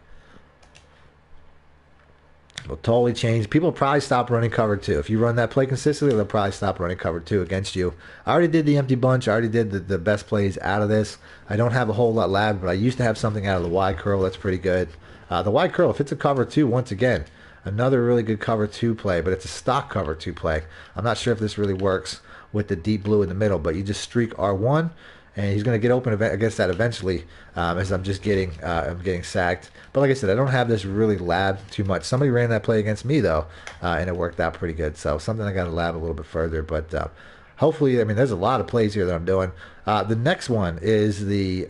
S1: Will totally change. People probably stop running cover two. If you run that play consistently, they'll probably stop running cover two against you. I already did the empty bunch. I already did the best plays out of this. I don't have a whole lot lab, but I used to have something out of the wide curl. That's pretty good. The wide curl, if it's a cover two, once again, another really good cover two play, but it's a stock cover two play. I'm not sure if this really works with the deep blue in the middle, but you just streak R1, and he's going to get open against that eventually, as I'm getting sacked. But like I said, I don't have this really lab too much. Somebody ran that play against me though, and it worked out pretty good. So something I got to lab a little bit further. But hopefully, I mean, there's a lot of plays here that I'm doing. The next one is the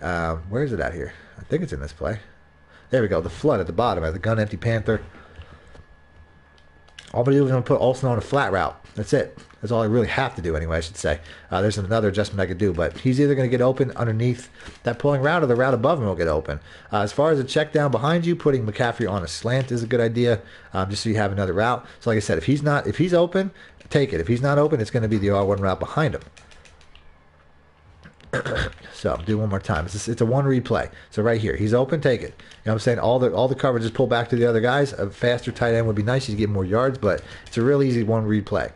S1: where is it at here? I think it's in this play. There we go. The flood at the bottom. I have the gun empty panther. All I'm going to do is I'm going to put Olsen on a flat route. That's it. That's all I really have to do anyway, I should say. There's another adjustment I could do, but he's either going to get open underneath that pulling route or the route above him will get open. As far as a check down behind you, putting McCaffrey on a slant is a good idea, just so you have another route. So like I said, if he's open, take it. If he's not open, it's going to be the R1 route behind him. So I'll do one more time. It's a one replay. So right here, he's open, take it. You know what I'm saying? All the coverage is pull back to the other guys. A faster tight end would be nice. You get more yards, but it's a real easy one replay.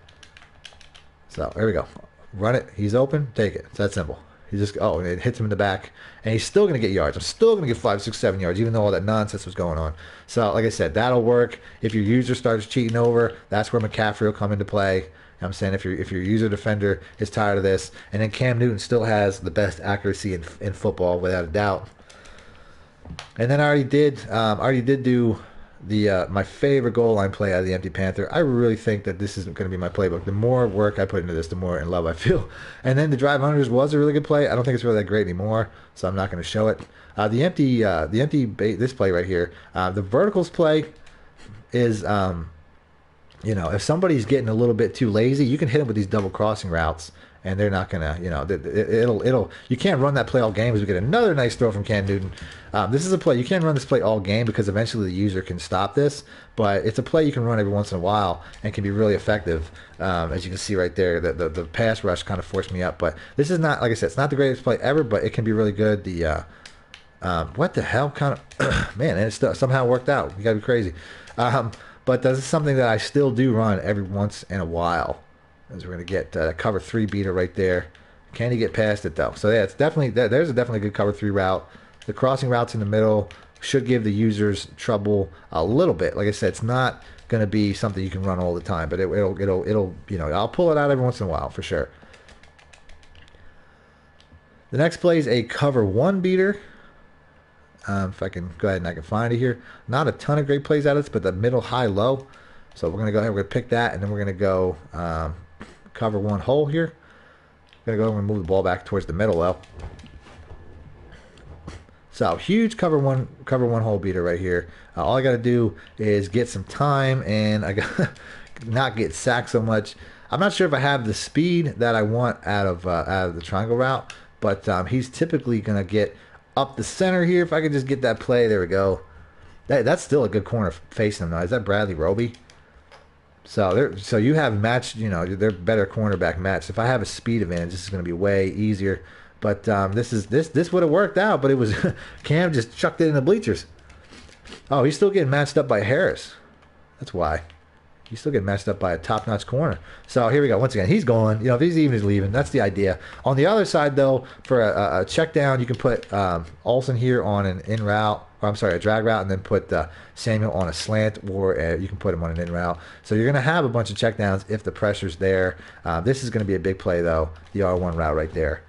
S1: So there we go. Run it. He's open, take it. It's that simple. He just and it hits him in the back, and he's still gonna get yards. I'm still gonna get 5, 6, 7 yards, even though all that nonsense was going on. So like I said, that'll work. If your user starts cheating over, that's where McCaffrey will come into play. I'm saying if your user defender is tired of this, and then Cam Newton still has the best accuracy in football without a doubt. And then I already did do the my favorite goal line play out of the empty panther. I really think that this isn't going to be my playbook. The more work I put into this, the more in love I feel. And then the drive unders was a really good play. I don't think it's really that great anymore, so I'm not going to show it. This play right here, the verticals play is. You know, if somebody's getting a little bit too lazy, you can hit them with these double crossing routes, and they're not gonna, you know, you can't run that play all game. Because we get another nice throw from Cam Newton. This is a play you can't run this play all game because eventually the user can stop this, but it's a play you can run every once in a while and can be really effective. As you can see right there, the pass rush kind of forced me up, but this is not, like I said, it's not the greatest play ever, but it can be really good. What the hell kind of man, and it still somehow worked out. You gotta be crazy. But this is something that I still do run every once in a while. As we're going to get cover 3 beater right there. Can he get past it though? So yeah, it's definitely there's a definitely good cover 3 route. The crossing routes in the middle should give the users trouble a little bit. Like I said, it's not going to be something you can run all the time, but it'll you know, I'll pull it out every once in a while for sure. The next play is a cover 1 beater. If I can go ahead and I can find it here. Not a ton of great plays out of this, but the middle, high, low. So we're going to go ahead, we're going to pick that, and then we're going to go cover 1 hole here. We're going to go and move the ball back towards the middle, though. So huge cover one hole beater right here. All I got to do is get some time, and I got not get sacked so much. I'm not sure if I have the speed that I want out of the triangle route, but he's typically going to get up the center here. If I could just get that play, there we go. That's still a good corner facing him now. Is that Bradley Roby? So you have matched, you know, they're better cornerback matched. If I have a speed advantage, this is going to be way easier. But this would have worked out, but it was Cam just chucked it in the bleachers. Oh, he's still getting matched up by Harris. That's why. He's still getting matched up by a top-notch corner. So here we go. Once again, he's going. You know, if he's even, he's leaving. That's the idea. On the other side, though, for a check down, you can put Olsen here on an in route. Or I'm sorry, a drag route, and then put Samuel on a slant, or you can put him on an in route. So you're going to have a bunch of check downs if the pressure's there. This is going to be a big play, though. The R1 route right there.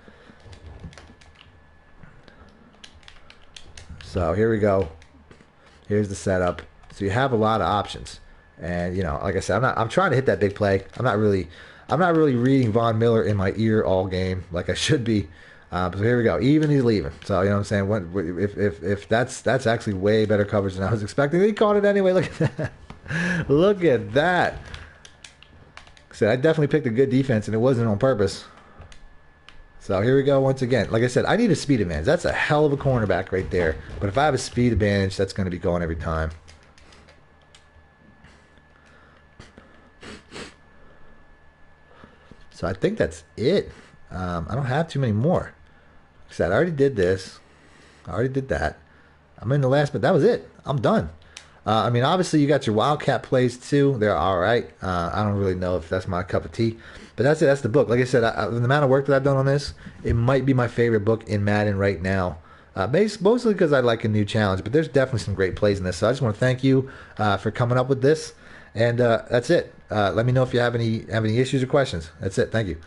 S1: So here we go. Here's the setup. So you have a lot of options. And you know, like I said, I'm trying to hit that big play. I'm not really reading Von Miller in my ear all game like I should be. So here we go. Even he's leaving. So you know what I'm saying. If that's actually way better coverage than I was expecting. He caught it anyway. Look at that. Look at that. So I definitely picked a good defense, and it wasn't on purpose. So here we go once again. Like I said, I need a speed advantage. That's a hell of a cornerback right there. But if I have a speed advantage, that's going to be going every time. So I think that's it. I don't have too many more. Like I said, I already did this. I already did that. I'm in the last, but that was it. I'm done. I mean, obviously, you got your Wildcat plays too. They're all right. I don't really know if that's my cup of tea, but that's it. That's the book. Like I said, the amount of work that I've done on this, it might be my favorite book in Madden right now. Mostly because I like a new challenge, but there's definitely some great plays in this. So I just want to thank you for coming up with this, and that's it. Let me know if you have any issues or questions. That's it. Thank you.